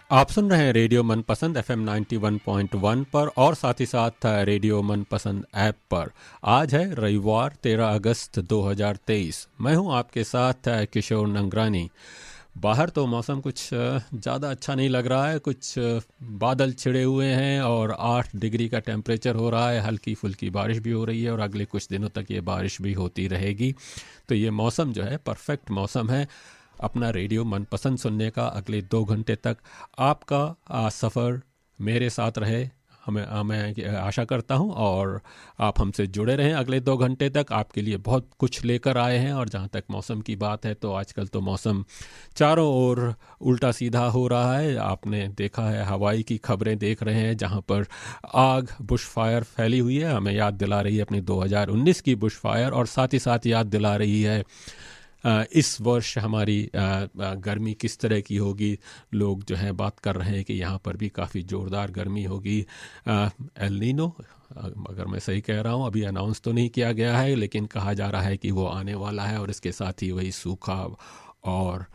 आप सुन रहे हैं रेडियो मनपसंद FM 91.1 पर और साथ ही साथ रेडियो मनपसंद ऐप पर। आज है रविवार 13 अगस्त 2023। मैं हूं आपके साथ किशोर नंगरानी। बाहर तो मौसम कुछ ज़्यादा अच्छा नहीं लग रहा है, कुछ बादल छिड़े हुए हैं और 8 डिग्री का टेम्परेचर हो रहा है। हल्की फुल्की बारिश भी हो रही है और अगले कुछ दिनों तक ये बारिश भी होती रहेगी। तो ये मौसम जो है परफेक्ट मौसम है अपना रेडियो मनपसंद सुनने का। अगले 2 घंटे तक आपका सफ़र मेरे साथ रहे, मैं आशा करता हूं, और आप हमसे जुड़े रहें अगले 2 घंटे तक। आपके लिए बहुत कुछ लेकर आए हैं। और जहां तक मौसम की बात है तो आजकल तो मौसम चारों ओर उल्टा सीधा हो रहा है। आपने देखा है, हवाई की खबरें देख रहे हैं जहां पर आग, बुश फायर फैली हुई है। हमें याद दिला रही है अपनी 2019 की बुश फायर, और साथ ही साथ याद दिला रही है इस वर्ष हमारी गर्मी किस तरह की होगी। लोग जो है बात कर रहे हैं कि यहाँ पर भी काफ़ी ज़ोरदार गर्मी होगी। एल नीनो, अगर मैं सही कह रहा हूँ, अभी अनाउंस तो नहीं किया गया है, लेकिन कहा जा रहा है कि वो आने वाला है। और इसके साथ ही वही सूखा और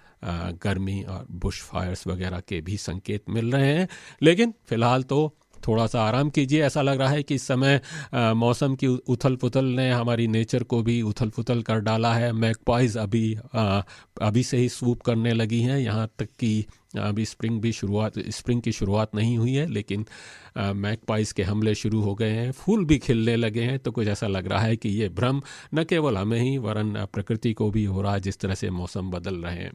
गर्मी और बुश फायर्स वगैरह के भी संकेत मिल रहे हैं। लेकिन फ़िलहाल तो थोड़ा सा आराम कीजिए। ऐसा लग रहा है कि इस समय मौसम की उथल पुथल ने हमारी नेचर को भी उथल पुथल कर डाला है। मैगपाइज अभी से ही स्वूप करने लगी हैं। यहाँ तक कि अभी स्प्रिंग की शुरुआत नहीं हुई है, लेकिन मैगपाइज के हमले शुरू हो गए हैं। फूल भी खिलने लगे हैं। तो कुछ ऐसा लग रहा है कि ये भ्रम न केवल हमें ही वरन प्रकृति को भी हो रहा है, जिस तरह से मौसम बदल रहे हैं।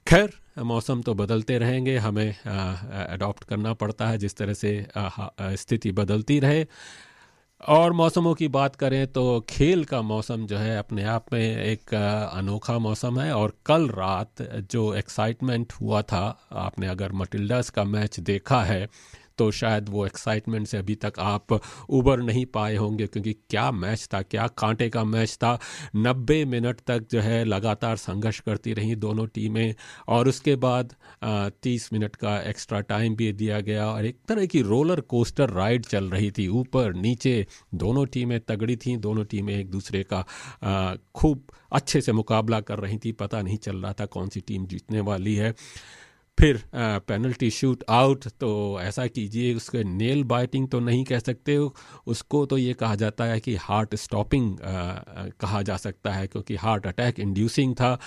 खैर, मौसम तो बदलते रहेंगे, हमें अडॉप्ट करना पड़ता है जिस तरह से स्थिति बदलती रहे। और मौसमों की बात करें तो खेल का मौसम जो है अपने आप में एक अनोखा मौसम है। और कल रात जो एक्साइटमेंट हुआ था, आपने अगर मटिल्डास का मैच देखा है तो शायद वो एक्साइटमेंट से अभी तक आप उबर नहीं पाए होंगे, क्योंकि क्या मैच था, क्या कांटे का मैच था। 90 मिनट तक जो है लगातार संघर्ष करती रही दोनों टीमें, और उसके बाद 30 मिनट का एक्स्ट्रा टाइम भी दिया गया। और एक तरह की रोलर कोस्टर राइड चल रही थी, ऊपर नीचे दोनों टीमें तगड़ी थीं। दोनों टीमें एक दूसरे का खूब अच्छे से मुकाबला कर रही थी। पता नहीं चल रहा था कौन सी टीम जीतने वाली है। फिर पेनल्टी शूट आउट, तो ऐसा कीजिए, उसके नेल बाइटिंग तो नहीं कह सकते, उसको तो ये कहा जाता है कि हार्ट स्टॉपिंग कहा जा सकता है, क्योंकि हार्ट अटैक इंड्यूसिंग था।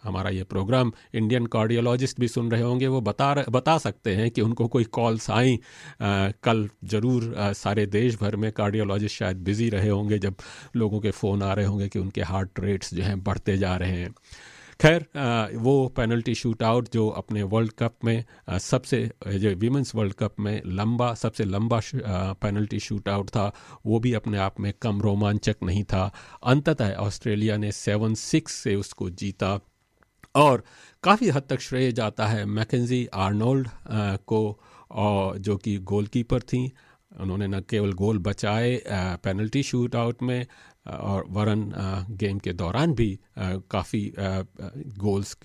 हमारा ये प्रोग्राम इंडियन कार्डियोलॉजिस्ट भी सुन रहे होंगे, वो बता सकते हैं कि उनको कोई कॉल्स आई कल ज़रूर। सारे देश भर में कार्डियोलॉजिस्ट शायद बिज़ी रहे होंगे जब लोगों के फ़ोन आ रहे होंगे कि उनके हार्ट रेट्स जो हैं बढ़ते जा रहे हैं। खैर, वो पेनल्टी शूट आउट जो अपने वर्ल्ड कप में जो विमेंस वर्ल्ड कप में सबसे लंबा पेनल्टी शूट आउट था, वो भी अपने आप में कम रोमांचक नहीं था। अंततः ऑस्ट्रेलिया ने 7-6 से उसको जीता। और काफ़ी हद तक श्रेय जाता है मैकेंजी आर्नोल्ड को, और जो कि गोलकीपर थी। उन्होंने न केवल गोल बचाए पेनल्टी शूट आउट में, और वरन गेम के दौरान भी काफ़ी गोल्स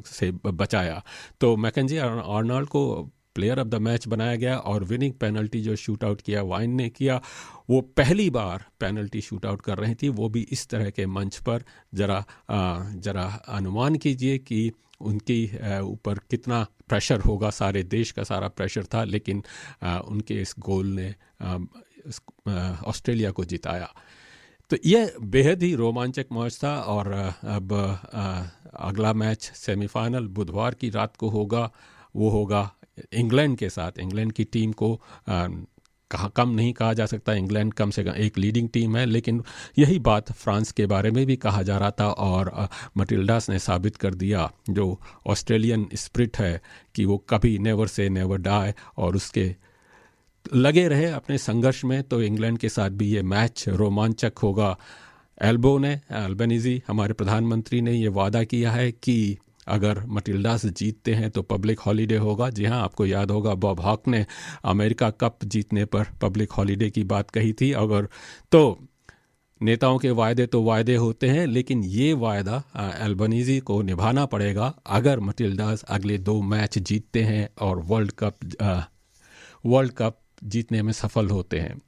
से बचाया। तो मैकेंजी आर्नोल्ड को प्लेयर ऑफ द मैच बनाया गया। और विनिंग पेनल्टी जो शूट आउट किया वाइन ने किया, वो पहली बार पेनल्टी शूट आउट कर रही थी, वो भी इस तरह के मंच पर। ज़रा अनुमान कीजिए कि उनकी ऊपर कितना प्रेशर होगा। सारे देश का सारा प्रेशर था, लेकिन उनके इस गोल ने ऑस्ट्रेलिया को जिताया। तो यह बेहद ही रोमांचक मैच था। और अब अगला मैच सेमीफाइनल बुधवार की रात को होगा। वो होगा इंग्लैंड के साथ। इंग्लैंड की टीम को कम नहीं कहा जा सकता। इंग्लैंड कम से कम एक लीडिंग टीम है, लेकिन यही बात फ्रांस के बारे में भी कहा जा रहा था और मटिल्डास ने साबित कर दिया जो ऑस्ट्रेलियन स्पिरिट है कि वो कभी नेवर से नेवर डाई और उसके लगे रहे अपने संघर्ष में। तो इंग्लैंड के साथ भी ये मैच रोमांचक होगा। अल्बनीज़ी हमारे प्रधानमंत्री ने ये वादा किया है कि अगर मटिल्डास जीतते हैं तो पब्लिक हॉलीडे होगा। जी हाँ, आपको याद होगा बॉब हॉक ने अमेरिका कप जीतने पर पब्लिक हॉलीडे की बात कही थी। अगर तो नेताओं के वायदे तो वायदे होते हैं, लेकिन ये वायदा अल्बनीज़ी को निभाना पड़ेगा अगर मटिल्डास अगले 2 मैच जीतते हैं और वर्ल्ड कप जीतने में सफल होते हैं।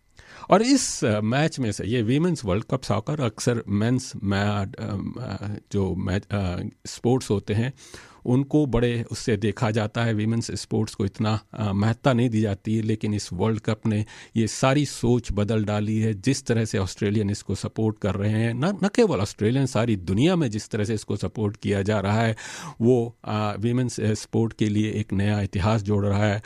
और इस मैच में से ये वीमेंस वर्ल्ड कप सॉकर अक्सर मेंस जो मैच स्पोर्ट्स होते हैं उनको बड़े उससे देखा जाता है, वीमेंस स्पोर्ट्स को इतना महत्ता नहीं दी जाती है। लेकिन इस वर्ल्ड कप ने ये सारी सोच बदल डाली है। जिस तरह से ऑस्ट्रेलियन इसको सपोर्ट कर रहे हैं, न केवल ऑस्ट्रेलियन, सारी दुनिया में जिस तरह से इसको सपोर्ट किया जा रहा है, वो वीमेंस स्पोर्ट के लिए एक नया इतिहास जोड़ रहा है।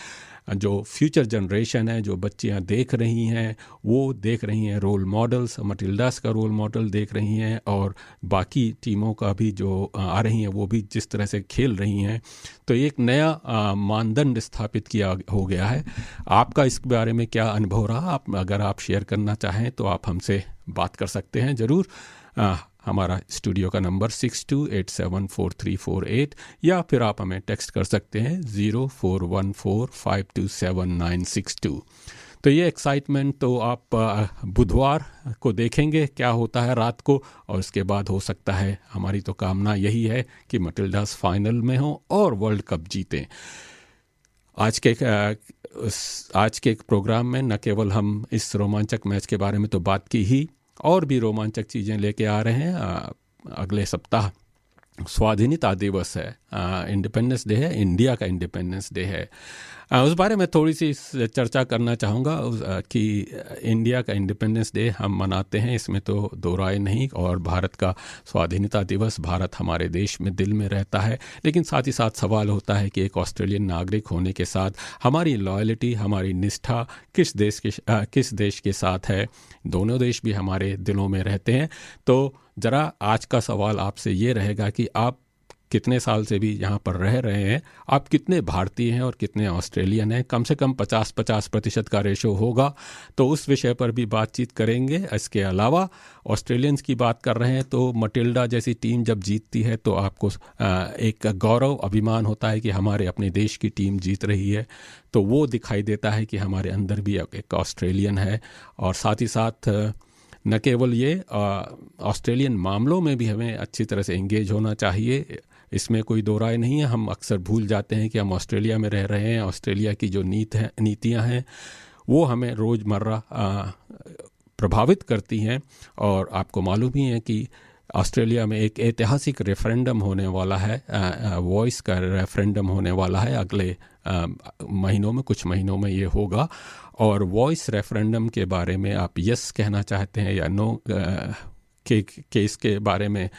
जो फ्यूचर जनरेशन है, जो बच्चियां देख रही हैं, वो देख रही हैं रोल मॉडल्स, मटिल्डास का रोल मॉडल देख रही हैं और बाकी टीमों का भी जो आ रही हैं वो भी जिस तरह से खेल रही हैं। तो एक नया मानदंड स्थापित किया हो गया है। आपका इस बारे में क्या अनुभव रहा? अगर आप शेयर करना चाहें तो आप हमसे बात कर सकते हैं ज़रूर। हमारा स्टूडियो का नंबर 62874348 या फिर आप हमें टेक्स्ट कर सकते हैं 0414527962। तो ये एक्साइटमेंट तो आप बुधवार को देखेंगे क्या होता है रात को, और उसके बाद हो सकता है, हमारी तो कामना यही है कि मटिल्डास फाइनल में हो और वर्ल्ड कप जीतें। आज के प्रोग्राम में न केवल हम इस रोमांचक मैच के बारे में तो बात की ही, और भी रोमांचक चीज़ें लेके आ रहे हैं। अगले सप्ताह स्वाधीनता दिवस है, इंडिपेंडेंस डे है, इंडिया का इंडिपेंडेंस डे है। उस बारे में थोड़ी सी चर्चा करना चाहूँगा कि इंडिया का इंडिपेंडेंस डे हम मनाते हैं, इसमें तो दो राय नहीं, और भारत का स्वाधीनता दिवस, भारत हमारे देश में दिल में रहता है। लेकिन साथ ही साथ सवाल होता है कि एक ऑस्ट्रेलियन नागरिक होने के साथ हमारी लॉयल्टी, हमारी निष्ठा किस देश के साथ है। दोनों देश भी हमारे दिलों में रहते हैं। तो ज़रा आज का सवाल आपसे ये रहेगा कि आप कितने साल से भी यहाँ पर रह रहे हैं, आप कितने भारतीय हैं और कितने ऑस्ट्रेलियन हैं। कम से कम 50-50% का रेशो होगा, तो उस विषय पर भी बातचीत करेंगे। इसके अलावा ऑस्ट्रेलियंस की बात कर रहे हैं तो मटिल्डा जैसी टीम जब जीतती है तो आपको एक गौरव, अभिमान होता है कि हमारे अपने देश की टीम जीत रही है। तो वो दिखाई देता है कि हमारे अंदर भी एक ऑस्ट्रेलियन है। और साथ ही साथ न केवल ये, ऑस्ट्रेलियन मामलों में भी हमें अच्छी तरह से एंगेज होना चाहिए, इसमें कोई दो राय नहीं है। हम अक्सर भूल जाते हैं कि हम ऑस्ट्रेलिया में रह रहे हैं। ऑस्ट्रेलिया की जो नीतियां हैं वो हमें रोज़मर्रा प्रभावित करती हैं। और आपको मालूम ही है कि ऑस्ट्रेलिया में एक ऐतिहासिक रेफरेंडम होने वाला है, वॉइस का रेफरेंडम होने वाला है अगले महीनों में, कुछ महीनों में ये होगा। और वॉइस रेफरेंडम के बारे में आप यस कहना चाहते हैं या नो के इसके बारे में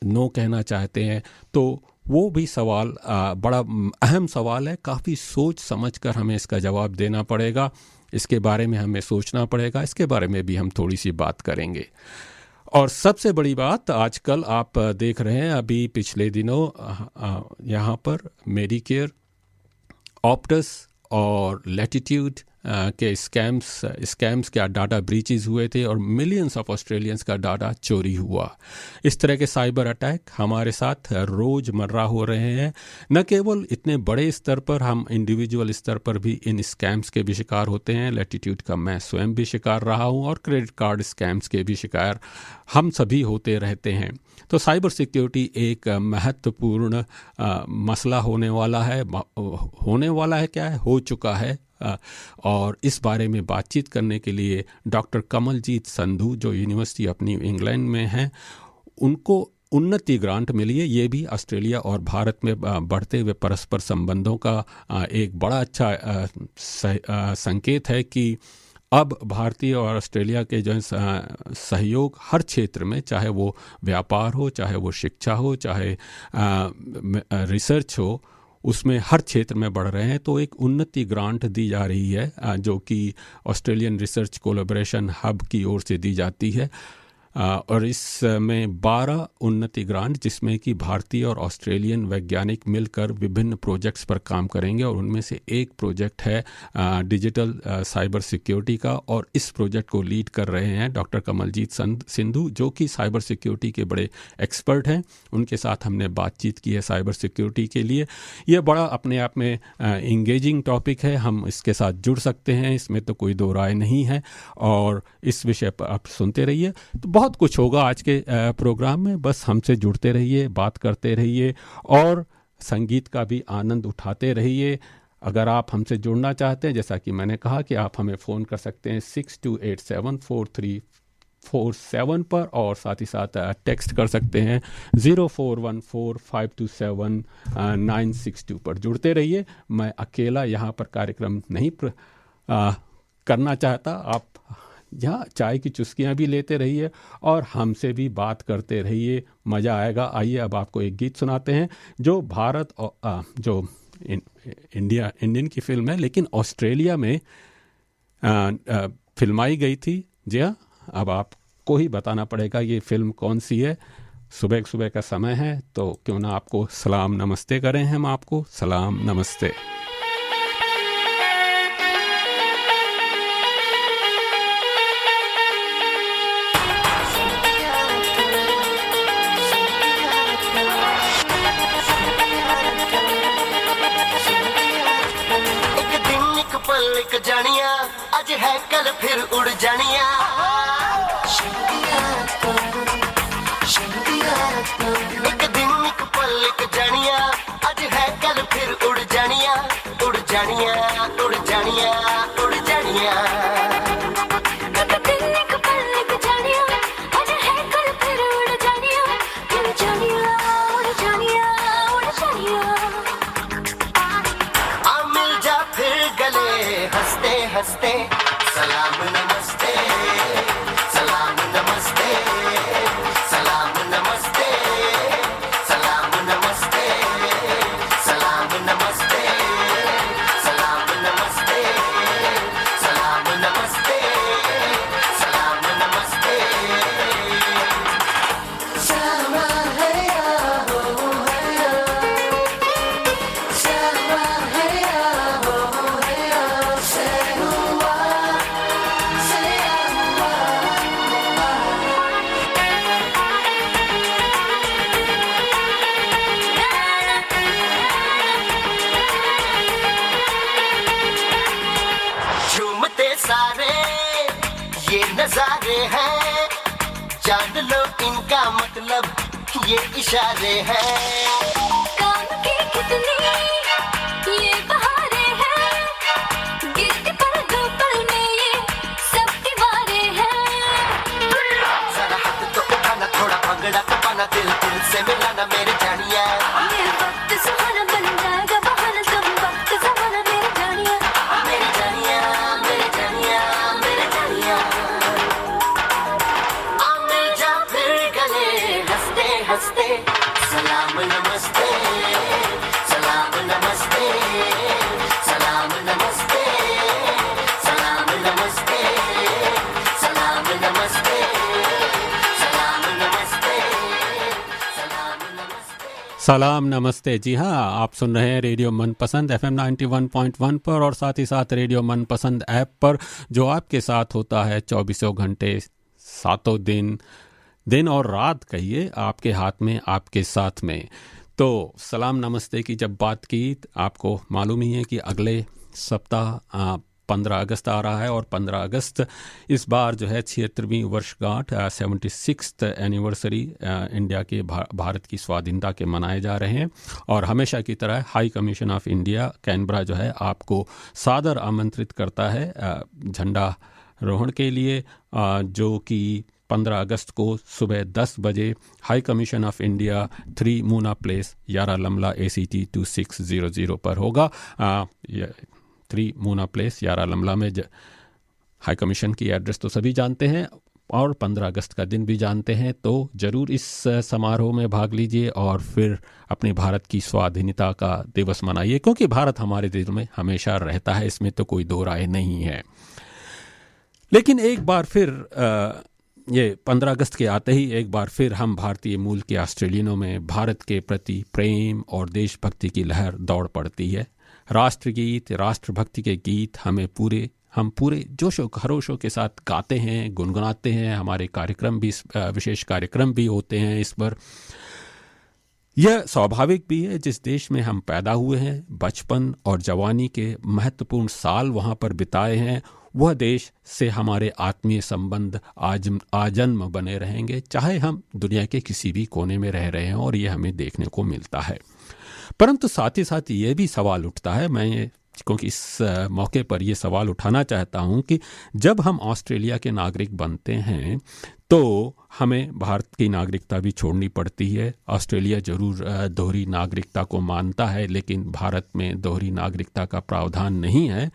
नो कहना चाहते हैं, तो वो भी सवाल बड़ा अहम सवाल है। काफ़ी सोच समझ कर हमें इसका जवाब देना पड़ेगा, इसके बारे में हमें सोचना पड़ेगा। इसके बारे में भी हम थोड़ी सी बात करेंगे। और सबसे बड़ी बात, आजकल आप देख रहे हैं, अभी पिछले दिनों यहाँ पर मेडिकेयर, ऑप्टस और लैटिट्यूड के स्कैम्स के डाटा ब्रीचेस हुए थे और मिलियंस ऑफ ऑस्ट्रेलियंस का डाटा चोरी हुआ। इस तरह के साइबर अटैक हमारे साथ रोज़मर्रा हो रहे हैं। न केवल इतने बड़े स्तर पर, हम इंडिविजुअल स्तर पर भी इन स्कैम्स के भी शिकार होते हैं। लैटिट्यूड का मैं स्वयं भी शिकार रहा हूं और क्रेडिट कार्ड स्कैम्स के भी शिकार हम सभी होते रहते हैं। तो साइबर सिक्योरिटी एक महत्वपूर्ण मसला होने वाला है। क्या है, हो चुका है। और इस बारे में बातचीत करने के लिए डॉक्टर कमलजीत संधू, जो यूनिवर्सिटी ऑफ न्यू इंग्लैंड में हैं, उनको उन्नति ग्रांट मिली है। ये भी ऑस्ट्रेलिया और भारत में बढ़ते हुए परस्पर संबंधों का एक बड़ा अच्छा संकेत है कि अब भारतीय और ऑस्ट्रेलिया के जो सहयोग हर क्षेत्र में, चाहे वो व्यापार हो, चाहे वो शिक्षा हो, चाहे रिसर्च हो, उसमें हर क्षेत्र में बढ़ रहे हैं, तो एक उन्नति ग्रांट दी जा रही है जो कि ऑस्ट्रेलियन रिसर्च कोलैबोरेशन हब की ओर से दी जाती है। और इसमें 12 उन्नति ग्रांट, जिसमें कि भारतीय और ऑस्ट्रेलियन वैज्ञानिक मिलकर विभिन्न प्रोजेक्ट्स पर काम करेंगे, और उनमें से एक प्रोजेक्ट है डिजिटल साइबर सिक्योरिटी का, और इस प्रोजेक्ट को लीड कर रहे हैं डॉक्टर कमलजीत सिंधु, जो कि साइबर सिक्योरिटी के बड़े एक्सपर्ट हैं। उनके साथ हमने बातचीत की है साइबर सिक्योरिटी के लिए। यह बड़ा अपने आप में इंगेजिंग टॉपिक है, हम इसके साथ जुड़ सकते हैं, इसमें तो कोई दो राय नहीं है, और इस विषय पर आप सुनते रहिए। तो बहुत कुछ होगा आज के प्रोग्राम में, बस हमसे जुड़ते रहिए, बात करते रहिए और संगीत का भी आनंद उठाते रहिए। अगर आप हमसे जुड़ना चाहते हैं, जैसा कि मैंने कहा कि आप हमें फ़ोन कर सकते हैं 62874347 पर, और साथ ही साथ टेक्स्ट कर सकते हैं 0414527962 पर। जुड़ते रहिए। मैं अकेला यहाँ पर कार्यक्रम नहीं करना चाहता, आप यहाँ चाय की चुस्कियाँ भी लेते रहिए और हमसे भी बात करते रहिए, मज़ा आएगा। आइए अब आपको एक गीत सुनाते हैं जो भारत और जो इंडियन की फिल्म है, लेकिन ऑस्ट्रेलिया में फिल्माई गई थी। जी हाँ, अब आपको ही बताना पड़ेगा ये फिल्म कौन सी है। सुबह सुबह का समय है, तो क्यों ना आपको सलाम नमस्ते करें। हम आपको सलाम नमस्ते। जानिया आज है कल फिर उड़ जानिया, एक दिन एक पल एक जानिया, आज है कल फिर उड़ जानिया, उड़ जानिया, उड़ जानिया, उड़ जानिया। हंसते हंसते सलाम नमस्ते, सलाम नमस्ते, सलाम नमस्ते, सलाम नमस्ते, सलाम नमस्ते, सलाम नमस्ते, सलाम नमस्ते, सलाम नमस्ते। सलाम है या हो है या, सलाम है या हो है या। नजारे हैं, जान लो इनका मतलब ये इशारे हैं। काम की कितनी ये बहारे हैं, गिरती पर दो पल में ये सब दीवारे हैं। जरा हाथ तो उठाना, थोड़ा भंगड़ा तो पाना, दिल दिल से मिलाना मेरे जानिया। ये वक्त सुहाना बन जाएगा बहाना, तुम वक्त जमाना मेरे जानिया, मेरे जानिया, मेरे जानिया, मेरे जानिया। हंसते सलाम नमस्ते, सलाम नमस्ते, सलाम नमस्ते, सलाम नमस्ते, सलाम नमस्ते, सलाम नमस्ते, सलाम नमस्ते। सलाम नमस्ते। जी हाँ, आप सुन रहे हैं रेडियो मनपसंद FM 91.1 पर, और साथ ही साथ रेडियो मनपसंद ऐप पर, जो आपके साथ होता है 24 घंटे 7 दिन और रात, कहिए, आपके हाथ में, आपके साथ में। तो सलाम नमस्ते की जब बात की, आपको मालूम ही है कि अगले सप्ताह 15 अगस्त आ रहा है, और 15 अगस्त इस बार जो है 76वीं वर्षगांठ 76th एनिवर्सरी इंडिया के भारत की स्वाधीनता के मनाए जा रहे हैं। और हमेशा की तरह high commission of India Canberra जो है आपको सादर आमंत्रित करता है झंडा रोहण के लिए, जो कि 15 अगस्त को सुबह 10 बजे high commission of India 3 Muna place, यारा लमला ACT 2600 पर होगा। 3 मूना प्लेस, यारा लमला में हाई कमीशन की एड्रेस तो सभी जानते हैं। और 15 अगस्त का दिन भी जानते हैं, तो ज़रूर इस समारोह में भाग लीजिए और फिर अपने भारत की स्वाधीनता का दिवस मनाइए, क्योंकि भारत हमारे दिल में हमेशा रहता है, इसमें तो कोई दो राय नहीं है। लेकिन एक बार फिर ये 15 अगस्त के आते ही एक बार फिर हम भारतीय मूल के ऑस्ट्रेलियनों में भारत के प्रति प्रेम और देशभक्ति की लहर दौड़ पड़ती है। राष्ट्रगीत, राष्ट्रभक्ति के गीत हम पूरे जोशो खरोशों के साथ गाते हैं, गुनगुनाते हैं। हमारे कार्यक्रम भी, विशेष कार्यक्रम भी होते हैं इस पर। यह स्वाभाविक भी है, जिस देश में हम पैदा हुए हैं, बचपन और जवानी के महत्वपूर्ण साल वहाँ पर बिताए हैं, वह देश से हमारे आत्मीय संबंध आजन्म बने रहेंगे, चाहे हम दुनिया के किसी भी कोने में रह रहे हैं, और ये हमें देखने को मिलता है। परंतु साथ ही साथ ये भी सवाल उठता है, मैं क्योंकि इस मौके पर यह सवाल उठाना चाहता हूं कि जब हम ऑस्ट्रेलिया के नागरिक बनते हैं तो हमें भारत की नागरिकता भी छोड़नी पड़ती है। ऑस्ट्रेलिया जरूर दोहरी नागरिकता को मानता है, लेकिन भारत में दोहरी नागरिकता का प्रावधान नहीं है,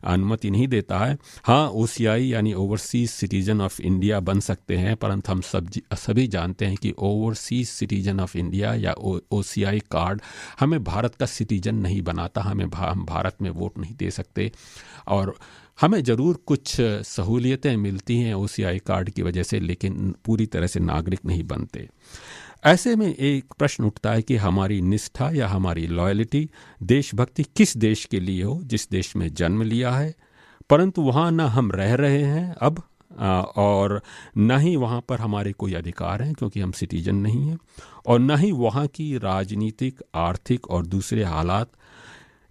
अनुमति नहीं देता है। हाँ, OCI यानी ओवरसीज सिटीजन ऑफ इंडिया बन सकते हैं, परंतु हम सभी जानते हैं कि ओवरसीज सिटीजन ऑफ इंडिया या OCI कार्ड हमें भारत का सिटीजन नहीं बनाता, हम भारत में वोट नहीं दे सकते, और हमें ज़रूर कुछ सहूलियतें मिलती हैं OCI कार्ड की वजह से, लेकिन पूरी तरह से नागरिक नहीं बनते। ऐसे में एक प्रश्न उठता है कि हमारी निष्ठा या हमारी लॉयल्टी, देशभक्ति किस देश के लिए हो जिस देश में जन्म लिया है, परंतु वहाँ न हम रह रहे हैं अब, और न ही वहाँ पर हमारे कोई अधिकार हैं क्योंकि हम सिटीजन नहीं हैं, और न ही वहाँ की राजनीतिक, आर्थिक और दूसरे हालात,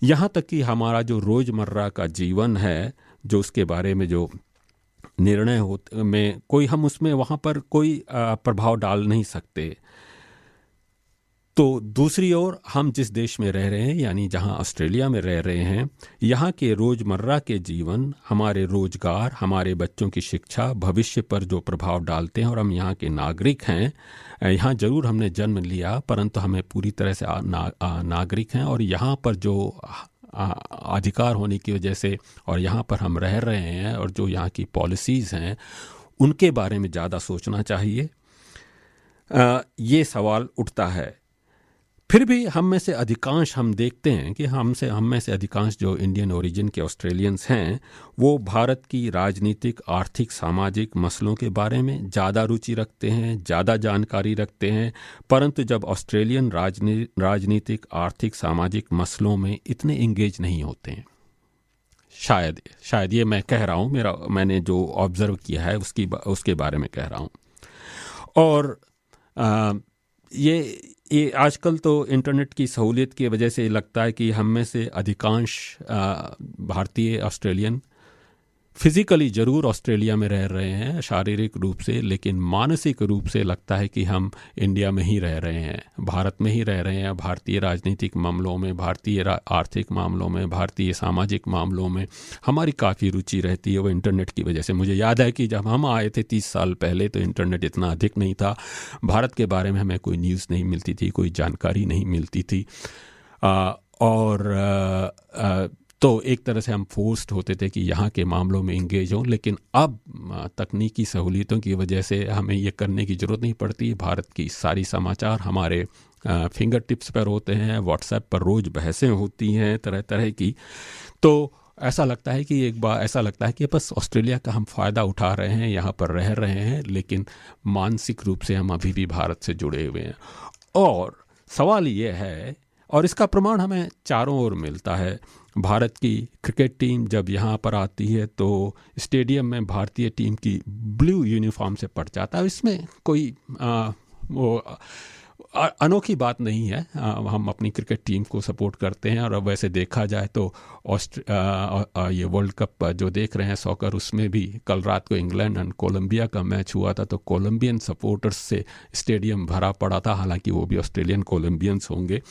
यहाँ तक कि हमारा जो रोज़मर्रा का जीवन है, जो उसके बारे में जो निर्णय होते में कोई, हम उसमें वहाँ पर कोई प्रभाव डाल नहीं सकते। तो दूसरी ओर हम जिस देश में रह रहे हैं, यानी जहाँ ऑस्ट्रेलिया में रह रहे हैं, यहाँ के रोज़मर्रा के जीवन, हमारे रोजगार, हमारे बच्चों की शिक्षा, भविष्य पर जो प्रभाव डालते हैं, और हम यहाँ के नागरिक हैं। यहाँ जरूर हमने जन्म लिया, परंतु हमें पूरी तरह से नागरिक हैं, और यहाँ पर जो अधिकार होने की वजह से और यहाँ पर हम रह रहे हैं, और जो यहाँ की पॉलिसीज़ हैं उनके बारे में ज़्यादा सोचना चाहिए। ये सवाल उठता है। फिर भी हम में से अधिकांश, हम देखते हैं कि हम में से अधिकांश जो इंडियन ओरिजिन के ऑस्ट्रेलियंस हैं, वो भारत की राजनीतिक, आर्थिक, सामाजिक मसलों के बारे में ज़्यादा रुचि रखते हैं, ज़्यादा जानकारी रखते हैं, परंतु जब ऑस्ट्रेलियन राजनीतिक, आर्थिक, सामाजिक मसलों में इतने इंगेज नहीं होते हैं। शायद ये मैं कह रहा हूँ, मैंने जो ऑब्ज़र्व किया है उसके बारे में कह रहा हूँ। और ये आजकल तो इंटरनेट की सहूलियत की वजह से लगता है कि हम में से अधिकांश भारतीय ऑस्ट्रेलियन फिज़िकली ज़रूर ऑस्ट्रेलिया में रह रहे हैं, शारीरिक रूप से, लेकिन मानसिक रूप से लगता है कि हम इंडिया में ही रह रहे हैं, भारत में ही रह रहे हैं। भारतीय राजनीतिक मामलों में, भारतीय आर्थिक मामलों में, भारतीय सामाजिक मामलों में हमारी काफ़ी रुचि रहती है, वो इंटरनेट की वजह से। मुझे याद है कि जब हम आए थे 30 साल पहले, तो इंटरनेट इतना अधिक नहीं था, भारत के बारे में हमें कोई न्यूज़ नहीं मिलती थी, कोई जानकारी नहीं मिलती थी, तो एक तरह से हम फोर्स्ड होते थे कि यहाँ के मामलों में इंगेज हों। लेकिन अब तकनीकी सहूलियतों की वजह से हमें ये करने की ज़रूरत नहीं पड़ती। भारत की सारी समाचार हमारे फिंगर टिप्स पर होते हैं, व्हाट्सएप पर रोज़ बहसें होती हैं तरह तरह की। तो ऐसा लगता है कि बस ऑस्ट्रेलिया का हम फ़ायदा उठा रहे हैं, यहाँ पर रह रहे हैं, लेकिन मानसिक रूप से हम अभी भी भारत से जुड़े हुए हैं। और सवाल ये है, और इसका प्रमाण हमें चारों ओर मिलता है। भारत की क्रिकेट टीम जब यहाँ पर आती है तो स्टेडियम में भारतीय टीम की ब्लू यूनिफॉर्म से पड़ जाता है। इसमें कोई अनोखी बात नहीं है। हम अपनी क्रिकेट टीम को सपोर्ट करते हैं, और अब वैसे देखा जाए तो ये वर्ल्ड कप जो देख रहे हैं सॉकर, उसमें भी कल रात को इंग्लैंड एंड कोलंबिया का मैच हुआ था, तो कोलंबियन सपोर्टर्स से स्टेडियम भरा पड़ा था, हालांकि वो भी ऑस्ट्रेलियन कोलंबियंस होंगे।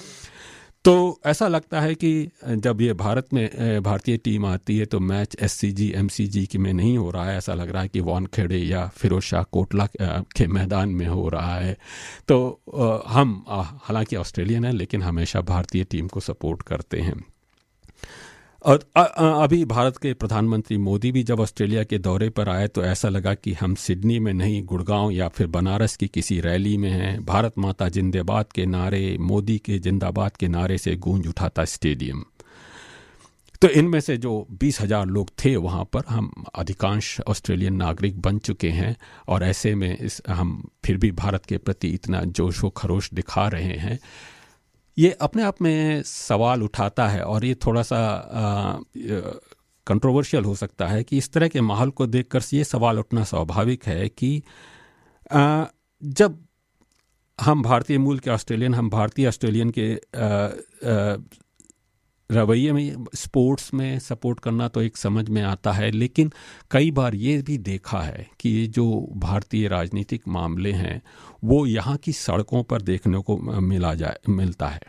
तो ऐसा लगता है कि जब ये भारत में भारतीय टीम आती है तो मैच SCG MCG की में नहीं हो रहा है, ऐसा लग रहा है कि वानखेड़े या फिरोज शाह कोटला के मैदान में हो रहा है। तो हम हालांकि ऑस्ट्रेलियन हैं, लेकिन हमेशा भारतीय टीम को सपोर्ट करते हैं। और अभी भारत के प्रधानमंत्री मोदी भी जब ऑस्ट्रेलिया के दौरे पर आए तो ऐसा लगा कि हम सिडनी में नहीं, गुड़गांव या फिर बनारस की किसी रैली में हैं। भारत माता जिंदाबाद के नारे, मोदी के जिंदाबाद के नारे से गूंज उठा था स्टेडियम। तो इनमें से जो 20,000 लोग थे वहाँ पर, हम अधिकांश ऑस्ट्रेलियन नागरिक बन चुके हैं और ऐसे में हम फिर भी भारत के प्रति इतना जोश व खरोश दिखा रहे हैं। ये अपने आप में सवाल उठाता है और ये थोड़ा सा कंट्रोवर्शियल हो सकता है कि इस तरह के माहौल को देखकर ये सवाल उठना स्वाभाविक है कि जब हम भारतीय मूल के ऑस्ट्रेलियन, हम भारतीय ऑस्ट्रेलियन के रवैये में, स्पोर्ट्स में सपोर्ट करना तो एक समझ में आता है, लेकिन कई बार ये भी देखा है कि ये जो भारतीय राजनीतिक मामले हैं वो यहाँ की सड़कों पर देखने को मिलता है।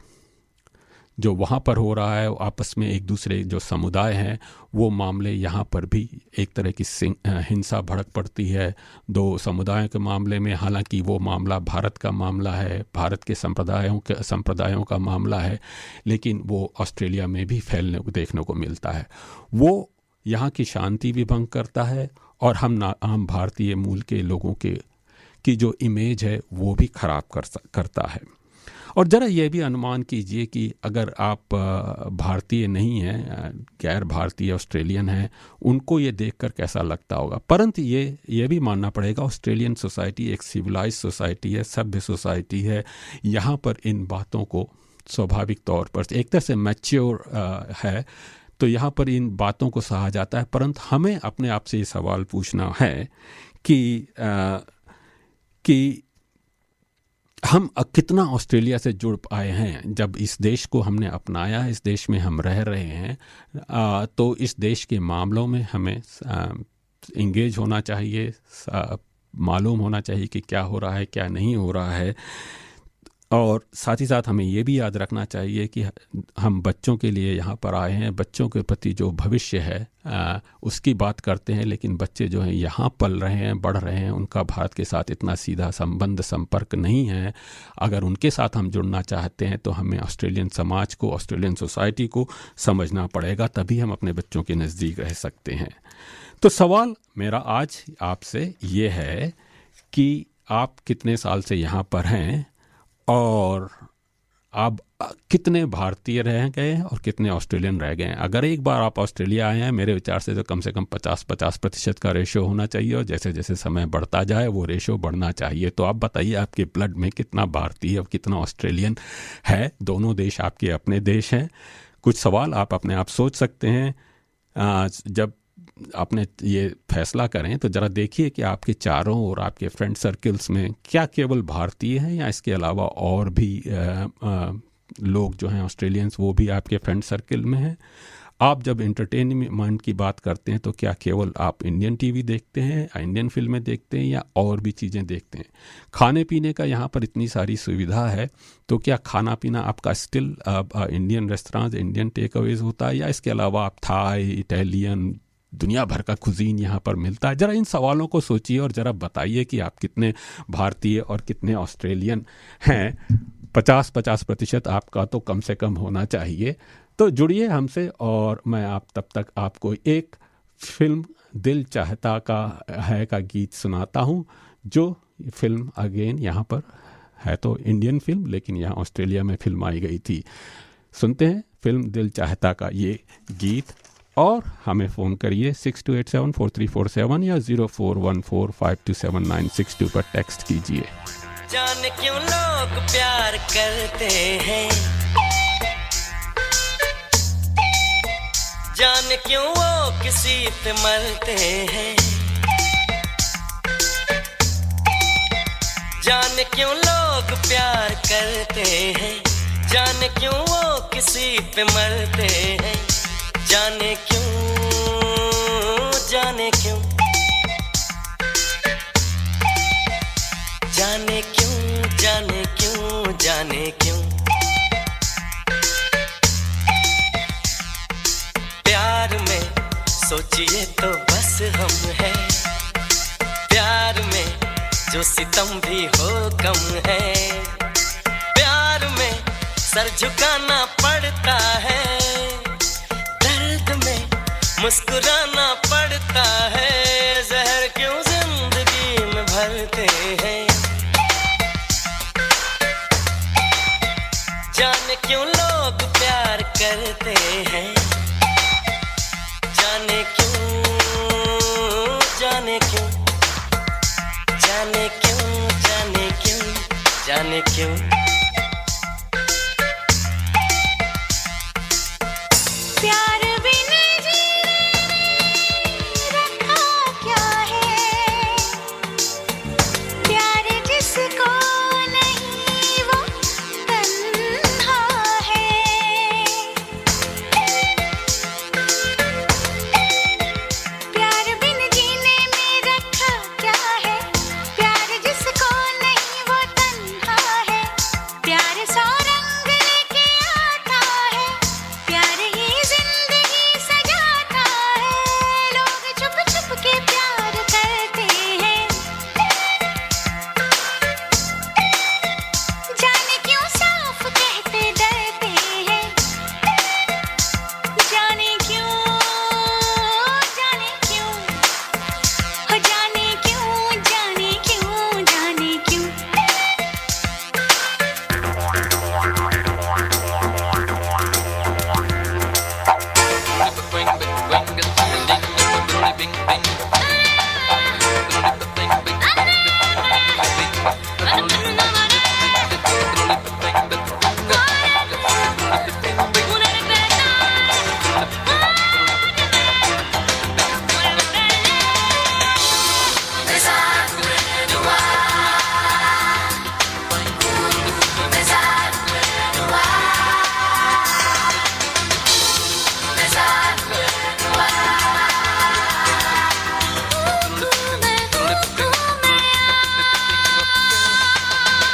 जो वहाँ पर हो रहा है आपस में एक दूसरे जो समुदाय हैं, वो मामले यहाँ पर भी एक तरह की हिंसा भड़क पड़ती है दो समुदायों के मामले में। हालांकि वो मामला भारत का मामला है, भारत के संप्रदायों का मामला है, लेकिन वो ऑस्ट्रेलिया में भी फैलने को देखने को मिलता है। वो यहाँ की शांति भी भंग करता है और हम भारतीय मूल के लोगों की जो इमेज है वो भी खराब करता है। और ज़रा ये भी अनुमान कीजिए कि अगर आप भारतीय नहीं हैं, गैर भारतीय ऑस्ट्रेलियन हैं, उनको ये देखकर कैसा लगता होगा। परंतु ये भी मानना पड़ेगा, ऑस्ट्रेलियन सोसाइटी एक सिविलाइज सोसाइटी है, सभ्य सोसाइटी है। यहाँ पर इन बातों को स्वाभाविक तौर पर एक तरह से मैच्योर है, तो यहाँ पर इन बातों को सहा जाता है। परंतु हमें अपने आप से ये सवाल पूछना है कि हम कितना ऑस्ट्रेलिया से जुड़ पाए हैं। जब इस देश को हमने अपनाया, इस देश में हम रह रहे हैं, तो इस देश के मामलों में हमें इंगेज होना चाहिए, मालूम होना चाहिए कि क्या हो रहा है, क्या नहीं हो रहा है। और साथ ही साथ हमें ये भी याद रखना चाहिए कि हम बच्चों के लिए यहाँ पर आए हैं, बच्चों के प्रति जो भविष्य है उसकी बात करते हैं, लेकिन बच्चे जो हैं यहाँ पल रहे हैं, बढ़ रहे हैं, उनका भारत के साथ इतना सीधा संपर्क नहीं है। अगर उनके साथ हम जुड़ना चाहते हैं तो हमें ऑस्ट्रेलियन समाज को, ऑस्ट्रेलियन सोसाइटी को समझना पड़ेगा, तभी हम अपने बच्चों के नज़दीक रह सकते हैं। तो सवाल मेरा आज आपसे ये है कि आप कितने साल से यहाँ पर हैं और आप कितने भारतीय रह गए हैं और कितने ऑस्ट्रेलियन रह गए हैं। अगर एक बार आप ऑस्ट्रेलिया आए हैं, मेरे विचार से तो कम से कम 50% का रेशो होना चाहिए, और जैसे जैसे समय बढ़ता जाए वो रेशो बढ़ना चाहिए। तो आप बताइए आपके ब्लड में कितना भारतीय और कितना ऑस्ट्रेलियन है। दोनों देश आपके अपने देश हैं। कुछ सवाल आप अपने आप सोच सकते हैं। जब आपने ये फैसला करें तो ज़रा देखिए कि आपके चारों और आपके फ्रेंड सर्कल्स में क्या केवल भारतीय हैं या इसके अलावा और भी लोग जो हैं ऑस्ट्रेलियंस, वो भी आपके फ्रेंड सर्कल में हैं। आप जब एंटरटेनमेंट की बात करते हैं तो क्या केवल आप इंडियन टीवी देखते हैं, इंडियन फिल्में देखते हैं, या और भी चीज़ें देखते हैं। खाने पीने का यहाँ पर इतनी सारी सुविधा है, तो क्या खाना पीना आपका still Indian restaurant, Indian tech Awez होता है, या इसके अलावा आप थाई, इटालियन, दुनिया भर का कुजीन यहाँ पर मिलता है। ज़रा इन सवालों को सोचिए और ज़रा बताइए कि आप कितने भारतीय और कितने ऑस्ट्रेलियन हैं। 50% आपका तो कम से कम होना चाहिए। तो जुड़िए हमसे और मैं तब तक आपको एक फिल्म दिल चाहता का गीत सुनाता हूँ, जो फिल्म अगेन यहाँ पर है तो इंडियन फिल्म, लेकिन यहाँ ऑस्ट्रेलिया में फिल्म आई गई थी। सुनते हैं फिल्म दिल चाहता का ये गीत और हमें फ़ोन करिए 62874347 या 0414527962 पर टेक्स्ट कीजिए। जाने क्यों लोग प्यार करते हैं, जाने क्यों वो किसी पे मरते हैं, जाने क्यों लोग प्यार करते हैं, जाने क्यों वो किसी पे मरते हैं, जाने क्यों, जाने क्यों, जाने क्यों, जाने क्यों, जाने क्यों। प्यार में सोचिए तो बस हम हैं, प्यार में जो सितम भी हो कम है, प्यार में सर झुकाना पड़ता है, दर्द मुस्कुराना पड़ता है, जहर क्यों जिंदगी में भरते हैं, जाने क्यों लोग प्यार करते हैं, जाने क्यों, जाने क्यों, जाने क्यों, जाने क्यों, जाने क्यों। प्यार बिन जीने रखा क्या है, प्यार जिसको नहीं वो तन्हा है, प्यार बिन जीने में रखा क्या है, प्यार जिसको नहीं वो तन्हा है, प्यार सौ रंग लेके आता है, प्यार ही जिंदगी सजाता है, लोग छुप छुप के प्यार करते हैं, जाने क्यों साफ कहते डरते हैं, जाने क्यों, जाने क्यों, हो जाने क्यों, जाने क्यों, जाने क्यों।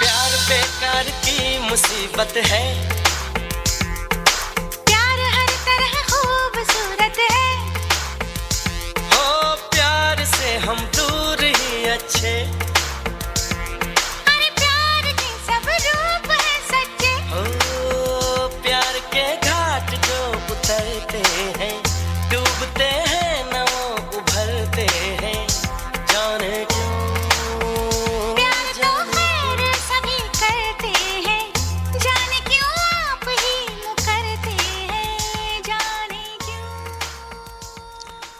प्यार बेकार की मुसीबत है, प्यार हर तरह खूबसूरत है, हो प्यार से हम दूर ही अच्छे, अरे प्यार के सब रूप है सच्चे, हो प्यार के घाट जो उतरते हैं, डूबते हैं न वो उभरते हैं, जाने क्यों, प्यार तो खैर सभी करते हैं, जाने क्यों आप ही मुकरते हैं, जाने क्यों।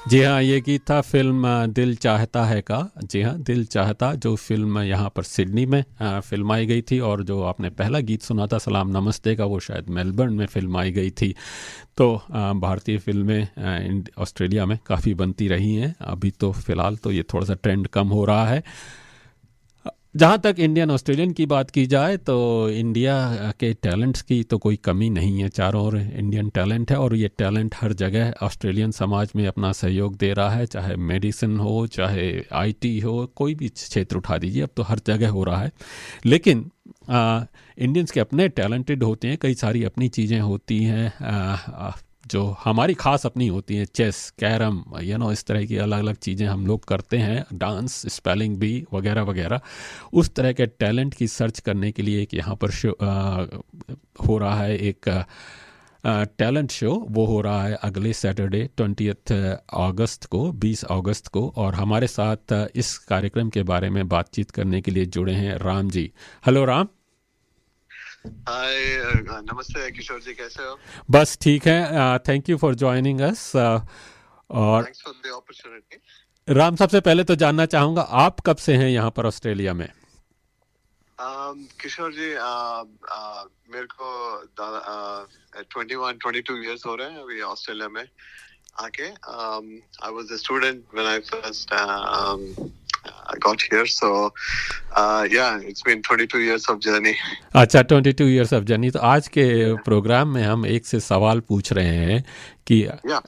जी हाँ, ये गीत था फिल्म दिल चाहता है का। जी हाँ, दिल चाहता, जो फिल्म यहाँ पर सिडनी में फिल्माई गई थी, और जो आपने पहला गीत सुना था सलाम नमस्ते का, वो शायद मेलबर्न में फिल्माई गई थी। तो भारतीय फिल्में ऑस्ट्रेलिया में काफ़ी बनती रही हैं। अभी तो फ़िलहाल तो ये थोड़ा सा ट्रेंड कम हो रहा है। जहाँ तक इंडियन ऑस्ट्रेलियन की बात की जाए तो इंडिया के टैलेंट्स की तो कोई कमी नहीं है, चारों ओर इंडियन टैलेंट है, और ये टैलेंट हर जगह ऑस्ट्रेलियन समाज में अपना सहयोग दे रहा है, चाहे मेडिसिन हो, चाहे आईटी हो, कोई भी क्षेत्र उठा दीजिए, अब तो हर जगह हो रहा है। लेकिन इंडियंस के अपने टैलेंटेड होते हैं, कई सारी अपनी चीज़ें होती हैं जो हमारी ख़ास अपनी होती हैं, चेस, कैरम, इस तरह की अलग अलग चीज़ें हम लोग करते हैं, डांस, स्पेलिंग बी वगैरह वगैरह। उस तरह के टैलेंट की सर्च करने के लिए एक यहाँ पर शो हो रहा है, एक टैलेंट शो, वो हो रहा है अगले सैटरडे 20 अगस्त को, 20 अगस्त को। और हमारे साथ इस कार्यक्रम के बारे में बातचीत करने के लिए जुड़े हैं राम जी। हेलो राम। हाय, नमस्ते किशोर जी, कैसे हो? बस ठीक है, thank you for joining us. और thanks for the opportunity. Ram, सबसे पहले तो जानना चाहूँगा आप कब से हैं यहाँ पर ऑस्ट्रेलिया में? किशोर जी, मेरे को 21-22 इयर्स हो रहे हैं अभी ऑस्ट्रेलिया में आके। I was a student when I first I got here, so yeah, it's been 22 years of journey. अच्छा, 22 इयर्स ऑफ जर्नी। तो आज के प्रोग्राम में हम एक से सवाल पूछ रहे हैं कि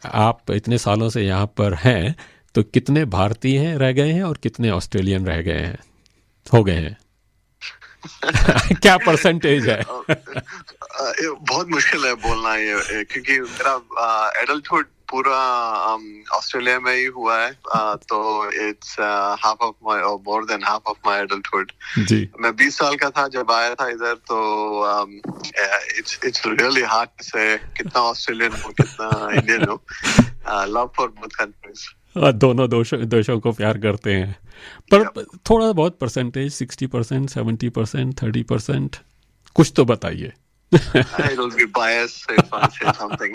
आप इतने सालों से यहाँ पर हैं, तो कितने भारतीय हैं रह गए हैं और कितने ऑस्ट्रेलियन रह गए हैं, हो गए हैं? क्या परसेंटेज है? बहुत मुश्किल है बोलना ये, क्योंकि मेरा एडल्टहुड पूरा ऑस्ट्रेलिया में ही हुआ है, तो इट्स हाफ ऑफ माय, और more than half of my adulthood. जी, मैं 20 साल का था जब आया था इधर, तो इट्स रियली हार्ड से कितना ऑस्ट्रेलियन हो कितना इंडियन हो। love for both countries. दोनों देशों को प्यार करते हैं, पर थोड़ा बहुत परसेंटेज, 60%, 70%, 30%, कुछ तो बताइए। I will be biased if I say something.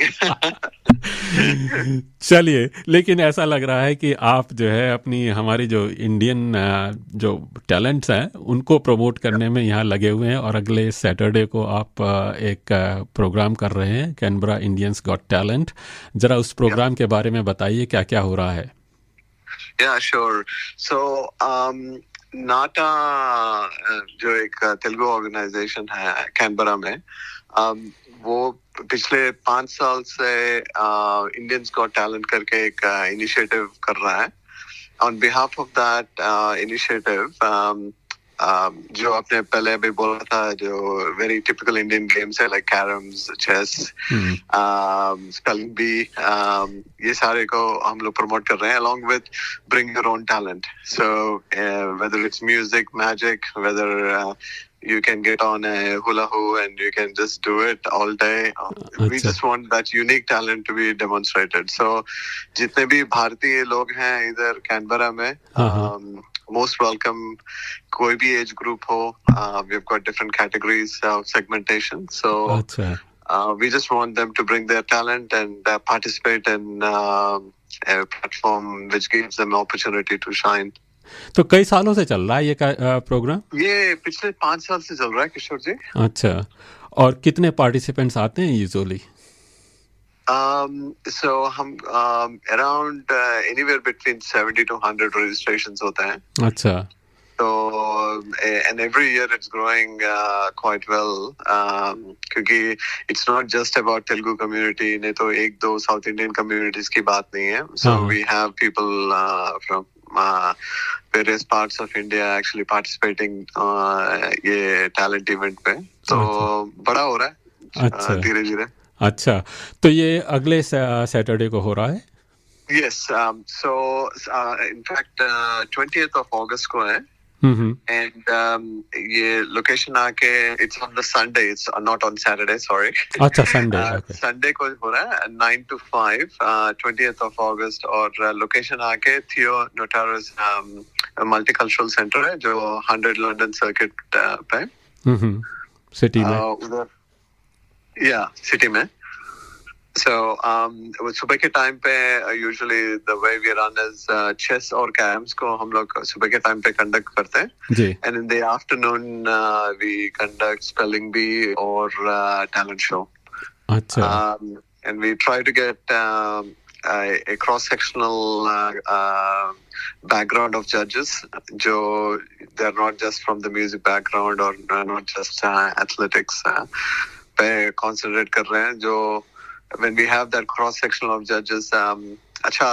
चलिए, लेकिन ऐसा लग रहा है कि आप जो है अपनी हमारी जो इंडियन जो टैलेंट्स हैं उनको प्रमोट करने में यहाँ लगे हुए हैं, और अगले सैटरडे को आप एक प्रोग्राम कर रहे हैं, कैनबरा इंडियंस गॉट टैलेंट। जरा उस प्रोग्राम के बारे में बताइए, क्या क्या हो रहा है। Yeah, sure. So, नाटा जो एक तेलुगु ऑर्गेनाइजेशन है कैनबरा में, वो पिछले 5 साल से इंडियंस गॉट टैलेंट करके एक इनिशिएटिव कर रहा है। On behalf of that initiative, जो आपने पहले भी बोला था, जो वेरी टिपिकल इंडियन गेम्स है लाइक कैरम्स, चेस, स्पेलिंग बी, ये सारे को हम लोग प्रमोट कर रहे हैं along with bring your own talent. So whether it's music, magic, whether you can get on a hula hoop and you can just do it all day. We just want that unique talent to be demonstrated. So जितने भी भारतीय लोग हैं इधर Canberra में, most welcome. कोई भी age group हो, we've got different categories of segmentation. So we just want them to bring their talent and participate in a platform which gives them opportunity to shine. तो कई सालों से चल रहा है ये प्रोग्राम? ये पिछले 5 साल से चल रहा है किशोर जी। अच्छा, और कितने पार्टिसिपेंट्स आते हैं यूजुअली? So हम around anywhere between 70 to 100 registrations होते हैं। अच्छा। So and every year it's growing quite well, क्योंकि it's not just about Telugu community, नहीं तो 1-2 South Indian communities की बात नहीं है। So we have people from various parts of India actually participating ये talent event पे, तो बड़ा हो रहा है धीरे-धीरे। अच्छा, तो ये अगले सैटरडे को हो रहा है? Yes, so in fact 20th of August को है, and ये location आके it's on the Sunday, it's not on Saturday, sorry. अच्छा, Sunday, okay. Sunday को हो रहा है 9 to 5, 20th of August, और location आके Theo Notaris Multicultural Center है जो 100 London Circuit पे, सिटी में, उधर, yeah, सिटी में। So सुबह के टाइम पे usually the way we run is chess और कैरम्स को हम लोग सुबह के टाइम पे कंडक्ट करते हैं जी, and in the afternoon we conduct spelling bee और talent show. अच्छा, and we try to get a cross sectional background of judges जो they're not just from the music background or not just athletics पे concentrate कर रहे हैं, जो when we have that cross section of judges अच्छा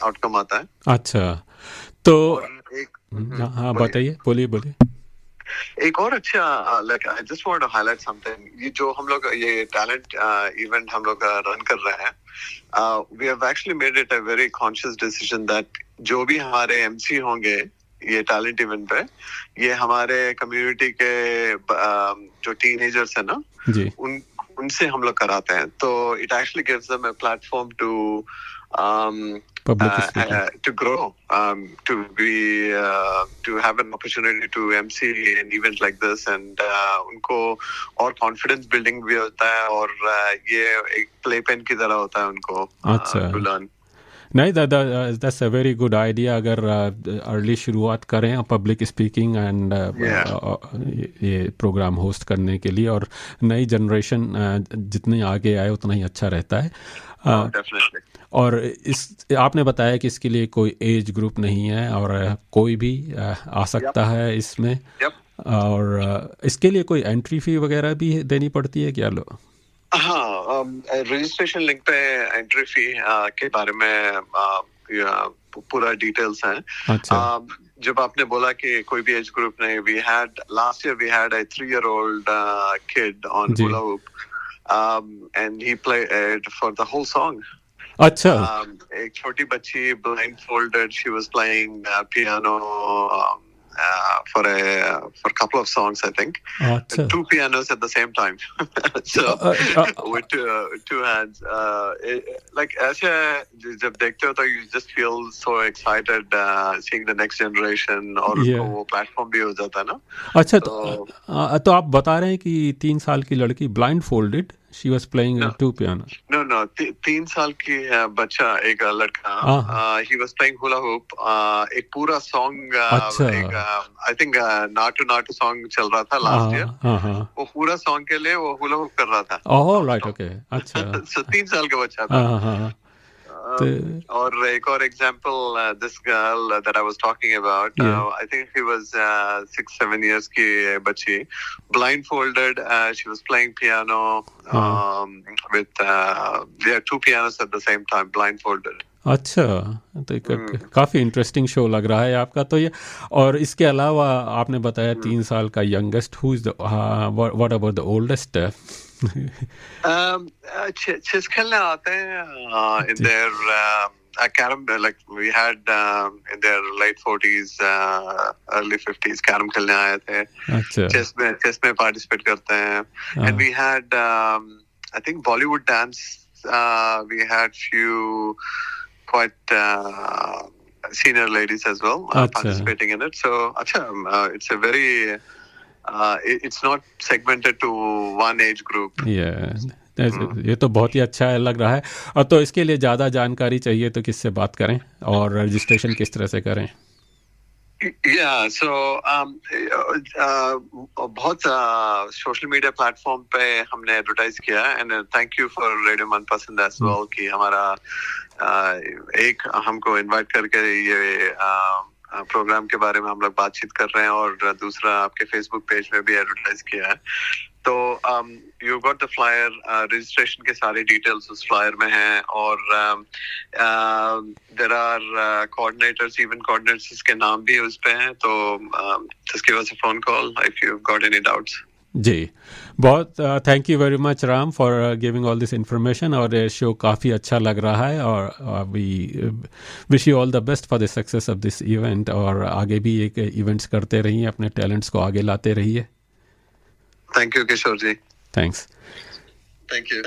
outcome आता है। अच्छा, तो हाँ बताइए, बोलिए। एक और अच्छा, like I just want to highlight something, ये जो हम लोग ये talent event हम लोग run कर रहे हैं, we have actually made it a very conscious decision that जो भी हमारे MC होंगे ये talent event पे, ये हमारे community के जो teenagers है ना जी, उनसे हम लोग कराते हैं, तो it actually gives them a platform to to grow, to be to have an opportunity to MC an event like this, and उनको और confidence building भी होता है, और ये एक playpen की तरह होता है उनको to learn. नहीं, that's a very good idea. अगर अर्ली शुरुआत करें पब्लिक स्पीकिंग एंड ये प्रोग्राम होस्ट करने के लिए, और नई जनरेशन जितनी आगे आए उतना ही अच्छा रहता है। और इस आपने बताया कि इसके लिए कोई एज ग्रुप नहीं है और कोई भी आ सकता है इसमें, और इसके लिए कोई एंट्री फी वगैरह भी देनी पड़ती है क्या? लोग हाँ, रजिस्ट्रेशन लिंक पे एंट्री फी के बारे में पूरा डिटेल्स हैं। अच्छा। जब आपने बोला कि कोई भी एज ग्रुप नहीं, we had last year we had a 3-year-old kid on hula hoop, and he played for the whole song. अच्छा। एक छोटी बच्ची blindfolded, she was playing piano for a couple of songs, I think. अच्छा 2 pianos at the same time. So with two hands. Like ऐसे जब देखते हो तो you just feel so excited seeing the next generation और Yeah. वो platform भी हो जाता है ना. अच्छा तो आप बता रहे हैं कि 3 साल की लड़की blind folded she was playing No. 2 piano. No, 3 साल की बच्चा एक लड़का he was playing hula hoop. एक पूरा song अच्छा. एक I think नाटू song चल रहा था last year. हाँ वो पूरा song के लिए वो hula hoop कर रहा था. ओह राइट ओके अच्छा So 3 साल का बच्चा था. हाँ और एक और example, this girl that I was talking about, Yeah. I think she was 6-7 years की बच्ची, blindfolded, she was playing piano with 2 pianos at the same time, blindfolded. अच्छा तो काफ़ी इंटरेस्टिंग शो लग रहा है आपका तो ये. और इसके अलावा आपने बताया 3 साल का youngest who is the what about the oldest. Chess खेलने आते हैं in their carom, like we had in their late 40s, early 50s carom खेलने आए थे. अच्छा चेस में participate करते हैं. And we had I think Bollywood dance, we had few quite senior ladies as well participating in it. So it's a very it's not segmented to one age group. ये तो बहुत ही अच्छा लग रहा है. और तो इसके लिए ज़्यादा जानकारी चाहिए तो किससे बात करें और रजिस्ट्रेशन किस तरह से करें? Yeah, so बहुत सोशल मीडिया प्लेटफॉर्म पे हमने एडवर्टाइज किया and thank you for radio मनपसंद एज वेल कि हमारा एक हमको इनवाइट करके ये प्रोग्राम के बारे में हम लोग बातचीत कर रहे हैं और दूसरा आपके फेसबुक पेज में भी एडवर्टाइज किया है. तो you got the flyer, registration के सारे डिटेल्स उस फ्लायर में हैं और there are coordinators, event coordinators के नाम भी उस पे हैं. तो just give us a phone call if you got any doubts. जी बहुत thank you very much Ram for giving all this information. और ये शो काफ़ी अच्छा लग रहा है और we wish you all the best for the success of this event. और आगे भी एक इवेंट्स करते रहिए, अपने टैलेंट्स को आगे लाते रहिए. Thank you Kishor ji. Thanks. Thank you.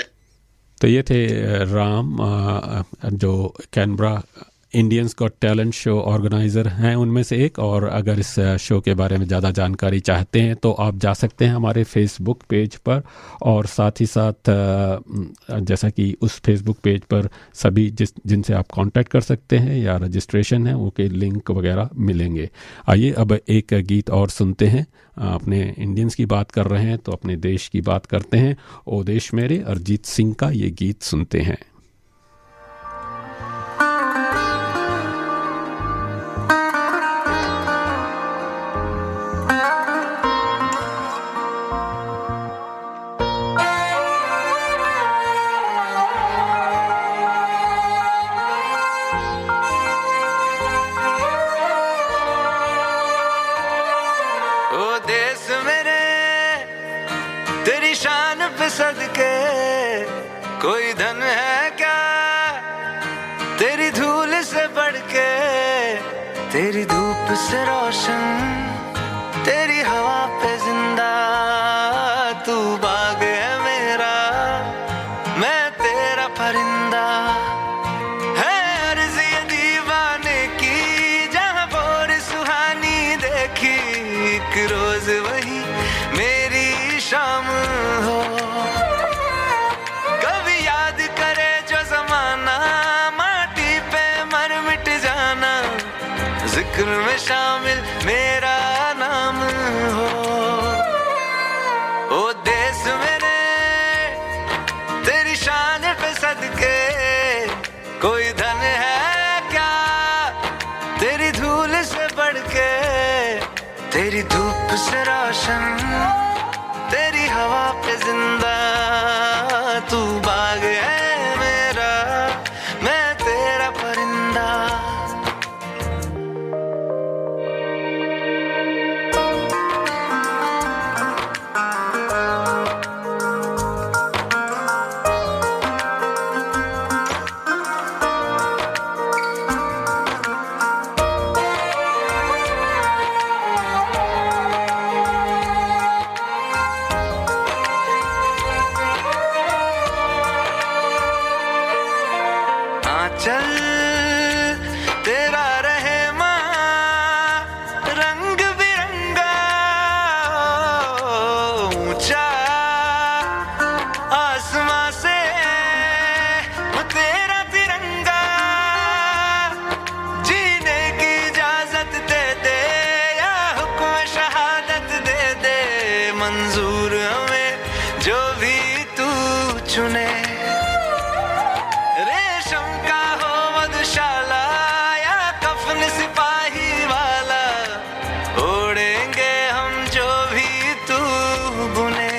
तो ये थे राम जो Canberra Indians got talent show organiser हैं उनमें से एक. और अगर इस शो के बारे में ज़्यादा जानकारी चाहते हैं तो आप जा सकते हैं हमारे फेसबुक पेज पर. और साथ ही साथ जैसा कि उस फेसबुक पेज पर सभी जिनसे आप कांटेक्ट कर सकते हैं या रजिस्ट्रेशन है उनके लिंक वगैरह मिलेंगे. आइए अब एक गीत और सुनते हैं. अपने इंडियंस की बात कर रहे हैं तो अपने देश की बात करते हैं. ओ देश मेरे अरिजीत सिंह का ये गीत सुनते हैं. सदके कोई धन है क्या तेरी धूल से बढ़ के, तेरी धूप से रोशन, तेरी हवा पे जिंदा. तू बाग है मेरा, मैं तेरा परिंदा. है अर्ज़ ये दीवाने की जहाँ बोर सुहानी देखी. एक रोज वही मेरी शाम हो. जिक्र में शामिल मेरा नाम हो. ओ देश मेरे तेरी शान पे सदके कोई धन है क्या तेरी धूल से बढ़ के, तेरी धूप से रोशन, तेरी हवा पे जिंदा. तू बाग है मेरा, मैं तेरा परिंदा. मंजूर हमें जो भी तू चुने, रेशम का हो मधुशाला या कफन सिपाही वाला, ओढ़ेंगे हम जो भी तू बुने।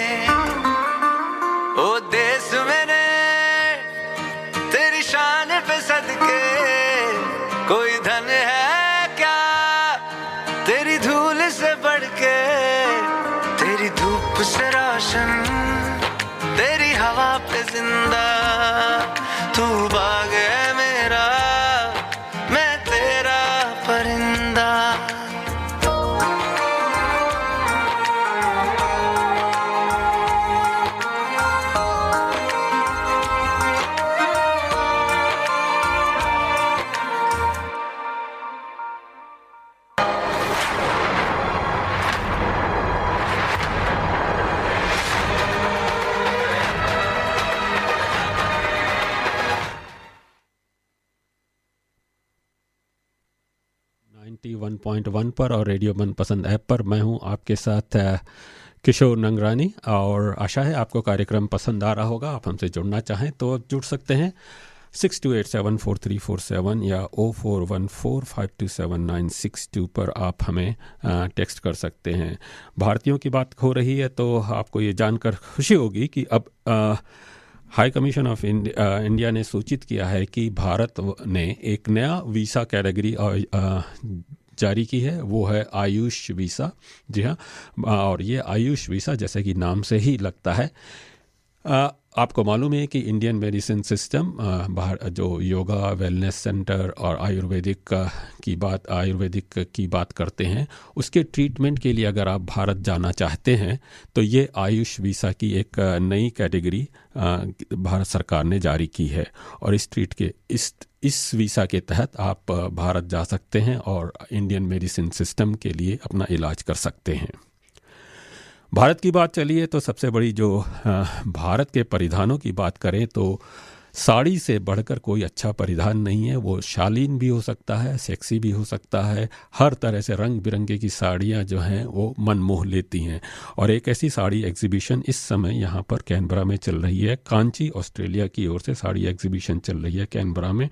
ओ देश मेरे तेरी शान पे सदके, कोई धन है क्या तेरी धूल से बढ़ के, तेरी धूप से रोशन तेरी हवा पे जिंदा, तू बाग है मेरा मैं तेरा परिंदा। वन पॉइंट वन पर और रेडियो मनपसंद ऐप पर मैं हूं आपके साथ किशोर नंगरानी, और आशा है आपको कार्यक्रम पसंद आ रहा होगा। आप हमसे जुड़ना चाहें तो आप जुड़ सकते हैं 62874347 या 0414527962 पर आप हमें टेक्स्ट कर सकते हैं। भारतीयों की बात हो रही है तो आपको ये जानकर खुशी होगी कि अब हाई कमीशन ऑफ इंडिया ने सूचित किया है कि भारत ने एक नया वीज़ा कैटेगरी जारी की है, वो है आयुष वीज़ा। जी हाँ, और ये आयुष वीज़ा जैसे कि नाम से ही लगता है, आपको मालूम है कि इंडियन मेडिसिन सिस्टम बाहर जो योगा वेलनेस सेंटर और आयुर्वेदिक की बात करते हैं, उसके ट्रीटमेंट के लिए अगर आप भारत जाना चाहते हैं तो ये आयुष वीज़ा की एक नई कैटेगरी भारत सरकार ने जारी की है, और इस वीज़ा के तहत आप भारत जा सकते हैं और इंडियन मेडिसिन सिस्टम के लिए अपना इलाज कर सकते हैं। भारत की बात चलिए तो सबसे बड़ी जो भारत के परिधानों की बात करें तो साड़ी से बढ़कर कोई अच्छा परिधान नहीं है। वो शालीन भी हो सकता है, सेक्सी भी हो सकता है, हर तरह से रंग बिरंगे की साड़ियाँ जो हैं वो मन मोह लेती हैं। और एक ऐसी साड़ी एग्जीबिशन इस समय यहाँ पर कैनबरा में चल रही है। कांची ऑस्ट्रेलिया की ओर से साड़ी एग्जीबिशन चल रही है कैनबरा में,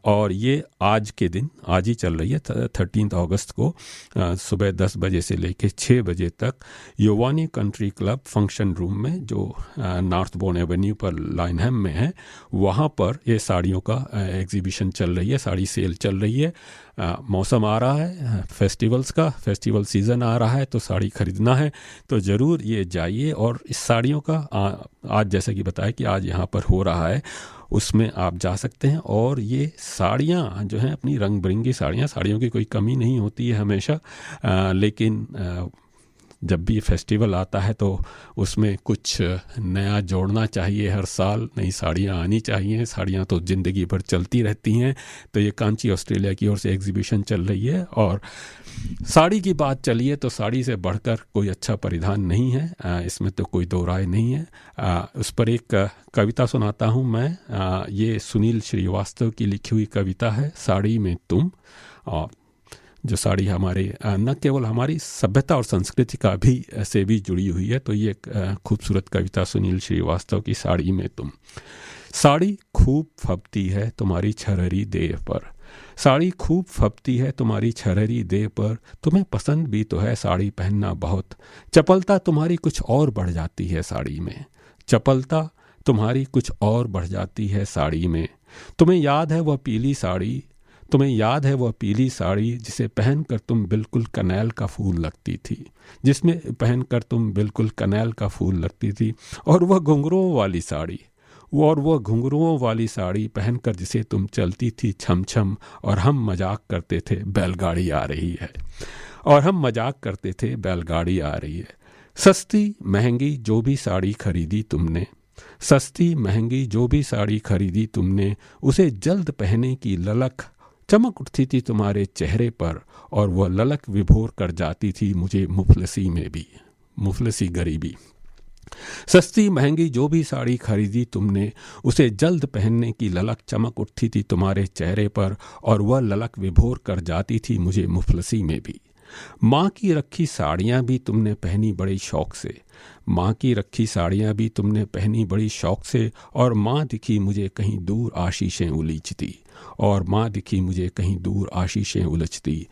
और ये आज ही चल रही है 13 अगस्त को सुबह 10 बजे से लेकर 6 बजे तक योवानी कंट्री क्लब फंक्शन रूम में जो नॉर्थ बोर्न एवेन्यू पर लाइनहैम में है, वहाँ पर ये साड़ियों का एग्जीबिशन चल रही है, साड़ी सेल चल रही है। मौसम आ रहा है फेस्टिवल सीज़न आ रहा है, तो साड़ी ख़रीदना है तो ज़रूर ये जाइए। और इस साड़ियों का आज जैसे कि बताया कि आज यहाँ पर हो रहा है, उसमें आप जा सकते हैं। और ये साड़ियाँ जो हैं अपनी रंग बिरंगी साड़ियों की कोई कमी नहीं होती है हमेशा, लेकिन जब भी फेस्टिवल आता है तो उसमें कुछ नया जोड़ना चाहिए। हर साल नई साड़ियाँ आनी चाहिए, साड़ियाँ तो ज़िंदगी भर चलती रहती हैं। तो ये कांची ऑस्ट्रेलिया की ओर से एग्जीबिशन चल रही है। और साड़ी की बात चलिए तो साड़ी से बढ़कर कोई अच्छा परिधान नहीं है, इसमें तो कोई दो राय नहीं है। उस पर एक कविता सुनाता हूँ मैं, ये सुनील श्रीवास्तव की लिखी हुई कविता है, साड़ी में तुम। और जो साड़ी हमारे न केवल हमारी सभ्यता और संस्कृति का भी से भी जुड़ी हुई है, तो ये एक खूबसूरत कविता सुनील श्रीवास्तव की, साड़ी में तुम। साड़ी खूब फबती है तुम्हारी छरहरी देह पर, साड़ी खूब फबती है तुम्हारी छरहरी देह पर, तुम्हें पसंद भी तो है साड़ी पहनना बहुत, चपलता तुम्हारी कुछ और बढ़ जाती है साड़ी में, चपलता तुम्हारी कुछ और बढ़ जाती है साड़ी में। तुम्हें याद है वह पीली साड़ी, तुम्हें याद है वह पीली साड़ी जिसे पहनकर तुम बिल्कुल कनेल का फूल लगती थी, जिसमें पहनकर तुम बिल्कुल कनेल का फूल लगती थी। और वह घुंघरुओं वाली साड़ी, वह घुंघरुओं वाली साड़ी पहनकर जिसे तुम चलती थी छम छम, और हम मजाक करते थे बैलगाड़ी आ रही है, और हम मजाक करते थे बैलगाड़ी आ रही है। सस्ती महंगी जो भी साड़ी खरीदी तुमने, सस्ती महंगी जो भी साड़ी खरीदी तुमने, उसे जल्द पहने की ललक चमक उठती थी तुम्हारे चेहरे पर, और वह ललक विभोर कर जाती थी मुझे मुफलसी में भी, मुफलसी गरीबी। सस्ती महंगी जो भी साड़ी खरीदी तुमने, उसे जल्द पहनने की ललक चमक उठती थी तुम्हारे चेहरे पर, और वह ललक विभोर कर जाती थी मुझे मुफलसी में भी। माँ की रखी साड़ियाँ भी तुमने पहनी बड़े शौक़ से, माँ की रखी साड़ियाँ भी तुमने पहनी बड़ी शौक़ से, और माँ दिखी मुझे कहीं दूर आशीषें उलीचती, और माँ दिखी मुझे कहीं दूर आशीषें उलझती।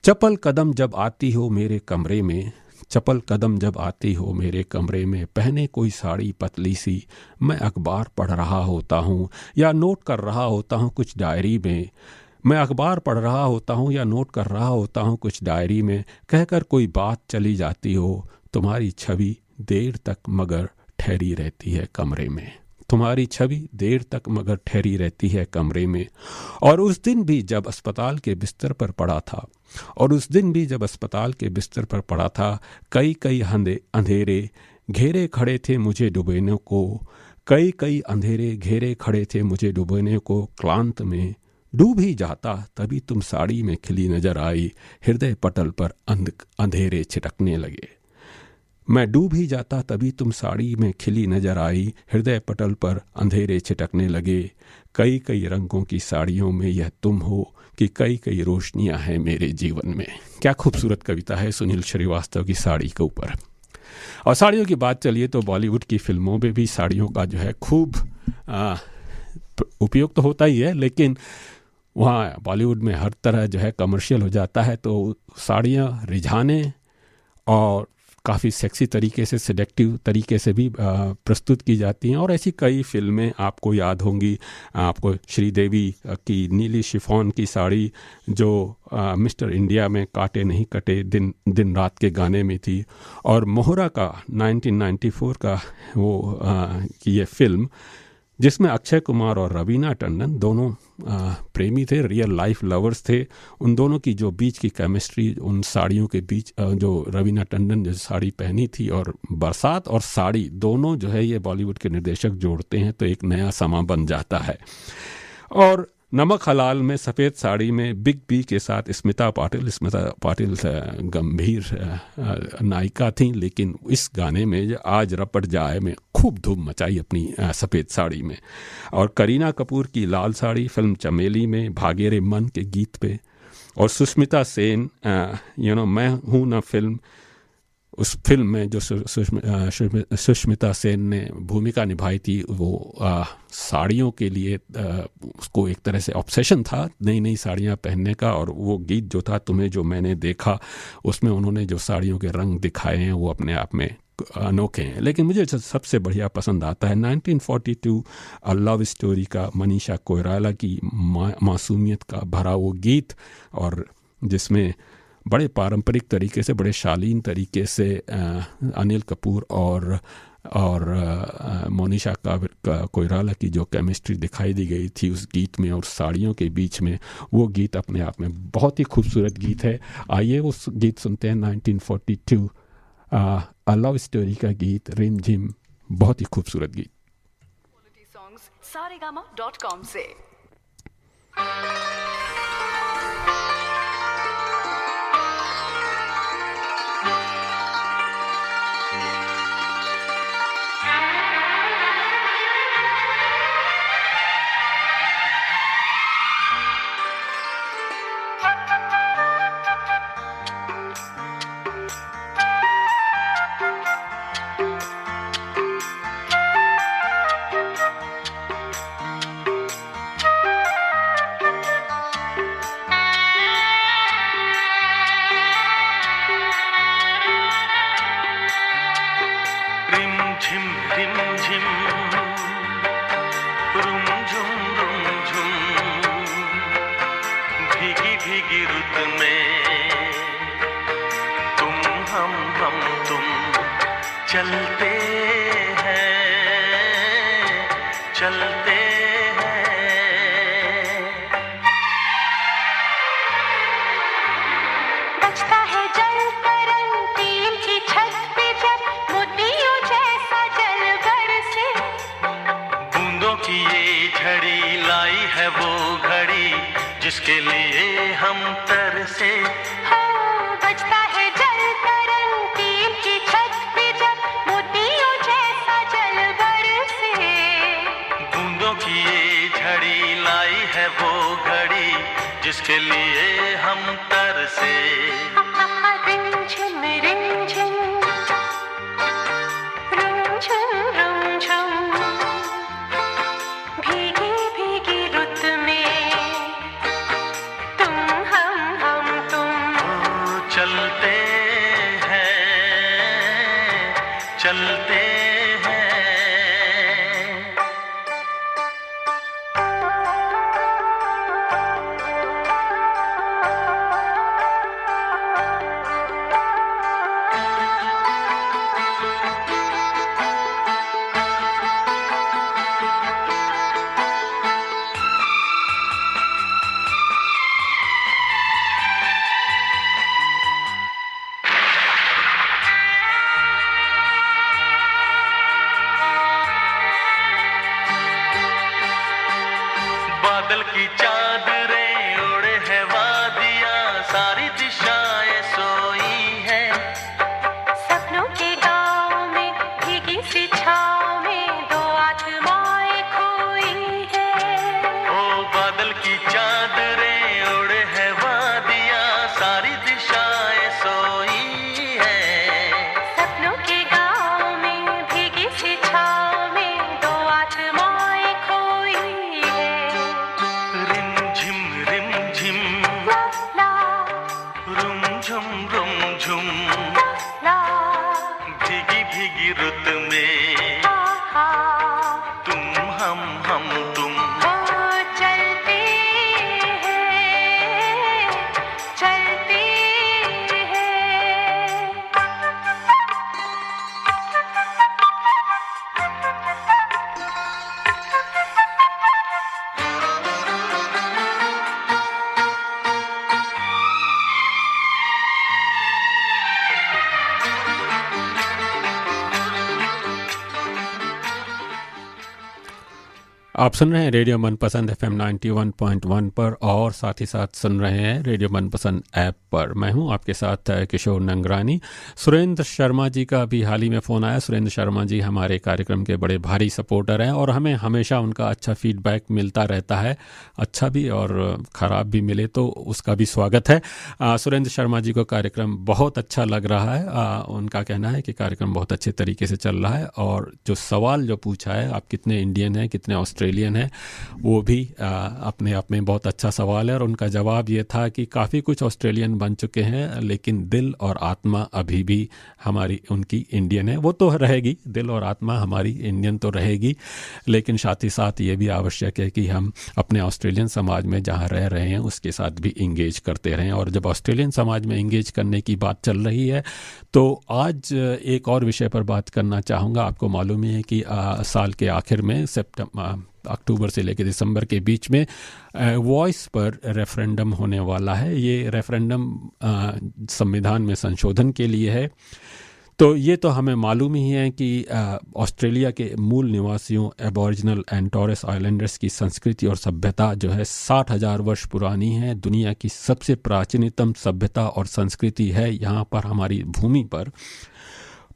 चपल कदम जब आती हो मेरे कमरे में, चपल कदम जब आती हो मेरे कमरे में, पहने कोई साड़ी पतली सी, मैं अखबार पढ़ रहा होता हूँ या नोट कर रहा होता हूँ कुछ डायरी में, मैं अखबार पढ़ रहा होता हूँ या नोट कर रहा होता हूँ कुछ डायरी में, कहकर कोई बात चली जाती हो, तुम्हारी छवि देर तक मगर ठहरी रहती है कमरे में, तुम्हारी छवि देर तक मगर ठहरी रहती है कमरे में। और उस दिन भी जब अस्पताल के बिस्तर पर पड़ा था, और उस दिन भी जब अस्पताल के बिस्तर पर पड़ा था, कई कई अंधेरे घेरे खड़े थे मुझे डुबोने को, कई कई अंधेरे घेरे खड़े थे मुझे डुबोने को, क्लांत में डूब ही जाता तभी तुम साड़ी में खिली नजर आई, हृदय पटल पर अंधेरे छिटकने लगे। मैं डूब ही जाता तभी तुम साड़ी में खिली नजर आई, हृदय पटल पर अंधेरे छिटकने लगे। कई कई रंगों की साड़ियों में यह तुम हो कि कई कई रोशनियां हैं मेरे जीवन में। क्या खूबसूरत कविता है सुनील श्रीवास्तव की साड़ी के ऊपर। और साड़ियों की बात चलिए तो बॉलीवुड की फिल्मों में भी साड़ियों का जो है खूब उपयोग तो होता ही है, लेकिन वहाँ बॉलीवुड में हर तरह जो है कमर्शियल हो जाता है, तो साड़ियाँ रिझाने और काफ़ी सेक्सी तरीके से, सेडेक्टिव तरीके से भी प्रस्तुत की जाती हैं। और ऐसी कई फिल्में आपको याद होंगी, आपको श्रीदेवी की नीली शिफॉन की साड़ी जो मिस्टर इंडिया में काटे नहीं कटे दिन दिन रात के गाने में थी, और मोहरा का 1994 का वो ये फिल्म जिसमें अक्षय कुमार और रवीना टंडन दोनों प्रेमी थे, रियल लाइफ लवर्स थे। उन दोनों की जो बीच की केमिस्ट्री, उन साड़ियों के बीच जो रवीना टंडन जो साड़ी पहनी थी, और बरसात और साड़ी दोनों जो है ये बॉलीवुड के निर्देशक जोड़ते हैं तो एक नया समा बन जाता है। और नमक हलाल में सफ़ेद साड़ी में बिग बी के साथ स्मिता पाटिल गंभीर नायिका थी, लेकिन इस गाने में आज रपट जाए में खूब धूम मचाई अपनी सफ़ेद साड़ी में। और करीना कपूर की लाल साड़ी फिल्म चमेली में भागेरे मन के गीत पे, और सुष्मिता सेन मैं हूँ ना फिल्म, उस फिल्म में जो सुष्मिता सेन ने भूमिका निभाई थी, वो साड़ियों के लिए उसको एक तरह से ऑब्सेशन था नई नई साड़ियाँ पहनने का। और वो गीत जो था तुम्हें जो मैंने देखा, उसमें उन्होंने जो साड़ियों के रंग दिखाए हैं वो अपने आप में अनोखे हैं। लेकिन मुझे सबसे बढ़िया पसंद आता है 1942 अ लव स्टोरी का मनीषा कोइराला की मासूमियत का भरा वो गीत, और जिसमें बड़े पारंपरिक तरीके से, बड़े शालीन तरीके से अनिल कपूर और मोनिशा कोइराला की जो केमिस्ट्री दिखाई दी गई थी उस गीत में और साड़ियों के बीच में, वो गीत अपने आप में बहुत ही खूबसूरत गीत है। आइए उस गीत सुनते हैं 1942 अ लव स्टोरी का गीत रिम झिम, बहुत ही खूबसूरत गीत। saregama.com से चलते हैं बचता है जल तरंग टीम की छत पे जब मोतियों जैसा जल बरसे, बूंदों की ये झड़ी लाई है वो घड़ी जिसके लिए हम तरसे। बचता है जल तरंग टीम की छत पे जब मोतियों जैसा जल बरसे, बूंदों की ये झड़ी लाई है वो घड़ी जिसके लिए हम तरसे। चलते हैं। बादल की चादरें ओढ़े है वादियां, सारी दिशाएं सोई है। सपनों के गाँव में भीगी सी छाँव में दो आत्माएं खोई है। ओ बादल की चादरें ओढ़े है वादियां, सारी दिशाएं सोई है। सपनों के गाँव में भीगी सी छाँव में दो आत्माएं खोई है। रिम झिम ला ला रुम झुम ला भीगी भीगी रुत में हा तुम हम तुम। ओ चलते हैं चलते आप सुन रहे हैं रेडियो मनपसंद FM 91.1 पर और साथ ही साथ सुन रहे हैं रेडियो मनपसंद ऐप पर। मैं हूं आपके साथ किशोर नंगरानी। सुरेंद्र शर्मा जी का भी हाल ही में फ़ोन आया। सुरेंद्र शर्मा जी हमारे कार्यक्रम के बड़े भारी सपोर्टर हैं और हमें हमेशा उनका अच्छा फीडबैक मिलता रहता है, अच्छा भी और ख़राब भी मिले तो उसका भी स्वागत है। सुरेंद्र शर्मा जी को कार्यक्रम बहुत अच्छा लग रहा है। उनका कहना है कि कार्यक्रम बहुत अच्छे तरीके से चल रहा है और जो सवाल जो पूछा है, आप कितने इंडियन हैं कितने ऑस्ट्रेलियन है, वो भी अपने आप में बहुत अच्छा सवाल है। और उनका जवाब ये था कि काफ़ी कुछ ऑस्ट्रेलियन बन चुके हैं लेकिन दिल और आत्मा अभी भी हमारी उनकी इंडियन है। वो तो रहेगी, दिल और आत्मा हमारी इंडियन तो रहेगी, लेकिन साथ ही साथ ये भी आवश्यक है कि हम अपने ऑस्ट्रेलियन समाज में जहाँ रह रहे हैं उसके साथ भी इंगेज करते रहें। और जब ऑस्ट्रेलियन समाज में इंगेज करने की बात चल रही है तो आज एक और विषय पर बात करना चाहूँगा। आपको मालूम ही है कि साल के आखिर में अक्टूबर से लेकर दिसंबर के बीच में वॉइस पर रेफरेंडम होने वाला है। ये रेफरेंडम संविधान में संशोधन के लिए है। तो ये तो हमें मालूम ही है कि ऑस्ट्रेलिया के मूल निवासियों एबॉरिजिनल एंड टॉरेस आइलैंडर्स की संस्कृति और सभ्यता जो है 60,000 वर्ष पुरानी है। दुनिया की सबसे प्राचीनतम सभ्यता और संस्कृति है यहाँ पर, हमारी भूमि पर।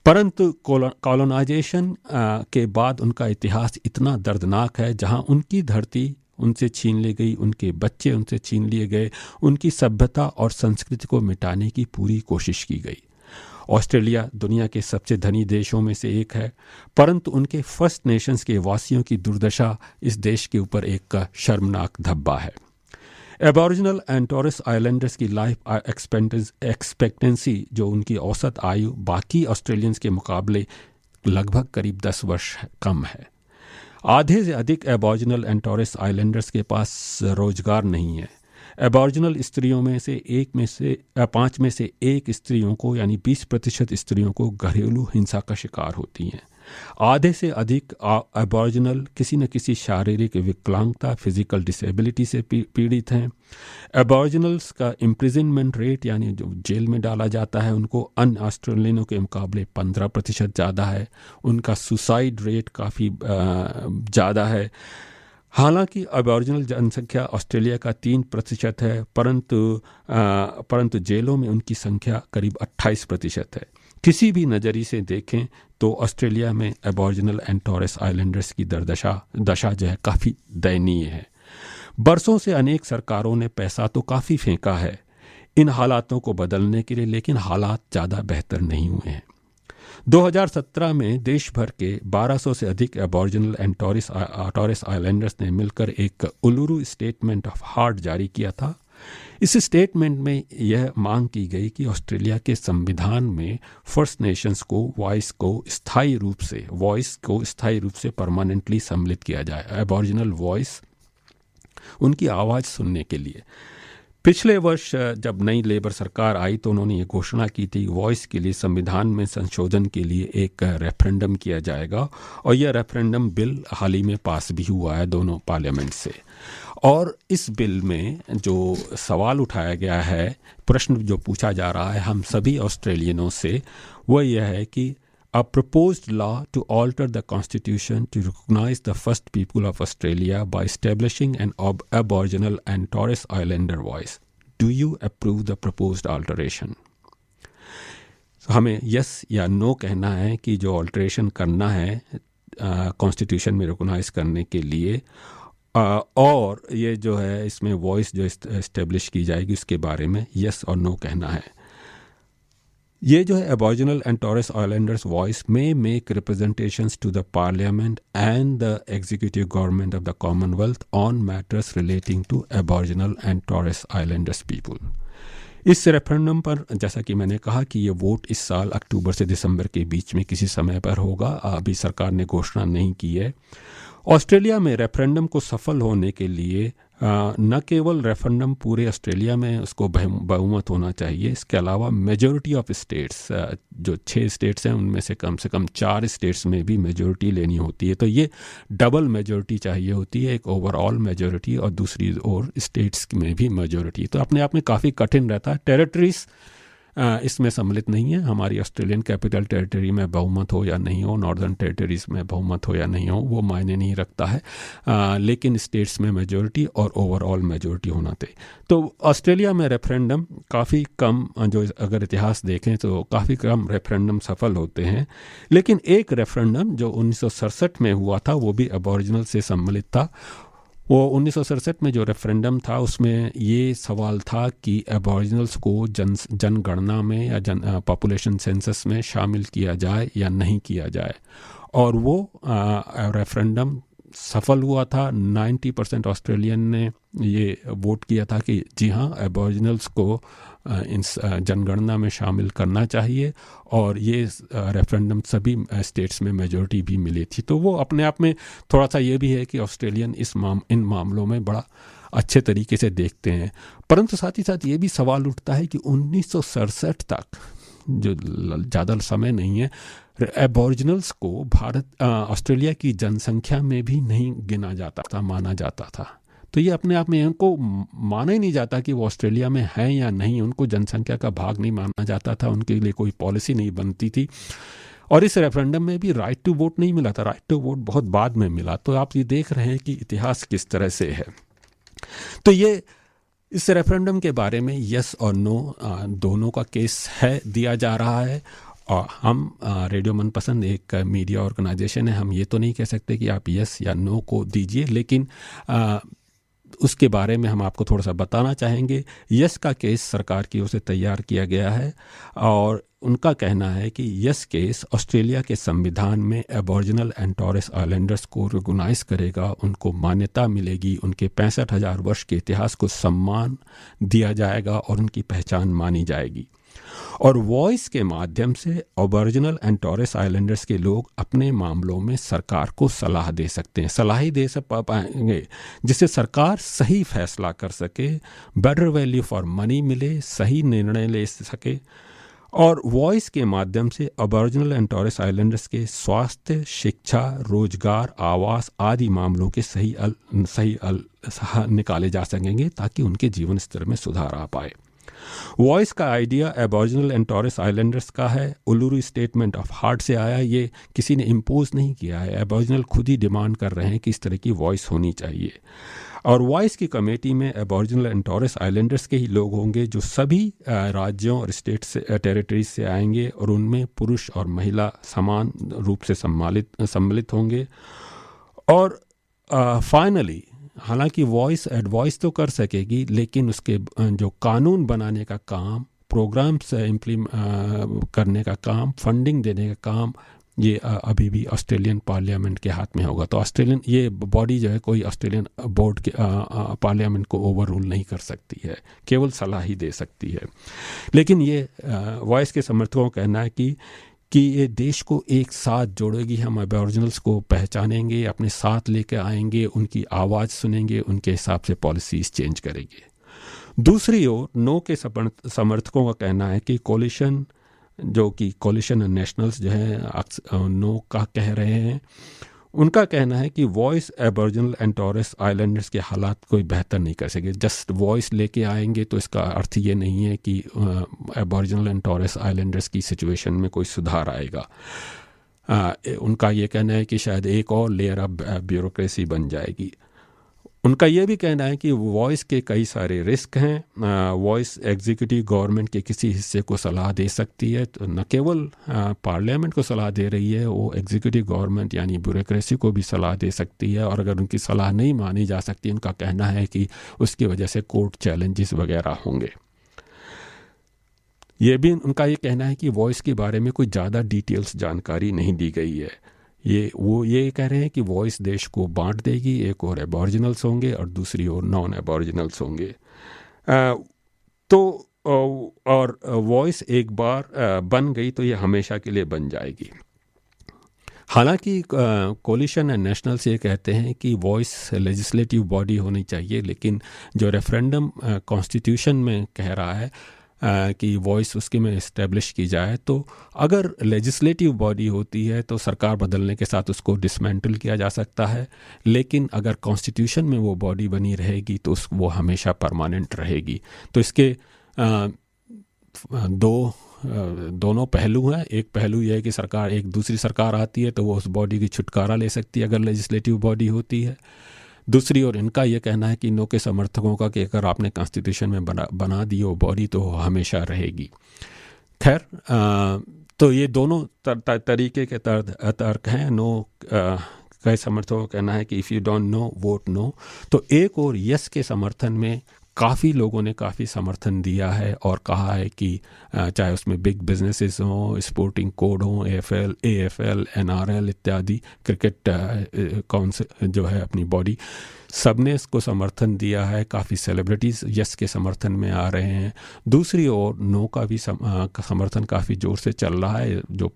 परंतु कॉलोनाइजेशन के बाद उनका इतिहास इतना दर्दनाक है, जहां उनकी धरती उनसे छीन ली गई, उनके बच्चे उनसे छीन लिए गए, उनकी सभ्यता और संस्कृति को मिटाने की पूरी कोशिश की गई। ऑस्ट्रेलिया दुनिया के सबसे धनी देशों में से एक है, परंतु उनके फर्स्ट नेशंस के वासियों की दुर्दशा इस देश के ऊपर एक शर्मनाक धब्बा है। एबॉरिजिनल एंड टॉरेस आइलैंडर्स की लाइफ एक्सपेक्टेंसी, जो उनकी औसत आयु बाकी ऑस्ट्रेलियंस के मुकाबले लगभग करीब 10 वर्ष कम है। आधे से अधिक एबॉरिजिनल एंड टॉरेस आइलैंडर्स के पास रोजगार नहीं है। एबॉरिजिनल स्त्रियों में से 5 में से 1 स्त्रियों को यानी 20% स्त्रियों को घरेलू हिंसा का शिकार होती हैं। आधे से अधिक एबॉरिजिनल किसी न किसी शारीरिक विकलांगता फिजिकल डिसेबिलिटी से पीड़ित हैं। एबॉरिजिनल्स का इम्प्रिजनमेंट रेट यानी जो जेल में डाला जाता है उनको अन्य ऑस्ट्रेलियनों के मुकाबले 15% ज़्यादा है। उनका सुसाइड रेट काफ़ी ज़्यादा है। हालांकि एबॉरिजिनल जनसंख्या ऑस्ट्रेलिया का 3% है, परंतु जेलों में उनकी संख्या करीब 28% है। किसी भी नज़रिए से देखें तो ऑस्ट्रेलिया में एबॉरिजिनल एंड टॉरेस आइलैंडर्स की दशा जो है काफ़ी दयनीय है। बरसों से अनेक सरकारों ने पैसा तो काफ़ी फेंका है इन हालातों को बदलने के लिए, लेकिन हालात ज़्यादा बेहतर नहीं हुए हैं। 2017 में देश भर के 1200 से अधिक एबॉरिजिनल एंड टॉरेस आइलैंडर्स ने मिलकर एक उलुरू स्टेटमेंट ऑफ हार्ट जारी किया था। इस स्टेटमेंट में यह मांग की गई कि ऑस्ट्रेलिया के संविधान में फर्स्ट नेशंस को वॉइस को स्थायी रूप से परमानेंटली सम्मिलित किया जाए, एबॉरिजिनल वॉइस, उनकी आवाज़ सुनने के लिए। पिछले वर्ष जब नई लेबर सरकार आई तो उन्होंने ये घोषणा की थी वॉइस के लिए संविधान में संशोधन के लिए एक रेफरेंडम किया जाएगा, और यह रेफरेंडम बिल हाल ही में पास भी हुआ है दोनों पार्लियामेंट से। और इस बिल में जो सवाल उठाया गया है, प्रश्न जो पूछा जा रहा है हम सभी ऑस्ट्रेलियनों से, वह यह है कि a proposed law to alter the constitution to recognize the first people of Australia by establishing an Aboriginal and Torres Islander voice. Do you approve the proposed alteration? हमें यस या नो कहना है कि जो ऑल्ट्रेशन करना है constitution में recognise करने के लिए, और ये जो है इसमें वॉइस जो इस्टेब्लिश की जाएगी उसके बारे में यस और नो कहना है। ये जो है Aboriginal and Torres Islanders Voice में make representations to the Parliament and the executive government of the Commonwealth on matters relating to Aboriginal and Torres Islanders people. इस रेफरेंडम पर जैसा कि मैंने कहा कि ये वोट इस साल अक्टूबर से दिसंबर के बीच में किसी समय पर होगा, अभी सरकार ने घोषणा नहीं की है। ऑस्ट्रेलिया में रेफरेंडम को सफल होने के लिए न केवल रेफरेंडम पूरे ऑस्ट्रेलिया में उसको बहुमत होना चाहिए, इसके अलावा मेजॉरिटी ऑफ स्टेट्स, जो 6 स्टेट्स हैं उनमें से कम 4 स्टेट्स में भी मेजॉरिटी लेनी होती है। तो ये डबल मेजॉरिटी चाहिए होती है, एक ओवरऑल मेजॉरिटी और दूसरी ओर स्टेट्स में भी मेजॉरिटी। तो अपने आप में काफ़ी कठिन रहता है। टेरिटरीज इसमें सम्मिलित नहीं है। हमारी ऑस्ट्रेलियन कैपिटल टेरिटरी में बहुमत हो या नहीं हो, नॉर्दर्न टेरिटरीज में बहुमत हो या नहीं हो, वो मायने नहीं रखता है, लेकिन स्टेट्स में मेजॉरिटी और ओवरऑल मेजॉरिटी होना चाहिए। तो ऑस्ट्रेलिया में रेफरेंडम काफ़ी कम, जो अगर इतिहास देखें तो काफ़ी कम रेफरेंडम सफल होते हैं, लेकिन एक रेफरेंडम जो 1967 में हुआ था वो भी एबॉरिजिनल से सम्मिलित था। वो 1967 में जो रेफरेंडम था उसमें ये सवाल था कि एबॉरिजिनल्स को जनगणना में या पॉपुलेशन सेंसस में शामिल किया जाए या नहीं किया जाए, और वो रेफरेंडम सफल हुआ था। 90% ऑस्ट्रेलियन ने ये वोट किया था कि जी हाँ, एबॉरिजिनल्स को जनगणना में शामिल करना चाहिए, और ये रेफरेंडम सभी स्टेट्स में मेजॉरिटी भी मिली थी। तो वो अपने आप में थोड़ा सा ये भी है कि ऑस्ट्रेलियन इन मामलों में बड़ा अच्छे तरीके से देखते हैं। परंतु साथ ही साथ ये भी सवाल उठता है कि 1967 तक, जो ज़्यादा समय नहीं है, एबॉरिजिनल्स को ऑस्ट्रेलिया की जनसंख्या में भी नहीं गिना जाता था, माना जाता था। तो ये अपने आप में उनको माना ही नहीं जाता कि वो ऑस्ट्रेलिया में हैं या नहीं, उनको जनसंख्या का भाग नहीं माना जाता था, उनके लिए कोई पॉलिसी नहीं बनती थी। और इस रेफरेंडम में भी राइट टू वोट नहीं मिला था, राइट टू वोट बहुत बाद में मिला। तो आप ये देख रहे हैं कि इतिहास किस तरह से है। तो ये इस रेफरेंडम के बारे में यस और नो दोनों का केस है दिया जा रहा है। और हम रेडियो मनपसंद एक मीडिया ऑर्गेनाइजेशन है, हम ये तो नहीं कह सकते कि आप यस या नो को दीजिए, लेकिन उसके बारे में हम आपको थोड़ा सा बताना चाहेंगे। यस का केस सरकार की ओर से तैयार किया गया है, और उनका कहना है कि यस केस ऑस्ट्रेलिया के संविधान में एबॉरिजिनल एंड टॉरेस आइलैंडर्स को रिकॉग्नाइज करेगा, उनको मान्यता मिलेगी, उनके 65,000 वर्ष के इतिहास को सम्मान दिया जाएगा और उनकी पहचान मानी जाएगी। और वॉइस के माध्यम से एबॉरिजिनल एंड टॉरेस आइलैंडर्स के लोग अपने मामलों में सरकार को सलाह दे सकते हैं, सलाह ही दे पाएंगे जिससे सरकार सही फैसला कर सके, बेटर वैल्यू फॉर मनी मिले, सही निर्णय ले सके। और वॉइस के माध्यम से एबॉरिजिनल एंड टॉरेस आइलैंडर्स के स्वास्थ्य, शिक्षा, रोजगार, आवास आदि मामलों के सही निकाले जा सकेंगे ताकि उनके जीवन स्तर में सुधार आ पाए। वॉइस का आइडिया एबॉरिजिनल एंड टॉरेस आइलैंडर्स का है, उलूरू स्टेटमेंट ऑफ हार्ट से आया, ये किसी ने इम्पोज नहीं किया है। एबॉरिजिनल खुद ही डिमांड कर रहे हैं कि इस तरह की वॉइस होनी चाहिए। और वॉइस की कमेटी में एबॉरिजिनल एंड टॉरेस आइलैंडर्स के ही लोग होंगे जो सभी राज्यों और स्टेट से टेरिटरीज से आएंगे, और उनमें पुरुष और महिला समान रूप से सम्मिलित होंगे। और फाइनली हालांकि वॉइस एडवाइस तो कर सकेगी, लेकिन उसके जो कानून बनाने का काम, प्रोग्राम्स करने का काम, फंडिंग देने का काम ये अभी भी ऑस्ट्रेलियन पार्लियामेंट के हाथ में होगा। तो ऑस्ट्रेलियन ये बॉडी जो है कोई ऑस्ट्रेलियन बोर्ड के पार्लियामेंट को ओवर रूल नहीं कर सकती है, केवल सलाह ही दे सकती है। लेकिन ये वॉइस के समर्थकों का कहना है कि ये देश को एक साथ जोड़ेगी, हम एबॉरिजिनल्स को पहचानेंगे, अपने साथ लेकर आएंगे, उनकी आवाज़ सुनेंगे, उनके हिसाब से पॉलिसीज़ चेंज करेंगे। दूसरी ओर नो के समर्थकों का कहना है कि कोलिशन नेशनल्स जो है नो का कह रहे हैं, उनका कहना है कि वॉइस एबॉरिजिनल एंड टॉरेस आइलैंडर्स के हालात कोई बेहतर नहीं कर सके। जस्ट वॉइस लेके आएंगे तो इसका अर्थ ये नहीं है कि एबॉरिजिनल एंड टॉरेस आइलैंडर्स की सिचुएशन में कोई सुधार आएगा। उनका ये कहना है कि शायद एक और लेयर ऑफ ब्यूरोक्रेसी बन जाएगी। उनका ये भी कहना है कि वॉइस के कई सारे रिस्क हैं। वॉइस एग्जीक्यूटिव गवर्नमेंट के किसी हिस्से को सलाह दे सकती है, तो न केवल पार्लियामेंट को सलाह दे रही है, वो एग्जीक्यूटिव गवर्नमेंट यानी ब्यूरोक्रेसी को भी सलाह दे सकती है। और अगर उनकी सलाह नहीं मानी जा सकती, उनका कहना है कि उसकी वजह से कोर्ट चैलेंजेस वगैरह होंगे। ये भी उनका ये कहना है कि वॉइस के बारे में कोई ज़्यादा डिटेल्स जानकारी नहीं दी गई है। ये कह रहे हैं कि वॉइस देश को बांट देगी, एक और एबॉरिजिनल्स होंगे और दूसरी ओर नॉन एबॉरिजिनल्स होंगे। और वॉइस एक बार बन गई तो ये हमेशा के लिए बन जाएगी। हालांकि कोलिशन एंड नेशनल्स ये कहते हैं कि वॉइस लेजिस्लेटिव बॉडी होनी चाहिए, लेकिन जो रेफरेंडम कॉन्स्टिट्यूशन में कह रहा है कि वॉइस उसके में इस्टेब्लिश की जाए, तो अगर लेजिस्लेटिव बॉडी होती है तो सरकार बदलने के साथ उसको डिसमेंटल किया जा सकता है। लेकिन अगर कॉन्स्टिट्यूशन में वो बॉडी बनी रहेगी तो वो हमेशा परमानेंट रहेगी। तो इसके दोनों पहलू हैं। एक पहलू यह है कि एक दूसरी सरकार आती है तो वो उस बॉडी की छुटकारा ले सकती है अगर लेजिस्लेटिव बॉडी होती है। दूसरी ओर इनका यह कहना है कि नो के समर्थकों का कि अगर आपने कॉन्स्टिट्यूशन में बना दी हो बॉडी तो हमेशा रहेगी। खैर, तो ये दोनों तरीके के तर्क हैं। नो के समर्थकों का कहना है कि if you don't know vote no. तो एक और यस के समर्थन में काफ़ी लोगों ने काफ़ी समर्थन दिया है और कहा है कि चाहे उसमें बिग बिजनेसेस हों, स्पोर्टिंग कोड हों, AFL, NRL इत्यादि, क्रिकेट काउंसिल जो है अपनी बॉडी, सब ने इसको समर्थन दिया है। काफ़ी सेलिब्रिटीज़ यस के समर्थन में आ रहे हैं। दूसरी ओर नो का भी समर्थन काफ़ी ज़ोर से चल रहा है। जो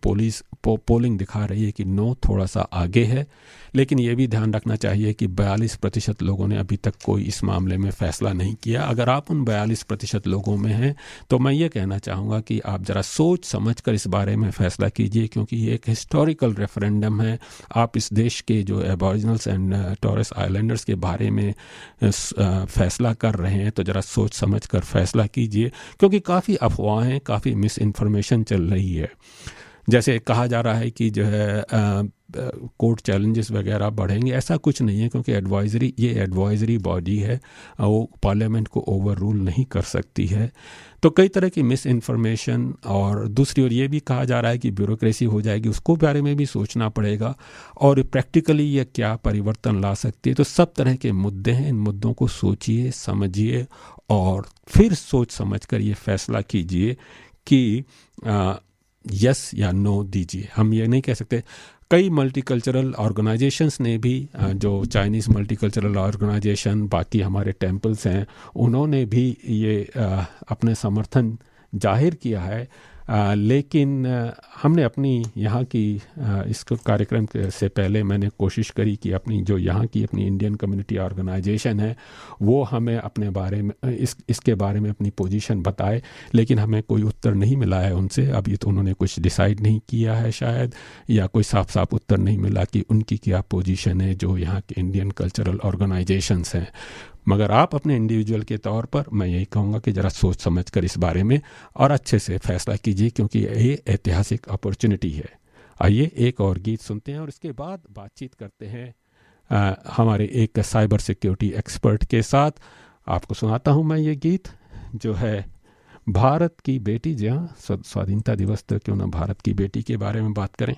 पोलिंग दिखा रही है कि नो थोड़ा सा आगे है, लेकिन ये भी ध्यान रखना चाहिए कि 42% लोगों ने अभी तक कोई इस मामले में फ़ैसला नहीं किया। अगर आप उन 42% लोगों में हैं तो मैं ये कहना चाहूँगा कि आप ज़रा सोच समझ कर इस बारे में फ़ैसला कीजिए, क्योंकि ये एक हिस्टोरिकल रेफरेंडम है। आप इस देश के जो एबॉरिजिनल्स एंड टॉरेस आइलैंडर्स के बारे में फ़ैसला कर रहे हैं, तो ज़रा सोच समझ कर फ़ैसला कीजिए, क्योंकि काफ़ी अफवाहें, काफ़ी मिस इन्फॉर्मेशन चल रही है। जैसे कहा जा रहा है कि जो है कोर्ट चैलेंजेस वगैरह बढ़ेंगे, ऐसा कुछ नहीं है, क्योंकि ये एडवाइजरी बॉडी है, वो पार्लियामेंट को ओवर रूल नहीं कर सकती है। तो कई तरह की मिस इन्फॉर्मेशन, और दूसरी ओर ये भी कहा जा रहा है कि ब्यूरोक्रेसी हो जाएगी, उसको बारे में भी सोचना पड़ेगा और प्रैक्टिकली ये क्या परिवर्तन ला सकती है। तो सब तरह के मुद्दे हैं, इन मुद्दों को सोचिए, समझिए और फिर सोच समझ कर ये फैसला कीजिए कि यस या नो दीजिए। हम ये नहीं कह सकते। कई मल्टीकल्चरल ऑर्गेनाइजेशंस ने भी, जो चाइनीज़ मल्टीकल्चरल ऑर्गेनाइजेशन, बाकी हमारे टेम्पल्स हैं, उन्होंने भी ये अपने समर्थन जाहिर किया है। लेकिन हमने अपनी यहाँ की इस कार्यक्रम से पहले मैंने कोशिश करी कि अपनी जो यहाँ की अपनी इंडियन कम्युनिटी ऑर्गेनाइजेशन है वो हमें अपने बारे में इसके बारे में अपनी पोजीशन बताए, लेकिन हमें कोई उत्तर नहीं मिला है उनसे। अभी तो उन्होंने कुछ डिसाइड नहीं किया है शायद, या कोई साफ साफ उत्तर नहीं मिला कि उनकी क्या पोजीशन है जो यहाँ के इंडियन कल्चरल ऑर्गेनाइजेशंस हैं। मगर आप अपने इंडिविजुअल के तौर पर मैं यही कहूँगा कि ज़रा सोच समझ कर इस बारे में और अच्छे से फैसला कीजिए, क्योंकि ये ऐतिहासिक अपॉर्चुनिटी है। आइए एक और गीत सुनते हैं और इसके बाद बातचीत करते हैं हमारे एक साइबर सिक्योरिटी एक्सपर्ट के साथ। आपको सुनाता हूँ मैं ये गीत, जो है भारत की बेटी। जहाँ स्वाधीनता दिवस, तो क्यों ना भारत की बेटी के बारे में बात करें।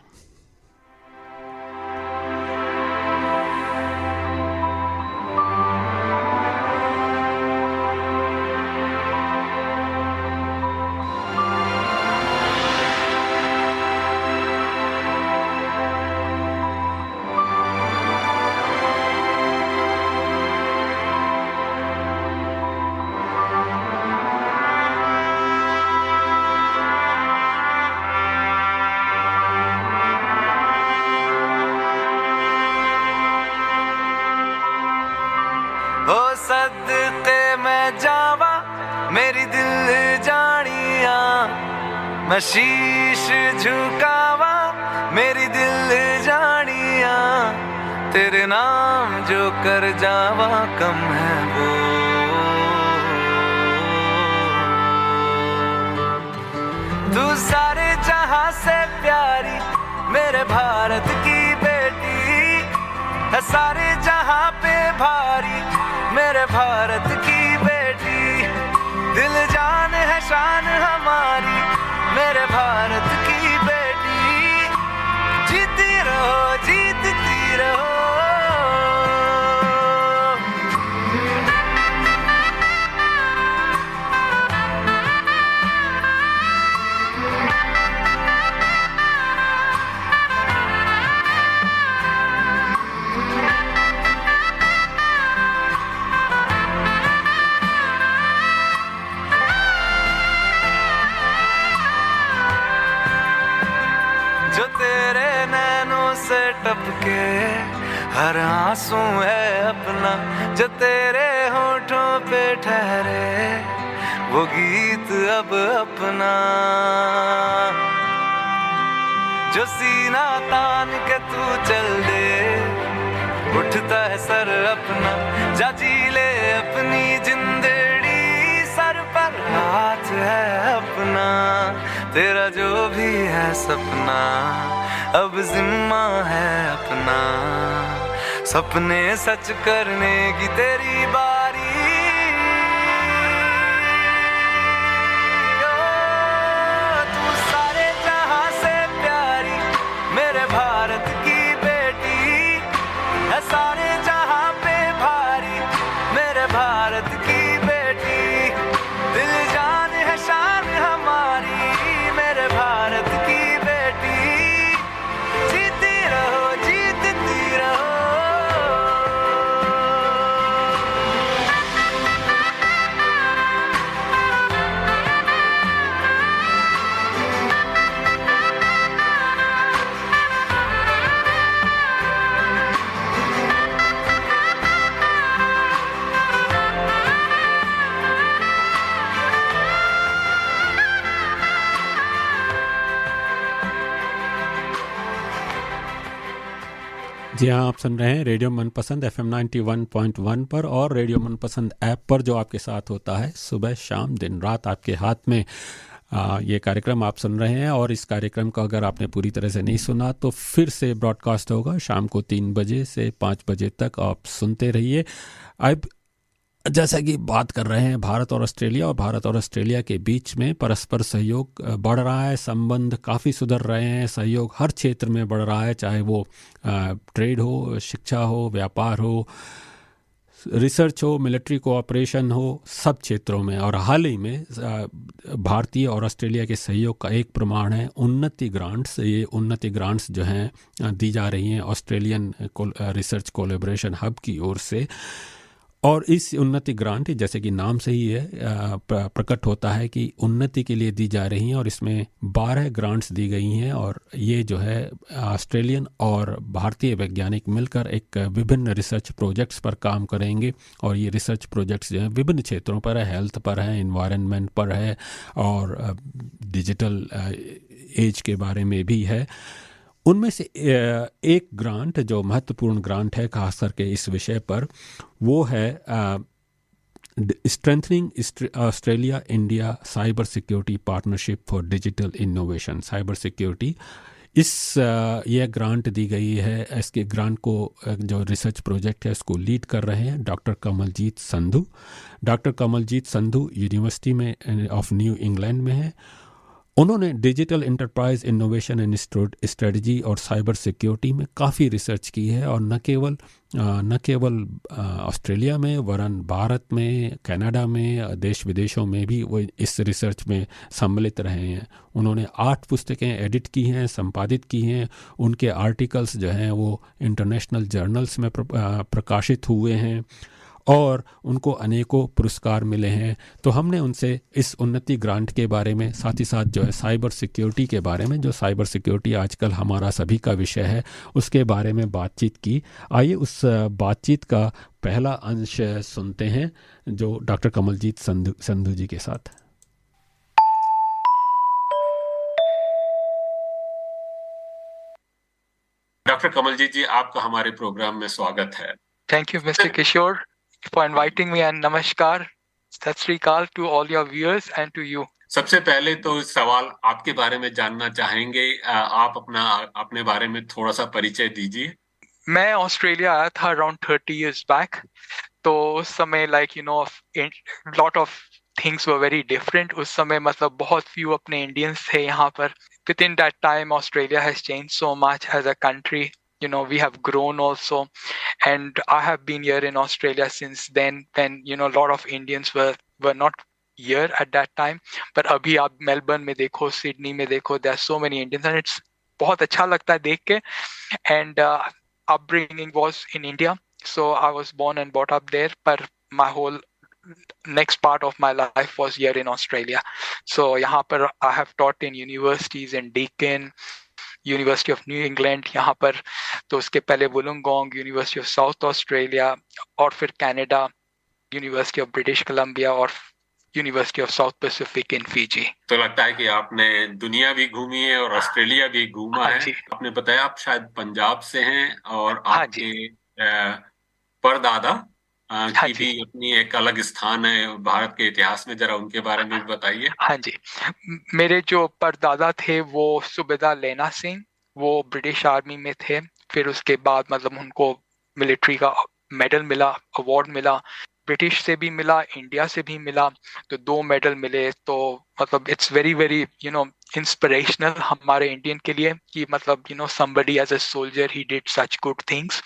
मेरी दिल जानिया मैं शीश झुकावा मेरी दिल जानिया तेरे नाम जो कर जावा कम है वो तू सारे जहां से प्यारी मेरे भारत की बेटी है सारे जहां पे भारी मेरे भारत की बेटी दिल जान है शान हमारी मेरे भारत की बेटी जीती रहो जीतती रहो टपके हर आंसू है अपना जो तेरे होठों पे ठहरे वो गीत अब अपना जो सीना तान के तू चल दे उठता है सर अपना जा जी ले अपनी जिंदड़ी सर पर हाथ है अपना तेरा जो भी है सपना अब जिम्मा है अपना सपने सच करने की तेरी बारी तू सारे जहां से प्यारी मेरे भारत की बेटी है सारे जहां पे भारी मेरे भारत की बेटी दिल जान है शान हमारी मेरे भारत की बेटी जीती रहो जीतती रहो जी हाँ, आप सुन रहे हैं रेडियो मनपसंद FM 91.1 पर और रेडियो मनपसंद ऐप पर जो आपके साथ होता है सुबह शाम दिन रात आपके हाथ में। ये कार्यक्रम आप सुन रहे हैं और इस कार्यक्रम को अगर आपने पूरी तरह से नहीं सुना तो फिर से ब्रॉडकास्ट होगा शाम को 3 बजे से 5 बजे तक आप सुनते रहिए। अब जैसा कि बात कर रहे हैं भारत और ऑस्ट्रेलिया के बीच में परस्पर सहयोग बढ़ रहा है, संबंध काफ़ी सुधर रहे हैं, सहयोग हर क्षेत्र में बढ़ रहा है, चाहे वो ट्रेड हो, शिक्षा हो, व्यापार हो, रिसर्च हो, मिलिट्री कोऑपरेशन हो, सब क्षेत्रों में। और हाल ही में भारतीय और ऑस्ट्रेलिया के सहयोग का एक प्रमाण है उन्नति ग्रांट्स। ये उन्नति ग्रांट्स जो हैं दी जा रही हैं ऑस्ट्रेलियन रिसर्च कोलैबोरेशन हब की ओर से। और इस उन्नति ग्रांट जैसे कि नाम से ही है प्रकट होता है कि उन्नति के लिए दी जा रही हैं और इसमें 12 ग्रांट्स दी गई हैं। और ये जो है ऑस्ट्रेलियन और भारतीय वैज्ञानिक मिलकर एक विभिन्न रिसर्च प्रोजेक्ट्स पर काम करेंगे। और ये रिसर्च प्रोजेक्ट्स जो हैं विभिन्न क्षेत्रों पर है, हेल्थ पर है, एनवायरनमेंट पर है और डिजिटल एज के बारे में भी है। उनमें से एक ग्रांट जो महत्वपूर्ण ग्रांट है खास करके इस विषय पर, वो है strengthening Australia India cyber security partnership for digital innovation, cyber security. यह ग्रांट दी गई है। इसके ग्रांट को जो रिसर्च प्रोजेक्ट है इसको लीड कर रहे हैं doctor Kamaljeet Sandhu. Doctor Kamaljeet Sandhu university में ऑफ न्यू इंग्लैंड में है। उन्होंने digital enterprise innovation and strategy और साइबर सिक्योरिटी में काफ़ी रिसर्च की है और न केवल ऑस्ट्रेलिया में वरन भारत में, कनाडा में, देश विदेशों में भी वो इस रिसर्च में सम्मिलित रहे हैं। उन्होंने 8 पुस्तकें एडिट की हैं, संपादित की हैं। उनके आर्टिकल्स जो हैं वो इंटरनेशनल जर्नल्स में प्रकाशित हुए हैं। और उनको अनेकों पुरस्कार मिले हैं। तो हमने उनसे इस उन्नति ग्रांट के बारे में, साथ ही साथ जो है साइबर सिक्योरिटी के बारे में, जो साइबर सिक्योरिटी आजकल हमारा सभी का विषय है, उसके बारे में बातचीत की। आइए उस बातचीत का पहला अंश सुनते हैं जो डॉक्टर कमलजीत संधू जी के साथ। डॉक्टर कमलजीत जी, आपका हमारे प्रोग्राम में स्वागत है। Thank you, Mr. Kishore, for inviting me, and namaskar, Sat Sri Akal to all your viewers and to you. सबसे पहले तो इस सवाल आपके बारे में जानना चाहेंगे, आप अपने बारे में थोड़ा सा परिचय दीजिए। मैं ऑस्ट्रेलिया आया था around 30 years back. तो उस समय lot of things were very different. उस समय मतलब बहुत few अपने Indians थे यहाँ पर. Within that time, Australia has changed so much as a country. We have grown also, and I have been here in Australia since then. When a lot of Indians were not here at that time, but अभी आप Melbourne में देखो, Sydney में देखो, there are so many Indians, and it's बहुत अच्छा लगता है देख के. And upbringing was in India, so I was born and brought up there, but my whole next part of my life was here in Australia. So यहाँ पर I have taught in universities in Deakin, University of New England यहाँ पर, तो उसके पहले Wollongong, University of South Australia, और फिर Canada, University of British Columbia, और University of South Pacific in Fiji. तो लगता है कि आपने दुनिया भी घूमी है और ऑस्ट्रेलिया भी घूमा है। आपने बताया आप शायद पंजाब से हैं, और आपके परदादा की भी अपनी एक अलग स्थान है भारत के इतिहास में, जरा उनके बारे में भी बताइए। हाँ जी, मेरे जो परदादा थे वो सूबेदार लेना सिंह, वो ब्रिटिश आर्मी में थे। फिर उसके बाद मतलब उनको मिलिट्री का मेडल मिला, अवार्ड मिला, ब्रिटिश से भी मिला, इंडिया से भी मिला, तो 2 मेडल मिले। तो मतलब इट्स वेरी वेरी इंस्पिरेशनल हमारे इंडियन के लिए कि मतलब somebody as a soldier he did such good things.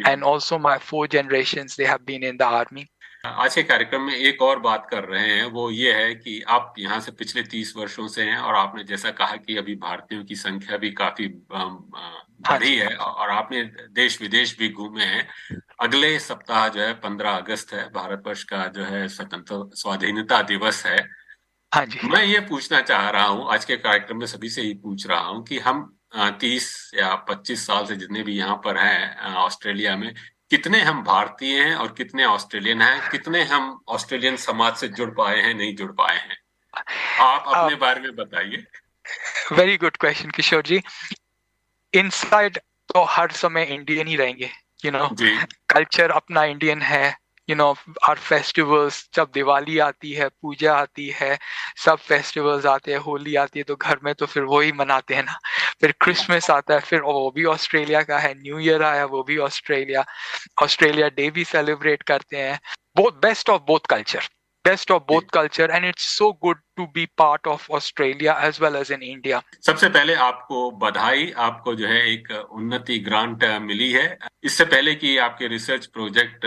And also my 4 generations they have been in the army. आज के कार्यक्रम में एक और बात कर रहे हैं, वो ये है कि आप यहाँ से पिछले 30 वर्षों से हैं, और आपने जैसा कहा कि अभी भारतीयों की संख्या भी काफी बढ़ी है, और आपने देश विदेश भी घूमे हैं। अगले सप्ताह जो है 15 अगस्त है, भारतवर्ष का जो है स्वतंत्रता स्वाधीनता दिवस है। हाँ जी, मैं ये पूछना चाह रहा हूँ, आज के कार्यक्रम में सभी से ही पूछ रहा हूँ कि हम 30 या 25 साल से जितने भी यहाँ पर हैं ऑस्ट्रेलिया में, कितने हम भारतीय हैं और कितने ऑस्ट्रेलियन हैं, कितने हम ऑस्ट्रेलियन समाज से जुड़ पाए हैं, नहीं जुड़ पाए हैं, आप अपने बारे में बताइए। वेरी गुड क्वेश्चन किशोर जी। इनसाइड तो हर समय इंडियन ही रहेंगे, कल्चर अपना इंडियन है, आवर फेस्टिवल्स, जब दिवाली आती है, पूजा आती है, सब फेस्टिवल्स आते हैं, होली आती है तो घर में तो फिर वही मनाते हैं ना। फिर क्रिसमस आता है, फिर वो भी ऑस्ट्रेलिया का है, न्यू ईयर आया वो भी ऑस्ट्रेलिया डे भी सेलिब्रेट करते हैं। Best of both culture, and it's so good to be part of Australia as well as in India. सबसे पहले आपको बधाई, आपको जो है एक उन्नति ग्रांट मिली है। इससे पहले कि आपके रिसर्च प्रोजेक्ट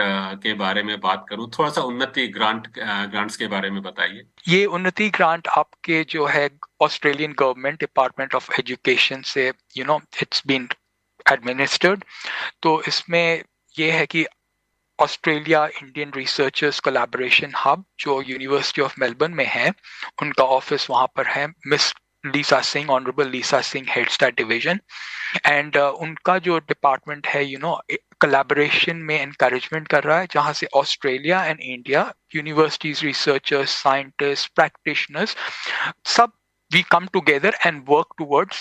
के बारे में बात करूं, थोड़ा सा उन्नति ग्रांट्स के बारे में बताइए। ये उन्नति ग्रांट आपके जो है Australian government department of education से it's been administered. तो इसमें ये है कि Australia Indian researchers collaboration hub जो यूनिवर्सिटी ऑफ मेलबर्न में है, उनका ऑफिस वहाँ पर है। Miss Lisa Singh, honourable Lisa Singh heads that division, and उनका जो डिपार्टमेंट है कोलैबोरेशन में एनकरेजमेंट कर रहा है, जहाँ से Australia and India universities, researchers, scientist, practitioners, सब we come together and work towards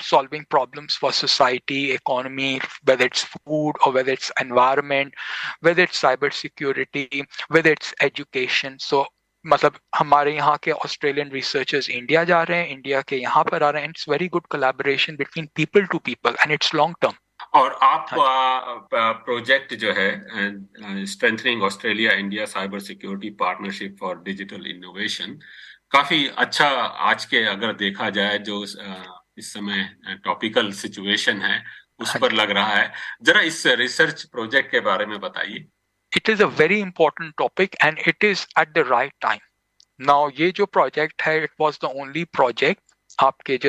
solving problems for society, economy, whether it's food or whether it's environment, whether it's cyber security, whether it's education. So मतलब हमारे यहाँ के Australian researchers India जा रहे हैं, India के यहाँ पर आ रहे हैं, it's very good collaboration between people to people and it's long term. और आप प्रोजेक्ट जो है strengthening Australia India cyber security partnership for digital innovation, काफी अच्छा आज के अगर देखा जाए जो इस समय टॉपिकल सिचुएशन है उस पर लग रहा है। जरा इस रिसर्च प्रोजेक्ट के बारे में बताइए। It is a very important topic and it is at the right time. Now ये जो प्रोजेक्ट है, it was the only project आपके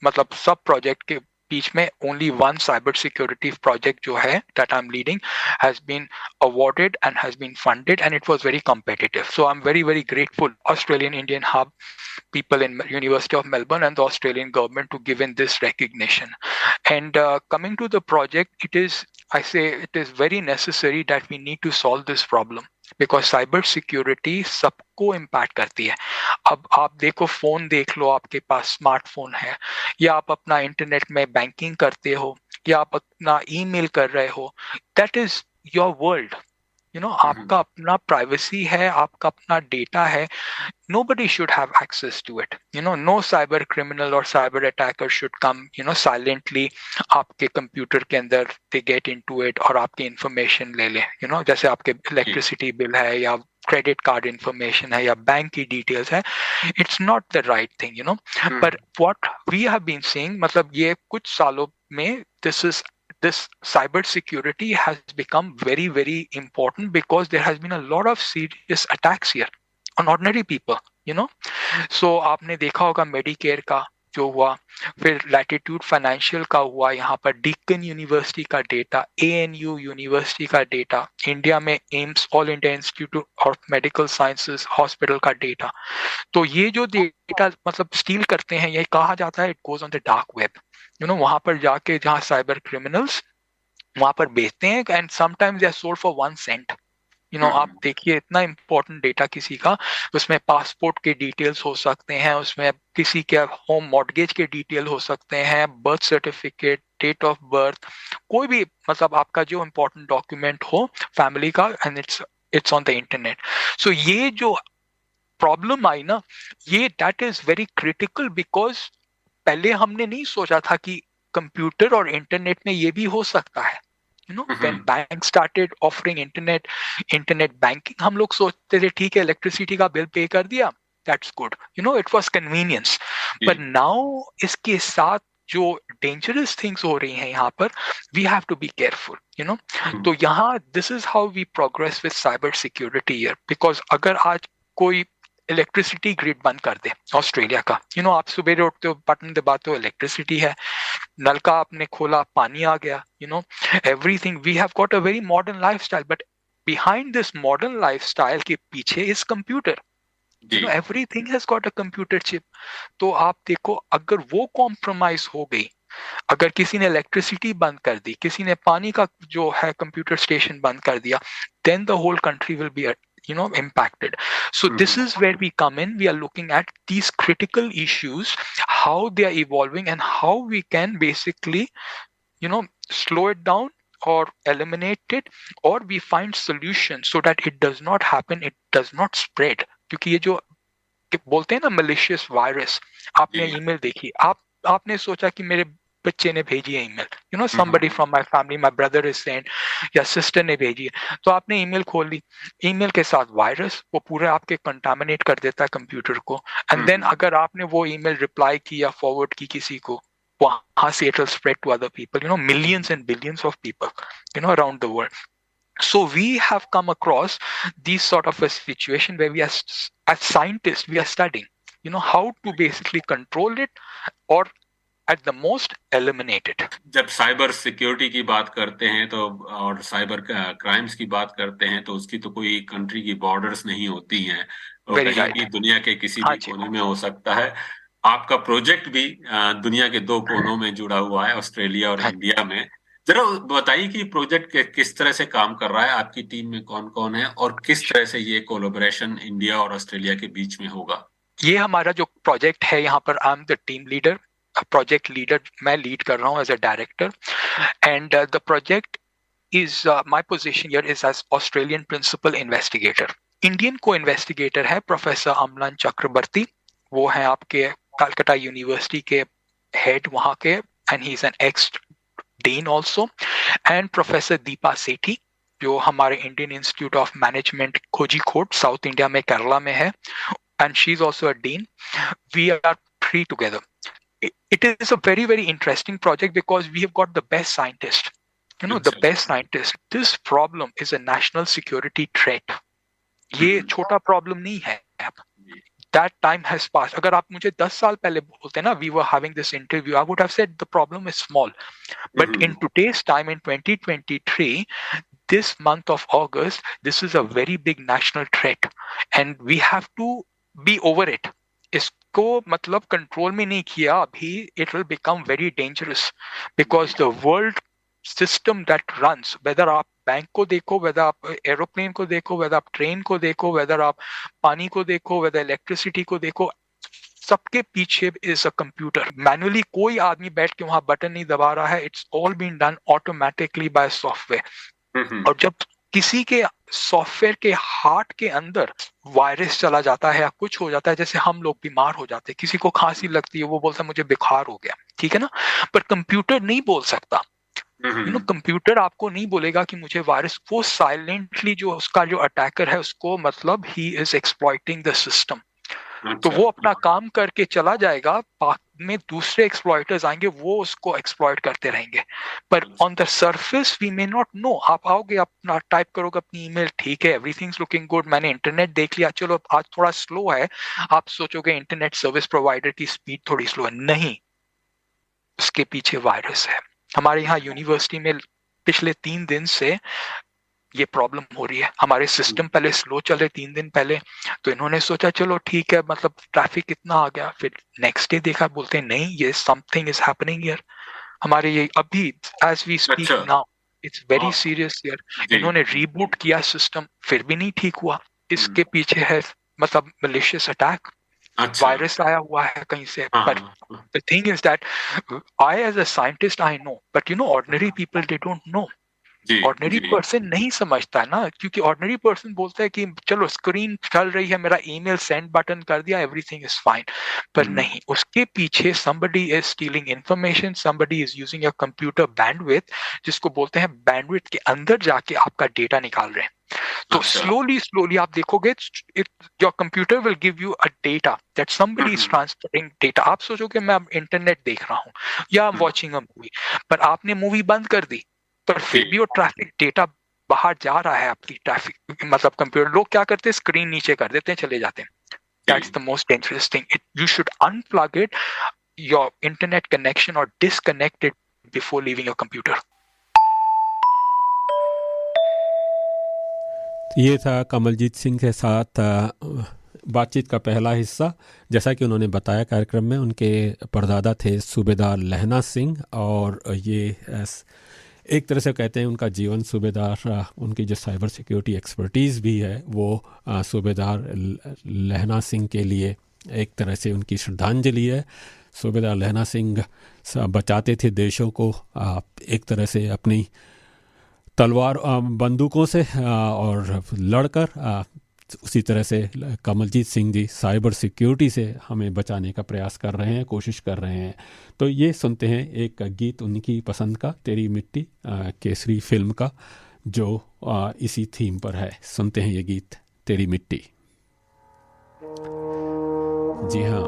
मतलब सब प्रोजेक्ट के बीच में only one cyber security project जो है that I'm leading has been awarded and has been funded, and it was very competitive. So I'm very, very grateful Australian Indian Hub people in University of Melbourne and the Australian government to give in this recognition. And coming to the project, I say it is very necessary that we need to solve this problem because cyber security सबको impact करती है. अब आप देखो, phone देख लो, आपके पास smartphone है, या आप अपना इंटरनेट में बैंकिंग करते हो, या आप अपना ईमेल कर रहे हो, दैट इज योर वर्ल्ड. आपका अपना प्राइवेसी है, आपका अपना डेटा है. Nobody should have access to it. No cyber criminal or cyber attacker should come, silently आपके कंप्यूटर के अंदर they get into it और आपकी इंफॉर्मेशन ले ले. जैसे आपके इलेक्ट्रिसिटी बिल है या क्रेडिट कार्ड इंफॉर्मेशन है या बैंक की डिटेल्स है. It's not the right thing. पर what we have been seeing, मतलब ये कुछ सालों में this cyber security has become very, very important because there has been a lot of serious attacks here on ordinary people. So आपने देखा होगा Medicare का जो हुआ, फिर लैटिट्यूड फाइनेंशियल का हुआ, यहाँ पर डीकन यूनिवर्सिटी का डेटा, ANU यूनिवर्सिटी का डेटा, इंडिया में AIIMS all India institute of medical sciences hospital का डेटा. तो ये जो डेटा मतलब स्टील करते हैं, ये कहा जाता है it goes on the dark web. वहां पर जाके जहाँ साइबर क्रिमिनल्स वहां पर बेचते हैं, and sometimes they are sold for 1 cent. आप देखिए इतना इंपॉर्टेंट डेटा किसी का, उसमें पासपोर्ट के डिटेल्स हो सकते हैं, उसमें किसी के होम मॉर्गेज के डिटेल हो सकते हैं, birth certificate, date of birth, कोई भी मतलब आपका जो इंपॉर्टेंट डॉक्यूमेंट हो फैमिली का, and it's on the internet. So ये जो प्रॉब्लम आई ना, ये that is very critical because पहले हमने नहीं सोचा था कि कंप्यूटर और इंटरनेट में ये भी हो सकता है. when banks started offering internet banking, हम लोग सोचते थे ठीक है इलेक्ट्रिसिटी का बिल पे कर दिया, that's good, it was convenience. But now इसके साथ जो dangerous things हो रही हैं यहाँ पर, we have to be careful. तो यहाँ this is how we progress with cyber security here, because अगर आज कोई इलेक्ट्रिसिटी ग्रिड बंद कर दे ऑस्ट्रेलिया का, आप सुबह उठते हो, बटन दबाते हो, इलेक्ट्रिसिटी है, नल का आपने खोला, पानी आ गया, everything. We have got a very modern lifestyle, but behind this modern lifestyle के पीछे is computer. Everything has got a computer chip. तो आप देखो अगर वो कॉम्प्रोमाइज हो गई, अगर किसी ने इलेक्ट्रिसिटी बंद कर दी, किसी ने पानी का जो है कंप्यूटर स्टेशन बंद कर दिया, then the whole country will be impacted. So this is where we come in. We are looking at these critical issues, how they are evolving, and how we can basically slow it down or eliminate it, or we find solutions so that it does not happen, it does not spread. क्योंकि ये जो बोलते हैं ना malicious virus, आपने email देखी, आपने सोचा कि मेरे बच्चे ने भेजी है email, somebody from my family, my brother is sent, या सिस्टर ने भेजी है, तो आपने ईमेल खोल ली, ईमेल के साथ वायरस वो पूरे आपके कंटामिनेट कर देता है कंप्यूटर को, एंड देन अगर आपने वो ईमेल रिप्लाई की या फॉरवर्ड की किसी को, वहां से it will spread to other people, millions and billions of people, around the world. So we have come across these sort of a situation where we are, as scientists, we are studying, how to basically control it or at the most eliminate it. जब cyber security की बात करते हैं तो और cyber crimes की बात करते हैं तो उसकी तो कोई कंट्री की बॉर्डर्स नहीं होती हैं, और कहीं भी दुनिया के किसी भी कोने में हो सकता है. आपका प्रोजेक्ट भी दुनिया के 2 कोनों में जुड़ा हुआ है, ऑस्ट्रेलिया और इंडिया में. जरा बताइए कि प्रोजेक्ट किस तरह से काम कर रहा है, आपकी टीम में कौन कौन है और किस तरह से ये कोलैबोरेशन इंडिया और ऑस्ट्रेलिया के बीच में होगा. ये हमारा जो प्रोजेक्ट है, यहाँ पर I am the team leader, project leader मैं लीड कर रहा हूँ as a director, and the project is my position here is as Australian principal investigator. Indian co investigator है प्रोफेसर अमलान चक्रवर्ती, वो है आपके कलकत्ता यूनिवर्सिटी के हेड वहाँ के, and he is an ex dean also, and professor Deepa Sethi जो हमारे Indian institute of management Kozhikode south India में केरला में है, and she is also a dean. We are 3 together. It is a very, very interesting project because we have got the best scientists, the best scientists. This problem is a national security threat. ये छोटा problem नहीं है. that time has passed. अगर आप मुझे 10 साल पहले बोलते ना, we were having this interview, I would have said the problem is small. But in today's time, in 2023, this month of August, this is a very big national threat, and we have to be over it. इसको मतलब control में नहीं किया अभी, it will become very dangerous because the world system that runs, whether आप bank को देखो, whether आप एरोप्लेन को देखो, whether आप ट्रेन को देखो, whether आप पानी को देखो, whether इलेक्ट्रिसिटी को देखो, सबके पीछे इज अ कंप्यूटर. मैनुअली कोई आदमी बैठ के वहां बटन नहीं दबा रहा है. It's all been done automatically by software. और जब किसी के सॉफ्टवेयर के हार्ट के अंदर वायरस चला जाता है या कुछ हो जाता है, जैसे हम लोग बीमार हो जाते हैं, किसी को खांसी लगती है, वो बोलता है मुझे बुखार हो गया, ठीक है ना, पर कंप्यूटर नहीं बोल सकता. कंप्यूटर आपको नहीं बोलेगा कि मुझे वायरस. वो साइलेंटली जो उसका जो अटैकर है उसको मतलब he is exploiting the system. तो वो अपना काम करके चला जाएगा, बाद में दूसरे एक्सप्लॉइटर्स आएंगे, वो उसको एक्सप्लॉइट करते रहेंगे. पर on the surface we may not know. आप आओगे, अपना टाइप करोगे अपनी ईमेल, ठीक है, एवरीथिंग्स लुकिंग गुड, मैंने इंटरनेट देख लिया, चलो आज थोड़ा स्लो है, आप सोचोगे इंटरनेट सर्विस प्रोवाइडर की स्पीड थोड़ी स्लो है. नहीं, उसके पीछे वायरस है. हमारे यहाँ यूनिवर्सिटी में पिछले 3 दिन से ये प्रॉब्लम हो रही है. हमारे सिस्टम पहले स्लो चले 3 दिन पहले, तो इन्होंने सोचा चलो ठीक है, मतलब ट्रैफिक इतना आ गया. फिर नेक्स्ट डे देखा, बोलते हैं नहीं, ये समथिंग इज हैपनिंग हियर. हमारे ये अभी as we speak now, it's very serious here. इन्होंने रीबूट किया सिस्टम, फिर भी नहीं ठीक हुआ. इसके पीछे है मतलब मलिशियस अटैक. वायरस आया हुआ है कहीं से. पर the thing is that I as a scientist I know, but you know ordinary people they don't know. Ordinary person नहीं समझता है ना, क्योंकि ऑर्डिनरी पर्सन बोलता है कि चलो स्क्रीन चल रही है, मेरा ईमेल सेंड बटन कर दिया, एवरीथिंग इज फाइन. पर नहीं, उसके पीछे somebody is stealing information, somebody is using a computer bandwidth, जिसको बोलते हैं बैंडविड्थ के अंदर जाके आपका डेटा निकाल रहे हैं. तो slowly आप देखोगे, your computer will give you a data that somebody is transferring data. आप सोचोगे मैं अब इंटरनेट देख रहा हूँ या वॉचिंग अ मूवी, पर आपने मूवी बंद कर दी, पर फिर भी वो ट्रैफिक डेटा बाहर जा रहा है आपकी ट्रैफिक, मतलब कंप्यूटर. लोग क्या करते हैं, स्क्रीन नीचे कर देते हैं, चले जाते हैं. That's the most dangerous thing. You should unplug it, your internet connection, और disconnect it before leaving your computer. ये था कमलजीत सिंह के साथ बातचीत का पहला हिस्सा. जैसा कि उन्होंने बताया कार्यक्रम में, उनके परदादा थे सूबेदार लहना सिंह, और ये एक तरह से कहते हैं उनका जीवन सूबेदार, उनकी जो साइबर सिक्योरिटी एक्सपर्टीज़ भी है वो सूबेदार लहना सिंह के लिए एक तरह से उनकी श्रद्धांजलि है. सूबेदार लहना सिंह बचाते थे देशों को एक तरह से अपनी तलवार बंदूकों से और लड़कर. उसी तरह से कमलजीत सिंह जी साइबर सिक्योरिटी से हमें बचाने का प्रयास कर रहे हैं, कोशिश कर रहे हैं. तो ये सुनते हैं एक गीत उनकी पसंद का, तेरी मिट्टी केसरी फिल्म का, जो इसी थीम पर है. सुनते हैं ये गीत, तेरी मिट्टी. जी हाँ,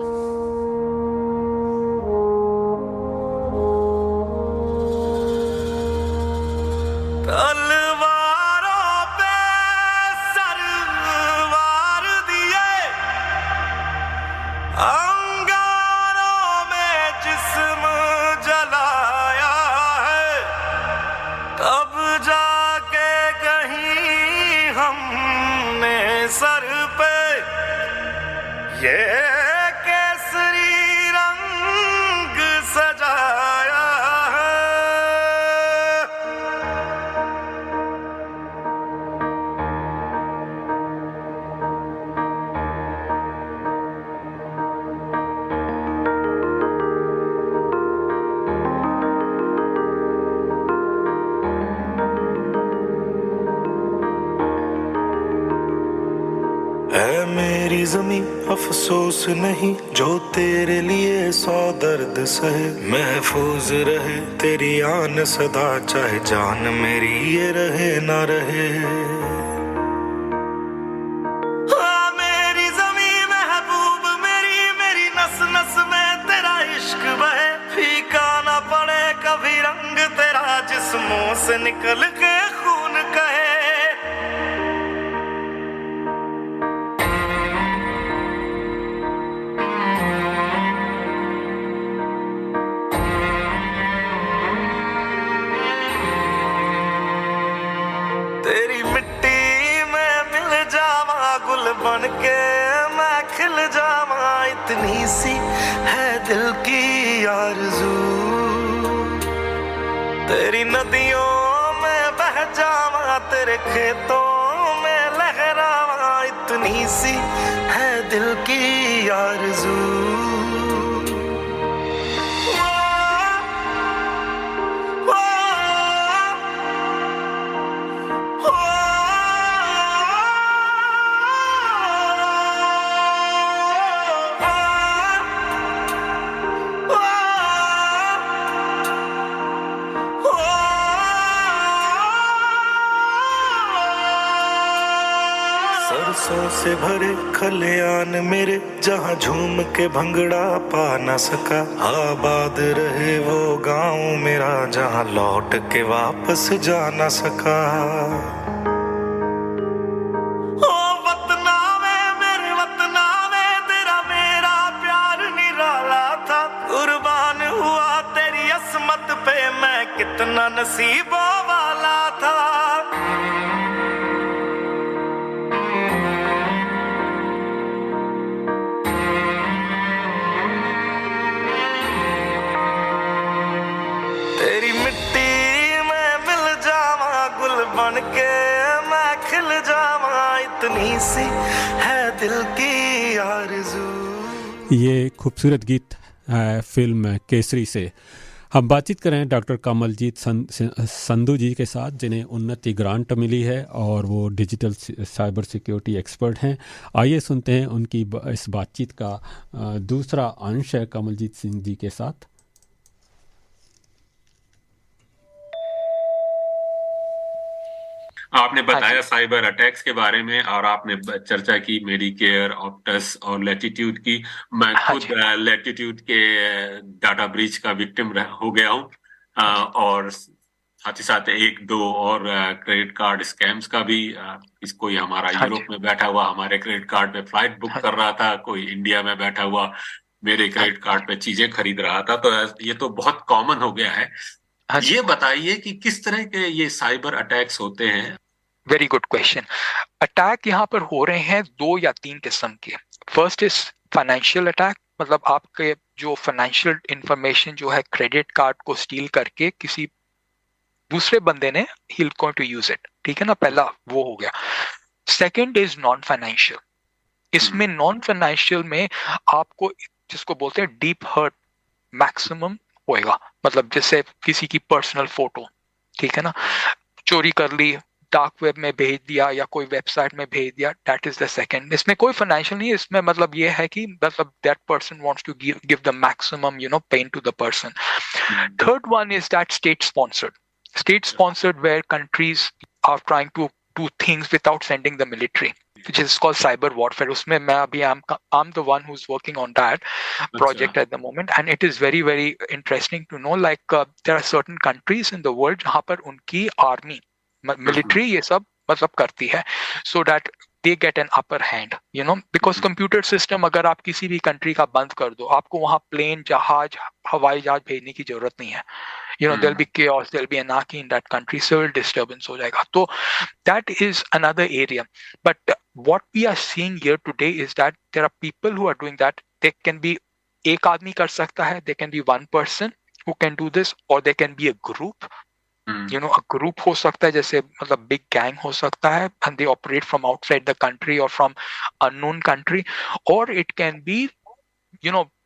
अफसोस नहीं जो तेरे लिए 100 दर्द सहे, महफूज रहे तेरी आन सदा, चाहे जान मेरी ये रहे ना रहे. मेरी ज़मीं महबूब मेरी, मेरी नस नस में तेरा इश्क बहे, फीका ना पड़े कभी रंग तेरा, जिस्मों से निकल के खून कहे. तेरी मिट्टी में मिल जावा गुल बन के मैं खिल जावा, इतनी सी है दिल की आरज़ू। तेरी नदियों में बह जावा, तेरे खेतों में लहरावा, इतनी सी है दिल की आरज़ू। सरसों से भरे खलियान मेरे, जहाँ झूम के भंगड़ा पा न सका। आबाद रहे वो गांव मेरा, जहाँ लौट के वापस जा न सका। ओ वतना में मेरे वतना में, तेरा मेरा प्यार निराला था। कुर्बान हुआ तेरी असमत पे मैं, कितना नसीबों वाला था। तेरी मिट्टी में मिल जावा गुल बन के मैं खिल जावा, इतनी सी है दिल की आरज़ू। ये खूबसूरत गीत है फिल्म केसरी से। हम बातचीत करें डॉक्टर कमलजीत संधू जी के साथ, जिन्हें उन्नति ग्रांट मिली है और वो डिजिटल साइबर सिक्योरिटी एक्सपर्ट हैं। आइए सुनते हैं उनकी इस बातचीत का दूसरा अंश है कमलजीत सिंह जी के साथ। आपने बताया साइबर अटैक्स के बारे में और आपने चर्चा की मेडिकेयर, ऑप्टस और लैटिट्यूड की। मैं खुद लैटिट्यूड के डाटा ब्रीच का विक्टिम हो गया हूं और साथ ही साथ एक दो और क्रेडिट कार्ड स्कैम्स का भी। कोई हमारा यूरोप में बैठा हुआ हमारे क्रेडिट कार्ड पे फ्लाइट बुक कर रहा था, कोई इंडिया में बैठा हुआ मेरे क्रेडिट कार्ड पे चीजें खरीद रहा था। तो ये तो बहुत कॉमन हो गया है। ये बताइए कि किस तरह के ये साइबर अटैक्स होते हैं। Very good question. अटैक यहाँ पर हो रहे हैं 2 या 3 किस्म के। फर्स्ट इज फाइनेंशियल अटैक, मतलब आपके जो फाइनेंशियल इंफॉर्मेशन जो है क्रेडिट कार्ड को स्टील करके किसी दूसरे बंदे ने ही गोइंग टू यूज इट, ठीक है ना, पहला वो हो गया। Second is non financial. इसमें नॉन फाइनेंशियल में आपको जिसको बोलते हैं डीप हर्ट मैक्सिमम होएगा, मतलब जैसे किसी की पर्सनल फोटो, ठीक है ना, चोरी कर ली, डार्क वेब में भेज दिया या कोई वेबसाइट में भेज दिया, दैट इज द सेकंड। इसमें कोई फाइनेंशियल नहीं है, इसमें मतलब ये है कि मतलब that person wants to give the maximum pain to the person. Third one is that state sponsored where countries are trying to do things without sending the military, which is called cyber warfare. उसमें मैं अभी I'm the one who's working on that project at the moment, and it is very very interesting to know like there are certain countries in the world जहाँ पर उनकी army military ये सब मतलब करती है, so that they get an upper hand, because computer system अगर आप किसी भी country का बंद कर दो, आपको वहाँ plane, जहाज, हवाई जहाज भेजने की जरूरत नहीं है। There'll be chaos, there'll be anarchy in that country, civil disturbance हो जाएगा। तो that is another area. But what we are seeing here today is that there are people who are doing that. They can be एक आदमी कर सकता है, they can be one person who can do this, or they can be a group. A group हो सकता है, जैसे मतलब big gang हो सकता है, and they operate from outside the country or from unknown country, or it can be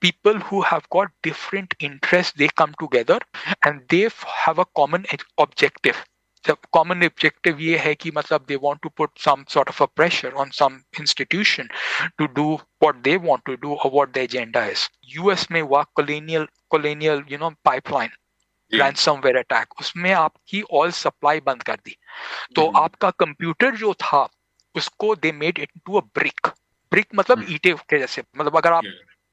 people who have got different interests, they come together and they have a common objective. The common objective ये है कि मतलब they want to put some sort of a pressure on some institution to do what they want to do or what the agenda is. US में हुआ colonial pipeline ransomware attack, उसमें आपकी all supply बंद कर दी। तो आपका computer जो था उसको they made it into a brick मतलब ईंटे के जैसे, मतलब अगर आप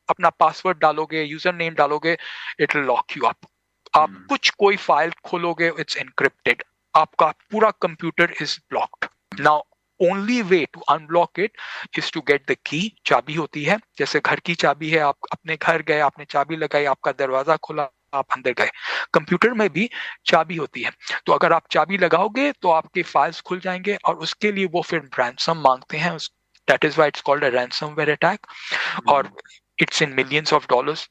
अपना पासवर्ड डालोगे, यूजर नेम डालोगे, it will lock you up. आप कुछ कोई फाइल खोलोगे, इट्स एनक्रिप्टेड, आपका पूरा computer is blocked. Now only way to unblock it is to get the key. चाबी होती है, जैसे घर की चाबी है, आप अपने घर गए, आपने चाबी लगाई, आपका दरवाजा खुला, आप अंदर गए। कंप्यूटर में भी चाबी होती है, तो अगर आप चाबी लगाओगे तो आपके फाइल्स खुल जाएंगे और उसके लिए वो फिर रैंसम मांगते हैं। That is why it's called a ransomware attack, और it's in millions of dollars,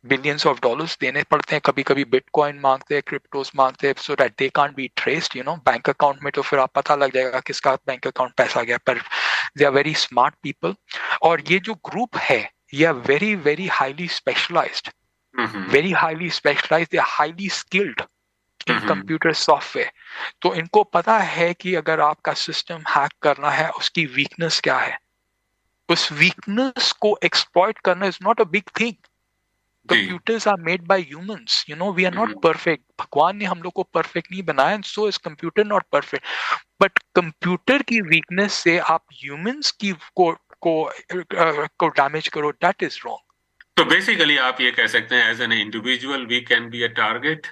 billions of dollars देने पड़ते हैं। कभी कभी बिटकॉइन मांगते हैं, क्रिप्टोस मांगते हैं, सो that they can't be traced, you know. Bank account में तो फिर आप पता लग जाएगा किसका बैंक अकाउंट पैसा गया, पर they are very smart people. और ये जो ग्रुप है ये are very very highly specialised, very highly specialized, they are highly skilled in computer software. तो इनको पता है कि अगर आपका सिस्टम हैक करना है उसकी वीकनेस क्या है, उस वीकनेस को एक्सप्लॉइट करना is not a big thing. Computers are made by humans, you know, we are not perfect. भगवान ने हम लोग को परफेक्ट नहीं बनाया, and so is computer not perfect. But computer की वीकनेस से आप ह्यूमंस की को डैमेज करो, that is wrong. तो बेसिकली आप ये कह सकते हैं as an individual we can be a target,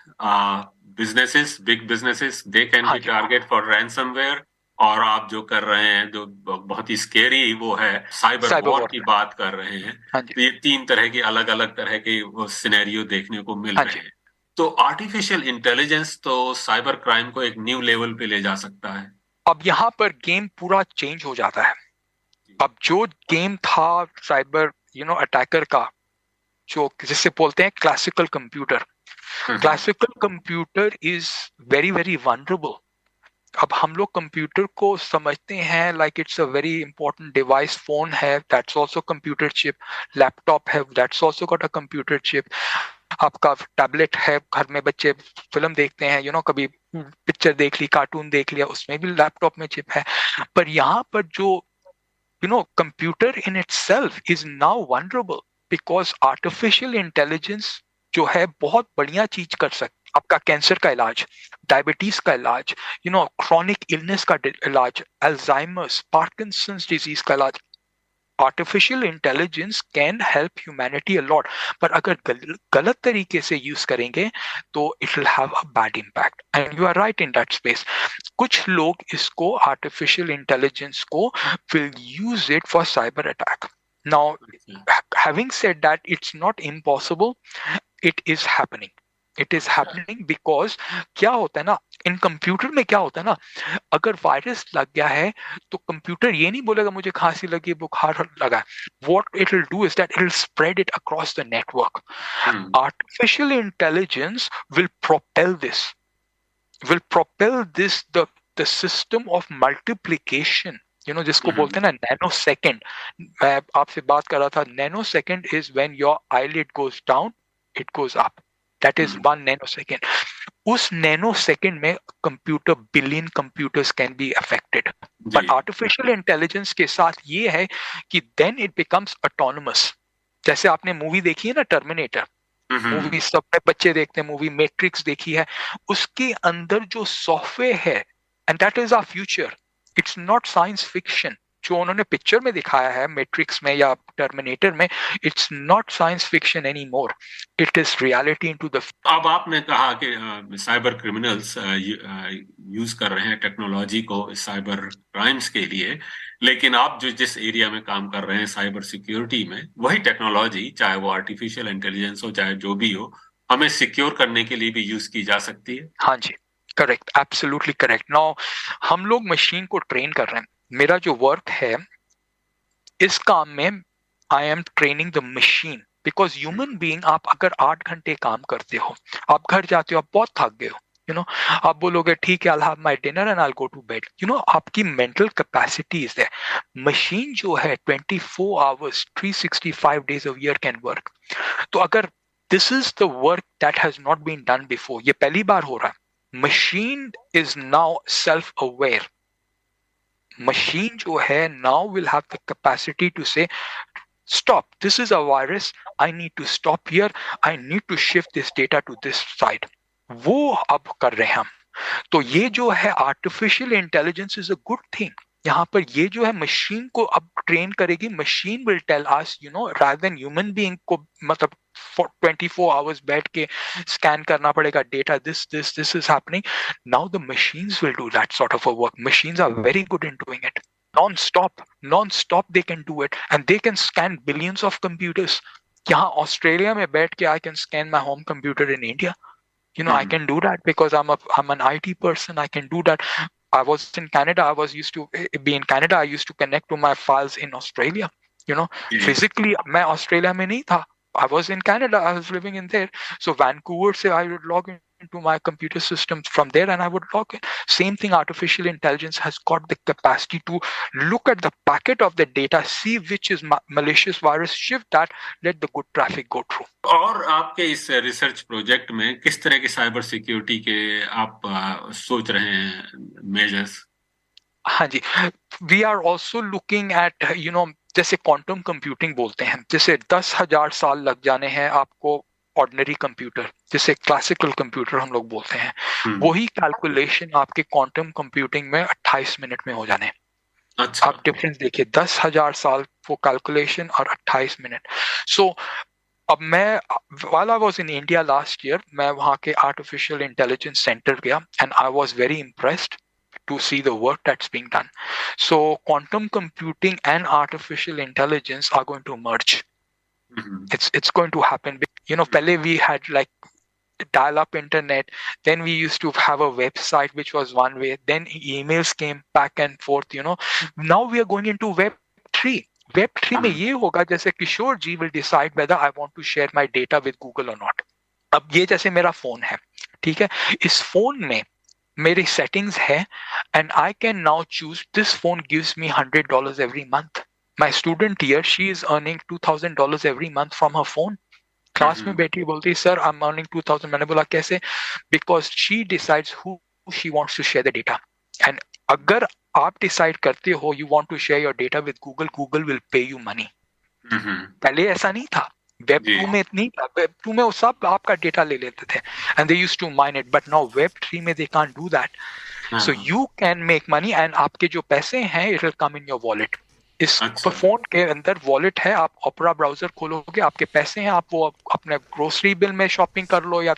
businesses, big businesses, they can be target for ransomware, और आप जो कर रहे हैं जो बहुत ही स्केरी वो है साइबर वॉर की बात कर रहे हैं। तो ये 3 तरह की अलग अलग तरह के वो सिनेरियो देखने को मिल रहे हैं। तो आर्टिफिशियल इंटेलिजेंस तो साइबर क्राइम को एक न्यू लेवल पे ले जा सकता है। अब यहाँ पर गेम पूरा चेंज हो जाता है। अब जो गेम था साइबर अटैकर का, जो जिसे बोलते हैं classical computer, classical computer is very very vulnerable. अब हम लोग कंप्यूटर को समझते हैं like it's a very important device. Phone है, that's also computer chip. Laptop है, that's also got a computer chip. आपका टैबलेट है, घर में बच्चे फिल्म देखते हैं, कभी पिक्चर देख ली, कार्टून देख लिया, उसमें भी लैपटॉप में चिप है। पर यहाँ पर जो computer in itself is now vulnerable because artificial intelligence जो है बहुत बढ़िया चीज कर सकती। आपका कैंसर का इलाज, डायबिटीज का इलाज, क्रॉनिक इलनेस का इलाज, अल्जाइमर्स, पार्किंसंस डिजीज का इलाज, artificial intelligence can help humanity a lot. पर अगर गलत तरीके से यूज करेंगे तो it will have a bad impact, and you are right in that space. कुछ लोग इसको आर्टिफिशियल इंटेलिजेंस को will use it for cyber attack. Now, having said that, it's not impossible. It is happening. It is happening because क्या होता है ना, इन computer में क्या होता है ना, अगर वायरस लग गया है तो कंप्यूटर ये नहीं बोलेगा मुझे खांसी लगी, बुखार लगा। What it will do is that it will spread it across the network. Artificial intelligence will propel this, the system of multiplication. जिसको बोलते हैं ना नैनो सेकेंड। मैं आपसे बात कर रहा था, nano second is when your eyelid goes down, it goes up, that is 1 nano second. उस नैनो सेकेंड में computer, billion computers can be affected. But artificial intelligence के साथ ये है कि देन इट बिकम्स ऑटोनमस। जैसे आपने मूवी देखी है ना टर्मिनेटर, मूवी सब बच्चे देखते हैं, मूवी मैट्रिक्स देखी है, उसके अंदर जो सॉफ्टवेयर है, and that is our future. It's not science fiction जो उन्होंने पिक्चर में दिखाया है मैट्रिक्स में या टर्मिनेटर में, it's not science fiction any more, it is reality into the. अब आपने कहा कि साइबर क्रिमिनल्स यूज कर रहे हैं टेक्नोलॉजी को साइबर क्राइम्स के लिए, लेकिन आप जिस एरिया में काम कर रहे हैं साइबर सिक्योरिटी में, वही टेक्नोलॉजी, चाहे वो आर्टिफिशियल इंटेलिजेंस हो चाहे जो भी हो, हमें सिक्योर करने के लिए भी यूज की जा सकती है। हाँ जी, करेक्ट, एब्सोल्युटली करेक्ट। नाउ हम लोग मशीन को ट्रेन कर रहे हैं। मेरा जो वर्क है इस काम में, I am training the machine, because human being, आप अगर 8 घंटे काम करते हो, आप घर जाते हो, आप बहुत थक गए हो, आप बोलोगे ठीक है, I'll have my dinner and I'll go to bed. आपकी मेंटल कैपेसिटी इज है। मशीन जो है 24 hours 365 days a year can work. तो अगर this is the work that has not been done before, ये पहली बार हो रहा है। Machine is now self-aware. Machine जो है now will have the capacity to say, stop, this is a virus, I need to stop here, I need to shift this data to this side. वो अब कर रहे हैं हम। तो ये जो है artificial intelligence is a good thing. यहाँ पर ये जो है मशीन को अब ट्रेन करेगी, machine will tell us, rather than human being को मतलब 24 आवर्स बैठ के स्कैन करना पड़ेगा data, this is happening. Now the machines will do that sort of a work. Machines are very good in doing it. Non-stop they can do it, and they can scan billions of computers. यहाँ Australia में बैठ के I can scan my home computer in India. I can do that because I'm an IT person. I can do that. I was in Canada. I was used to be in Canada. I used to connect to my files in Australia. Physically, मैं Australia में नहीं था. I was in Canada. I was living in there. So Vancouver से I would log into my computer system from there and I would log in. Same thing, artificial intelligence has got the capacity to look at the packet of the data, see which is malicious virus, shift that, let the good traffic go through. और आपके इस research project में किस तरह के cyber security के आप सोच रहे हैं मेजर्स? हाँ जी, we are also looking at जैसे क्वांटम कंप्यूटिंग बोलते हैं, जैसे 10,000 साल लग जाने हैं आपको ऑर्डिनरी कंप्यूटर, जैसे क्लासिकल कंप्यूटर हम लोग बोलते हैं, वही कैलकुलेशन आपके क्वांटम कंप्यूटिंग में 28 मिनट में हो जाने. अच्छा. आप डिफरेंस देखिए, 10,000 साल वो कैलकुलेशन और 28 मिनट. सो अब मैं while I was in India last year, मैं वहाँ के आर्टिफिशियल इंटेलिजेंस सेंटर गया and I was very impressed to see the work that's being done. So quantum computing and artificial intelligence are going to merge. It's going to happen. Pehle we had like dial-up internet, then we used to have a website which was one way, then emails came back and forth. Now we are going into Web 3. Web 3 में ये होगा जैसे किशोर जी will decide whether I want to share my data with Google or not. अब ये जैसे मेरा phone है, ठीक है, इस फोन में मेरी सेटिंग्स है and I can now choose this phone gives me $100 every month. My student here, she is earning $2,000 every month from her phone. Class में बैठी बोलती सर I'm earning 2,000. मैंने बोला कैसे? Because she decides who she wants to share the data. And अगर आप decide करते हो you want to share your data with Google, Google will pay you money. पहले ऐसा नहीं था. Web 2 में नहीं था. Web 2 में वो सब आपका डेटा ले लेते थे and they used to mine it. But now Web 3 में they can't do that. So you can make money and आपके जो पैसे हैं it will come in your wallet. इस फोन के अंदर वॉलेट है, आप ओपेरा ब्राउजर खोलोगे, आपके पैसे हैं, आप वो अपने ग्रोसरी बिल में शॉपिंग कर लो या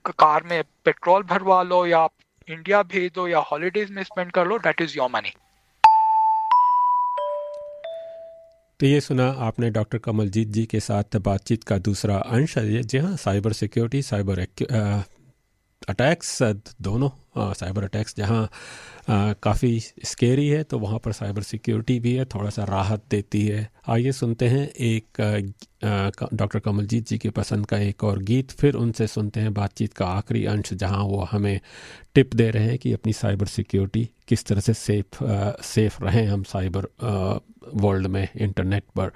कार में पेट्रोल भरवा लो या आप इंडिया भेज दो या हॉलीडेज में स्पेंड कर लो, दैट इज योर मनी. तो ये सुना आपने डॉक्टर कमलजीत जी के साथ बातचीत का दूसरा अंश है. जी हाँ, साइबर सिक्योरिटी, साइबर अटैक्स, दोनों साइबर अटैक्स जहाँ काफ़ी स्केरी है तो वहाँ पर साइबर सिक्योरिटी भी है, थोड़ा सा राहत देती है. आइए सुनते हैं एक डॉक्टर कमलजीत जी की पसंद का एक और गीत, फिर उनसे सुनते हैं बातचीत का आखिरी अंश जहाँ वो हमें टिप दे रहे हैं कि अपनी साइबर सिक्योरिटी किस तरह से सेफ रहें हम साइबर वर्ल्ड में, इंटरनेट पर.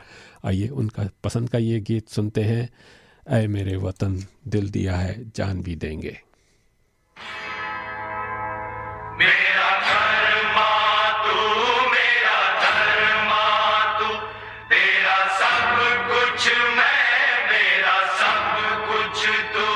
आइए उनका पसंद का ये गीत सुनते हैं. ऐ मेरे वतन दिल दिया है जान भी देंगे. मेरा धर्मा तू, मेरा धर्मा तू, तेरा सब कुछ मैं, मेरा सब कुछ तू.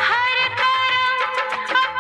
हर तरफ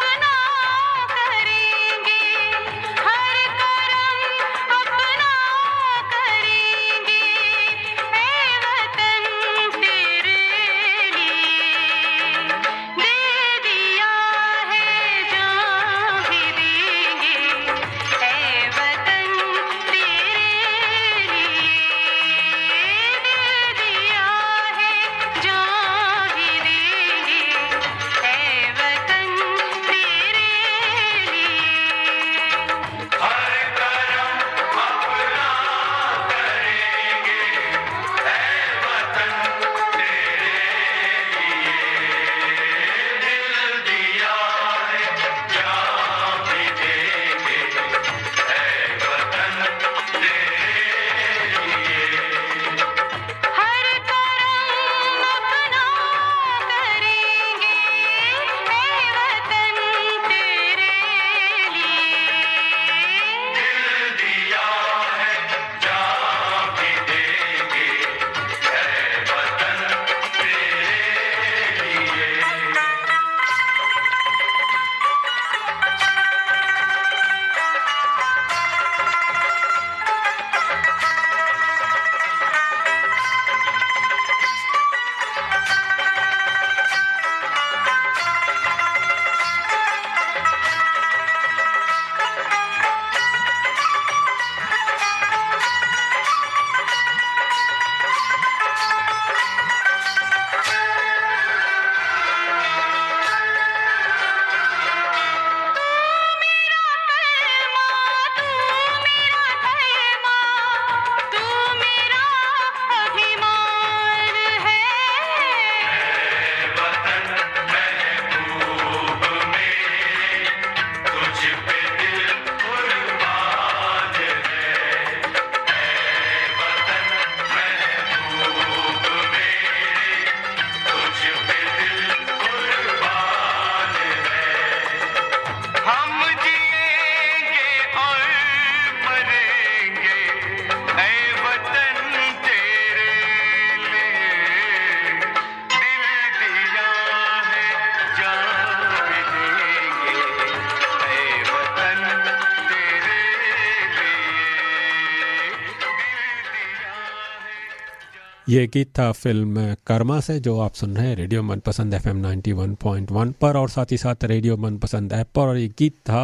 ये गीत था फिल्म कर्मा से, जो आप सुन रहे हैं रेडियो मनपसंद FM 91.1 पर और साथ ही साथ रेडियो मनपसंद ऐप पर। और ये गीत था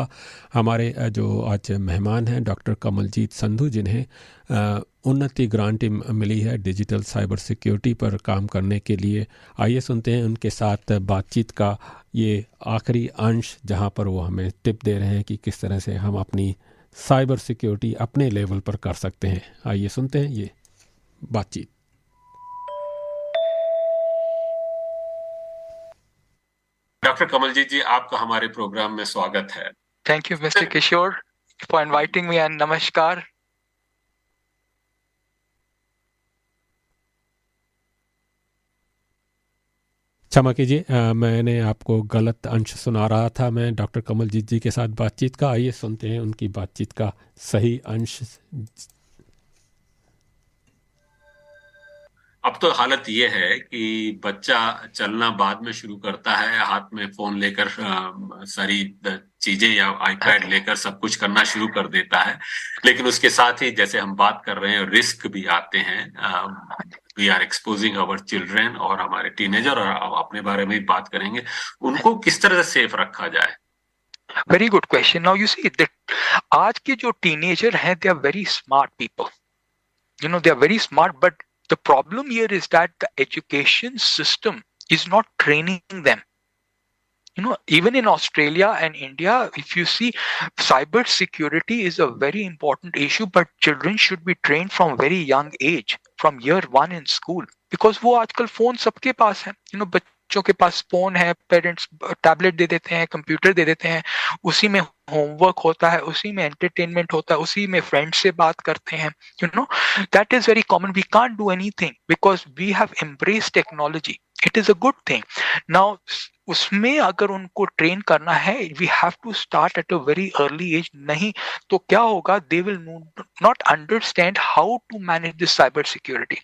हमारे जो आज मेहमान हैं डॉक्टर कमलजीत संधू, जिन्हें उन्नति ग्रांट मिली है डिजिटल साइबर सिक्योरिटी पर काम करने के लिए। आइए सुनते हैं उनके साथ बातचीत का ये आखिरी अंश, जहां पर वो हमें टिप दे रहे हैं कि किस तरह से हम अपनी साइबर सिक्योरिटी अपने लेवल पर कर सकते हैं। आइए सुनते हैं ये बातचीत। डॉक्टर कमलजीत जी, आपका हमारे प्रोग्राम में स्वागत है। Thank you mister Kishor for inviting me and नमस्कार। क्षमा कीजिए, मैंने आपको गलत अंश सुना रहा था। मैं डॉक्टर कमलजीत जी के साथ बातचीत का, आइए सुनते हैं उनकी बातचीत का सही अंश। अब तो हालत ये है कि बच्चा चलना बाद में शुरू करता है, हाथ में फोन लेकर सारी चीजें या आईपैड लेकर सब कुछ करना शुरू कर देता है। लेकिन उसके साथ ही जैसे हम बात कर रहे हैं, रिस्क भी आते हैं। We are exposing our children और हमारे टीनेजर, और अपने बारे में बात करेंगे, उनको किस तरह से सेफ रखा जाए। Very good question. Now you see that आज के जो टीनेजर हैं, they are very smart people, you know, they are very smart, but the problem here is that the education system is not training them. You know, even in Australia and India, if you see, cyber security is a very important issue, but children should be trained from very young age, from year 1 in school, because वो आजकल phone सबके पास है। You know, बच्चों के पास phone है, parents tablet दे देते हैं, computer दे देते हैं, उसी में होमवर्क होता है, उसी में एंटरटेनमेंट होता है, उसी में फ्रेंड्स से बात करते हैं। You know, that is very common. We can't do anything because we have embraced technology. It is a good thing. Now उसमें अगर उनको ट्रेन करना है, we have to start at a very early age. नहीं तो क्या होगा, they will not understand how to manage this cyber security.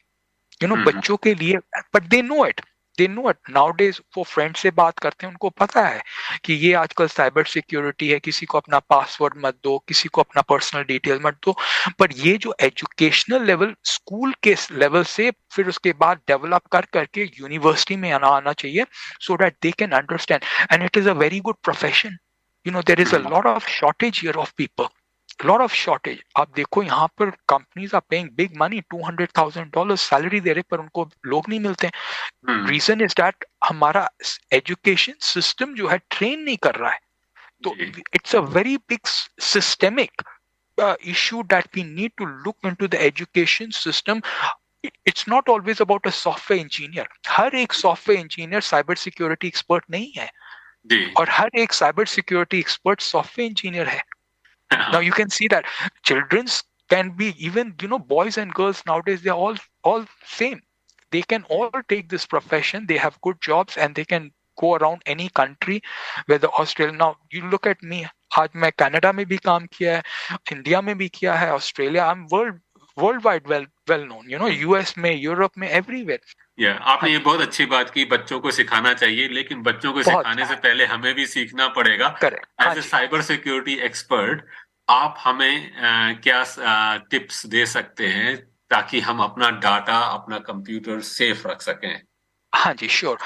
You know, बच्चों के लिए, but they know it nowadays. वो फ्रेंड से बात करते हैं, उनको पता है कि ये आजकल साइबर सिक्योरिटी है, किसी को अपना पासवर्ड मत दो, किसी को अपना पर्सनल डिटेल मत दो। पर ये जो एजुकेशनल लेवल, स्कूल के लेवल से फिर उसके बाद डेवलप कर करके यूनिवर्सिटी में आना चाहिए, so that they can understand. And it is a very good profession. You know, there is a lot of shortage here of people, lot of shortage. आप देखो यहाँ पर companies are paying big money, $200,000 salary दे रहे, पर उनको लोग नहीं मिलते। रीजन इज दैट हमारा एजुकेशन सिस्टम जो है ट्रेन नहीं कर रहा है। तो it's a very big systemic issue that we need to look into the education system. It's not always about a software engineer. हर एक software engineer cyber security expert नहीं है, और हर एक cyber security expert software engineer है। Now you can see that children's can be, even, you know, boys and girls nowadays, they're all same. They can all take this profession. They have good jobs and they can go around any country, whether Australia. Now you look at me. आज मैं Canada में भी काम किया है, India में भी किया है, Australia. I am worldwide well known. You know, US में, यूरोप में, everywhere. आपने ये बहुत अच्छी बात की, बच्चों को सिखाना चाहिए, लेकिन बच्चों को सिखाने से पहले हमें भी सीखना पड़ेगा। As a cyber security expert, आप हमें क्या टिप्स दे सकते हैं ताकि हम अपना डाटा, अपना कंप्यूटर सेफ रख सकें? हाँ जी, sure.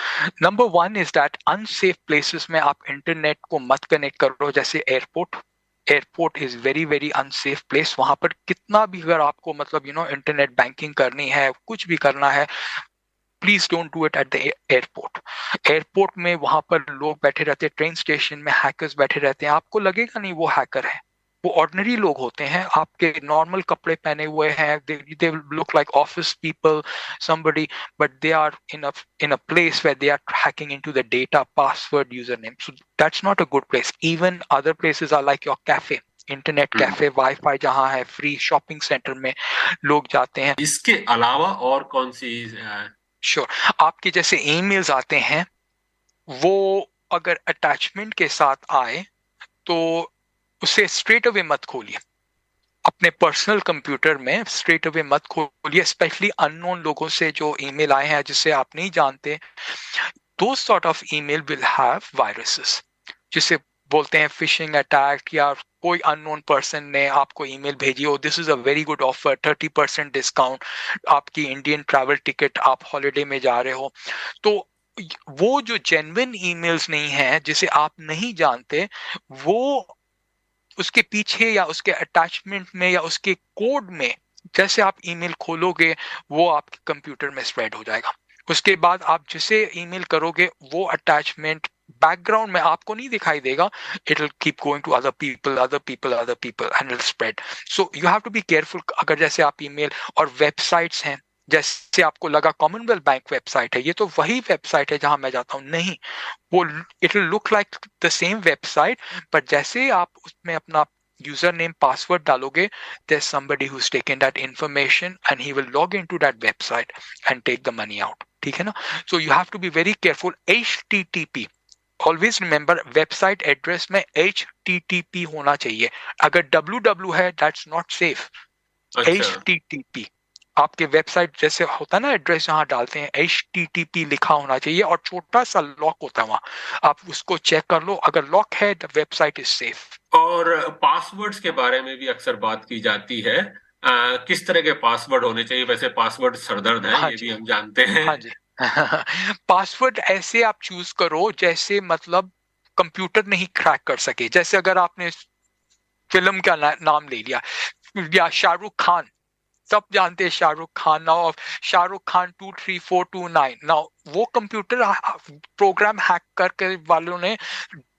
Number 1 is that unsafe places में आप इंटरनेट को मत कनेक्ट करो, जैसे airport is very very unsafe place. वहां पर कितना भी अगर आपको, मतलब, यू नो, इंटरनेट बैंकिंग करनी है, कुछ भी करना है, please don't do it at the airport में। वहां पर लोग बैठे रहते हैं, ट्रेन स्टेशन में हैकर्स बैठे रहते हैं, आपको लगेगा नहीं वो हैकर है, वो ऑर्डिनरी लोग होते हैं, आपके नॉर्मल कपड़े पहने हुए हैं, they look like office people, somebody, but they are in a place where they are hacking into the data, password, username. So that's not a good place. Even other places are like your cafe, internet cafe, wifi जहाँ है, free shopping centre में लोग जाते हैं। इसके अलावा और कौन सी? श्योर, आपके जैसे ईमेल्स आते हैं, वो अगर अटैचमेंट के साथ आए तो उसे स्ट्रेट अवे मत खोलिए। अपने पर्सनल कंप्यूटर में स्ट्रेट अवे मत खोलिए, स्पेशली अननोन लोगों से जो ईमेल आए हैं जिसे आप नहीं जानते। Those sort of email will have viruses, जिसे बोलते हैं फिशिंग अटैक, या कोई अननोन पर्सन ने आपको ईमेल भेजी हो, this is a very good offer, 30% discount, आपकी इंडियन ट्रैवल टिकट, आप हॉलिडे में जा रहे हो, तो वो जो जेन्युइन ईमेल्स नहीं है, जिसे आप नहीं जानते, वो उसके पीछे या उसके अटैचमेंट में या उसके कोड में जैसे आप ईमेल खोलोगे वो आपके कंप्यूटर में स्प्रेड हो जाएगा। उसके बाद आप जिसे ईमेल करोगे वो अटैचमेंट बैकग्राउंड में आपको नहीं दिखाई देगा, it will keep going to other people and will spread. So you have to be careful. अगर जैसे आप ईमेल और वेबसाइट्स हैं, जैसे आपको लगा कॉमनवेल्थ बैंक वेबसाइट है, ये तो वही वेबसाइट है जहां मैं जाता हूँ, नहीं, वो it will look like the same website, but जैसे आप उसमें अपना यूजर नेम पासवर्ड डालोगे, there's somebody who's taken that information and he will log into that website and take the money out, ठीक है ना? So you have to be very careful. HTTP, always remember, website address में HTTP होना चाहिए। अगर www है, that's not safe. HTTP, आपके website जैसे होता है ना एड्रेस जहां डालते हैं, HTTP लिखा होना चाहिए और छोटा सा लॉक होता है वहां, आप उसको चेक कर लो, अगर लॉक है द वेबसाइट इज सेफ। और पासवर्ड्स के बारे में भी अक्सर बात की जाती है, किस तरह के पासवर्ड होने चाहिए? वैसे पासवर्ड सरदर्द है, हाँ ये जी, भी हम जानते हैं। हाँ जी। पासवर्ड ऐसे आप चूज करो जैसे मतलब कंप्यूटर नहीं क्रैक कर सके। जैसे अगर आपने फिल्म का नाम ले लिया, या शाहरुख खान, सब जानते हैं शाहरुख खान, नाउ शाहरुख खान 23429, नाउ वो कंप्यूटर प्रोग्राम हैक करके वालों ने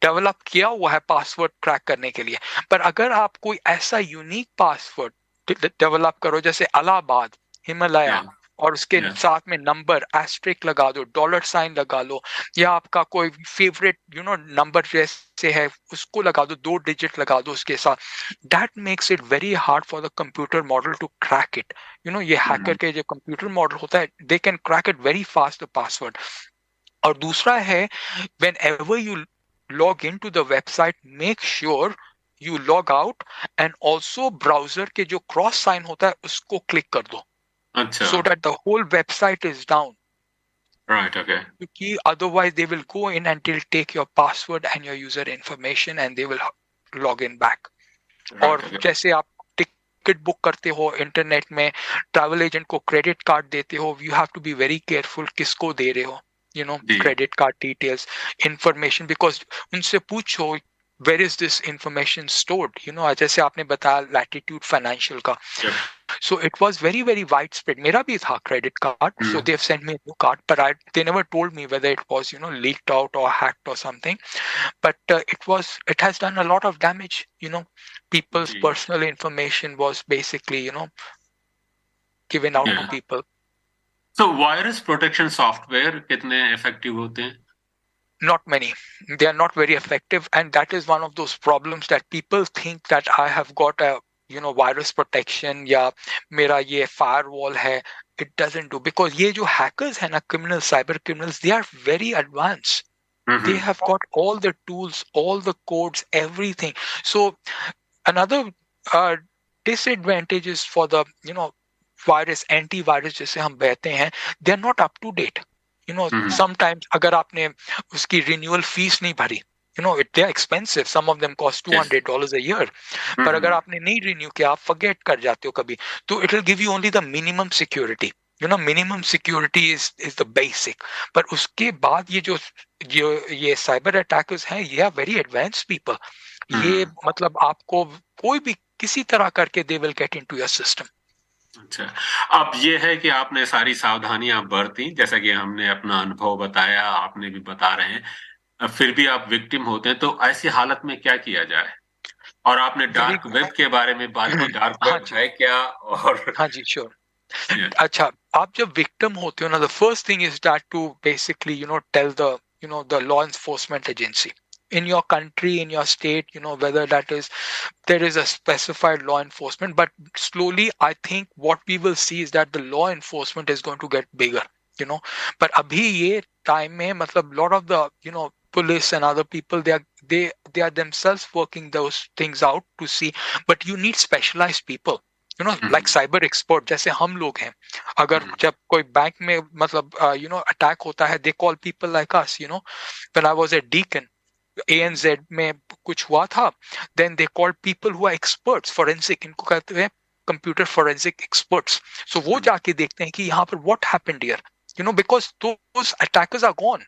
डेवलप किया हुआ है पासवर्ड क्रैक करने के लिए। पर अगर आप कोई ऐसा यूनिक पासवर्ड डेवलप करो जैसे इलाहाबाद, हिमालय, और उसके साथ में नंबर एस्ट्रिक लगा दो, डॉलर साइन लगा लो, या आपका कोई फेवरेट नंबर जैसे है उसको लगा दो, 2 डिजिट लगा दो उसके साथ, that makes it very hard for the computer model to crack it. ये हैकर के जो कंप्यूटर मॉडल होता है, they can crack it very fast the password. और दूसरा है, whenever you log in to the website, make sure you log out and also browser के जो क्रॉस साइन होता है उसको क्लिक कर दो, so that the whole website is down. Right, okay. Because otherwise they will go in and they'll take your password and your user information and they will log in back. और जैसे आप ticket book करते हो internet में, travel agent को credit card देते हो, you have to be very careful किसको दे रहे हो, credit card details, information, because उनसे पूछो where is this information stored, जैसे आपने बताया लैटिट्यूड फाइनेंशियल का, so it was very very widespread. मेरा भी था credit card, so they've sent me a new card, but they never told me whether it was leaked out or hacked or something, but it has done a lot of damage. People's personal information was basically given out to people. So virus protection software कितने effective होते हैं? Not many. They are not very effective, and that is one of those problems that people think that I have got a virus protection या मेरा ये firewall है. It doesn't do, because ये जो hackers है ना, criminals, cyber criminals, they are very advanced. They have got all the tools, all the codes, everything. So another disadvantage is for the virus, antivirus जिसे हम कहते हैं, they are not up to date. Sometimes अगर आपने उसकी renewal fees नहीं भरी, they are expensive, some of them cost $200 a year, पर अगर आपने नहीं renew किया, आप forget कर जाते हो कभी, तो it will give you only the minimum security. Minimum security is the basic. पर उसके बाद ये cyber attackers हैं, ये are very advanced people. ये मतलब आपको कोई भी किसी तरह करके they will get into your system. अच्छा, अब ये है कि आपने सारी सावधानियां बरती, जैसा कि हमने अपना अनुभव बताया, आपने भी बता रहे हैं, फिर भी आप विक्टिम होते हैं, तो ऐसी हालत में क्या किया जाए? और आपने डार्क वेब के बारे में बात की, डार्क वेब है क्या? और हाँ जी, श्योर। अच्छा, आप जब विक्टिम होते हो ना, the first thing is that to basically tell the law enforcement agency in your country, in your state, whether there is a specified law enforcement, but slowly I think what we will see is that the law enforcement is going to get bigger, but abhi ye time mein matlab lot of the police and other people, they are themselves working those things out to see, but you need specialized people, like cyber expert जैसे हम लोग हैं। अगर जब कोई bank में मतलब attack होता है, they call people like us, when I was at Deakin, ANZ में कुछ हुआ था, then they called people who are experts, forensic, इनको कहते हैं computer forensic experts. So वो जाके देखते हैं कि यहाँ पर what happened here, you know, because those attackers are gone.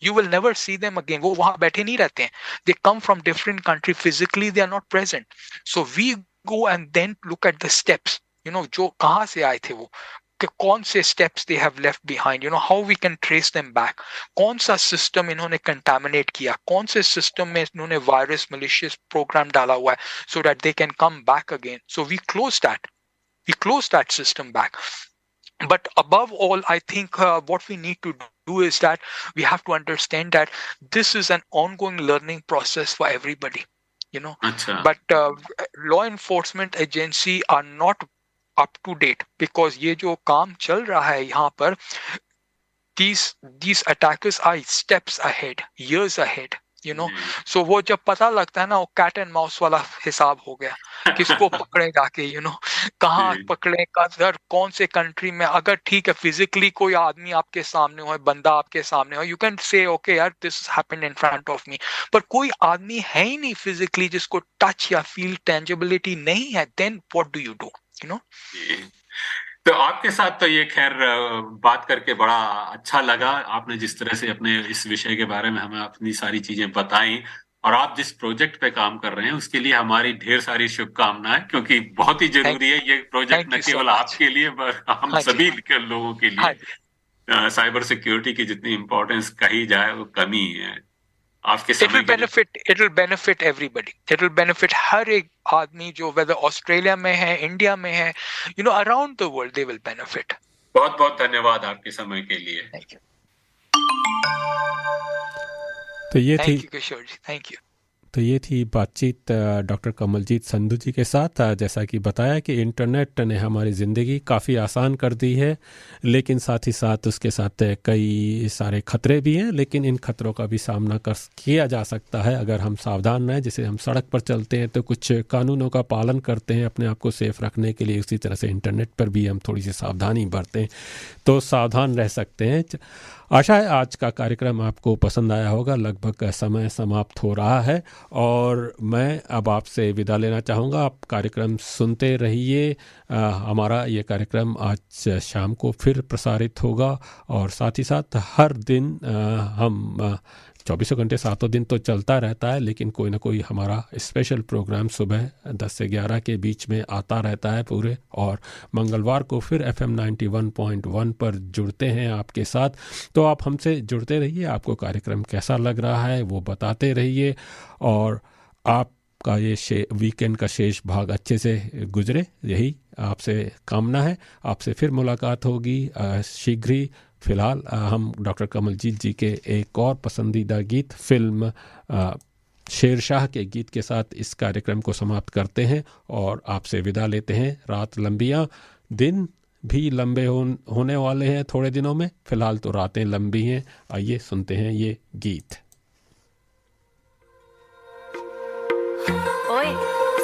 You will never see them again. वो वहाँ बैठे नहीं रहते हैं. They come from different country. Physically they are not present. So we go and then look at the steps. You know, जो कहाँ से आए थे वो, कि कौन से steps they have left behind. You know, how we can trace them back. कौन सा system इन्होंने contaminate किया, कौन से system में इन्होंने virus malicious program डाला हुआ है, so that they can come back again. So we close that. We close that system back. But above all, I think what we need to do is that we have to understand that this is an ongoing learning process for everybody, you know. अच्छा. But law enforcement agency are not up to date, because ये जो काम चल रहा है यहाँ पर, these attackers are steps ahead, years ahead, you know. So वो जब पता लगता है ना, वो cat and mouse वाला हिसाब हो गया, किसको पकड़े जाके, you know, कहाँ पकड़े, कदर कौन से कंट्री में. अगर ठीक है फिजिकली कोई आदमी आपके सामने हो, बंदा आपके सामने हो, you can say okay यार this happened in front of me, पर कोई आदमी है ही नहीं फिजिकली जिसको टच या फील टेंजिबिलिटी नहीं है, then what do you do, you know. तो आपके साथ तो ये खैर बात करके बड़ा अच्छा लगा. आपने जिस तरह से अपने इस विषय के बारे में हमें अपनी सारी चीजें बताई, और आप जिस प्रोजेक्ट पे काम कर रहे हैं उसके लिए हमारी ढेर सारी शुभकामनाएं, क्योंकि बहुत ही जरूरी है ये प्रोजेक्ट, न केवल आपके लिए पर हम सभी के लोगों के लिए. साइबर सिक्योरिटी की जितनी इम्पोर्टेंस कही जाए वो कमी है. आपके it will benefit everybody. It will benefit हर एक आदमी जो whether ऑस्ट्रेलिया में है, इंडिया में है, you know, around the world they will benefit. बहुत बहुत धन्यवाद आपके समय के लिए. Thank you. तो ये Thank you Kishore ji, thank you. तो ये थी बातचीत डॉक्टर कमलजीत संधू जी के साथ. जैसा कि बताया कि इंटरनेट ने हमारी ज़िंदगी काफ़ी आसान कर दी है, लेकिन साथ ही साथ उसके साथ कई सारे खतरे भी हैं, लेकिन इन खतरों का भी सामना किया जा सकता है अगर हम सावधान रहें. जैसे हम सड़क पर चलते हैं तो कुछ कानूनों का पालन करते हैं अपने आप को सेफ रखने के लिए, उसी तरह से इंटरनेट पर भी हम थोड़ी सी सावधानी बरतें तो सावधान रह सकते हैं. आशा है आज का कार्यक्रम आपको पसंद आया होगा. लगभग समय समाप्त हो रहा है और मैं अब आपसे विदा लेना चाहूँगा. आप कार्यक्रम सुनते रहिए. हमारा ये कार्यक्रम आज शाम को फिर प्रसारित होगा, और साथ ही साथ हर दिन हम 24 घंटे 7 दिन तो चलता रहता है, लेकिन कोई ना कोई हमारा स्पेशल प्रोग्राम सुबह 10 से 11 के बीच में आता रहता है पूरे. और मंगलवार को फिर FM 91.1 पर जुड़ते हैं आपके साथ. तो आप हमसे जुड़ते रहिए. आपको कार्यक्रम कैसा लग रहा है वो बताते रहिए, और आपका ये वीकेंड का शेष भाग अच्छे से गुजरे, यही आपसे कामना है. आपसे फिर मुलाकात होगी शीघ्र ही. फिलहाल हम डॉक्टर कमलजीत जी के एक और पसंदीदा गीत फिल्म शेरशाह के गीत के साथ इस कार्यक्रम को समाप्त करते हैं और आपसे विदा लेते हैं. रात लंबियाँ, दिन भी लंबे होने वाले हैं थोड़े दिनों में. फिलहाल तो रातें लंबी हैं. आइए सुनते हैं ये गीत. ओए,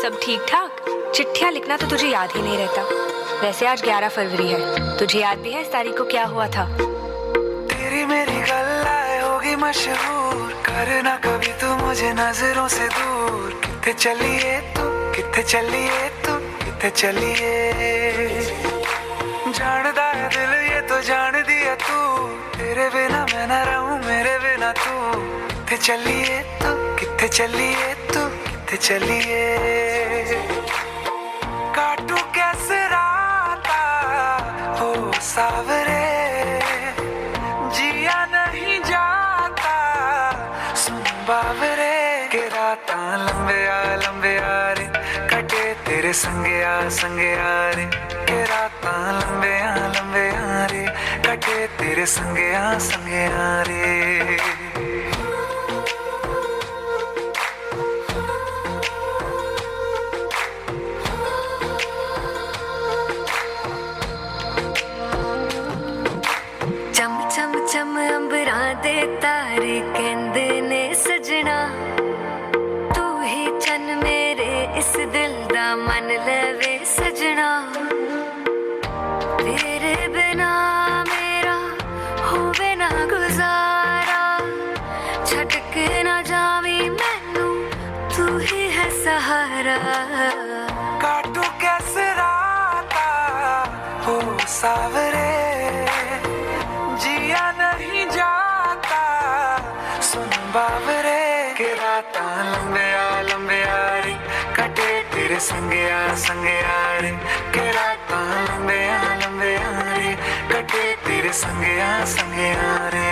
सब ठीक ठाक? चिट्ठियाँ लिखना तो तुझे याद ही नहीं रहता. वैसे आज 11 फरवरी है. तुझे याद भी है इस तारीख को क्या हुआ था? तेरी मेरी गल्लाएं होगी मशहूर, करना कभी तू मुझे नजरों से दूर. किथे चलिए तू, किथे चलिए तू, किथे चलिए. जानदा है दिल ये तो जान दिया तू, तेरे बिना मैं न रहूं मेरे बिना तू. किथे चलिए तू, किथे चलिए तू, किथे चलिए. काटू कैसे राता हो सावरे, जिया नहीं जाता सुन बावरे. के राता लंबे आ रे, कटे तेरे संगे आ रे. के राता लंबे आ रे, कटे तेरे संगे आ रे. चम अंबरां दे तारे कहंदे ने सजना, तू ही चन मेरे इस दिल दा मन लवे सजना. तेरे बिना मेरा होवे ना गुजारा, छट के ना जावी मैनू तू सहारा, काटू कैसे राता हो सावरे, जिया नहीं जाता सुन बावरे, के राता लंबे आ रे, कटे तेरे संगया संगया रे, के राता लंबे आ रे, कटे तेरे संगया संगया रे।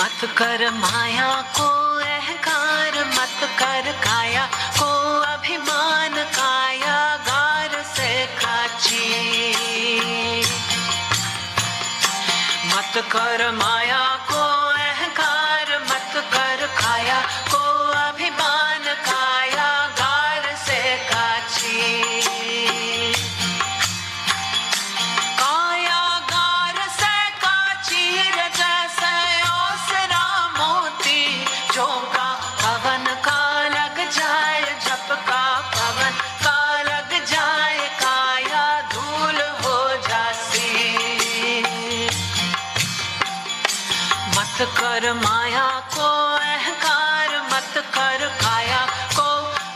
मत कर माया को अहंकार, मत कर काया को अभिमान, काया गार से काची। मत कर माया को अहंकार, मत कर काया को अभिमान, काया गार से काची। मत कर माया को अहंकार, मत कर काया को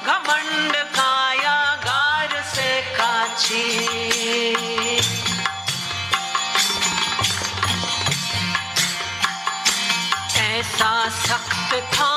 घमंड, काया गार से काची। ऐसा सख्त था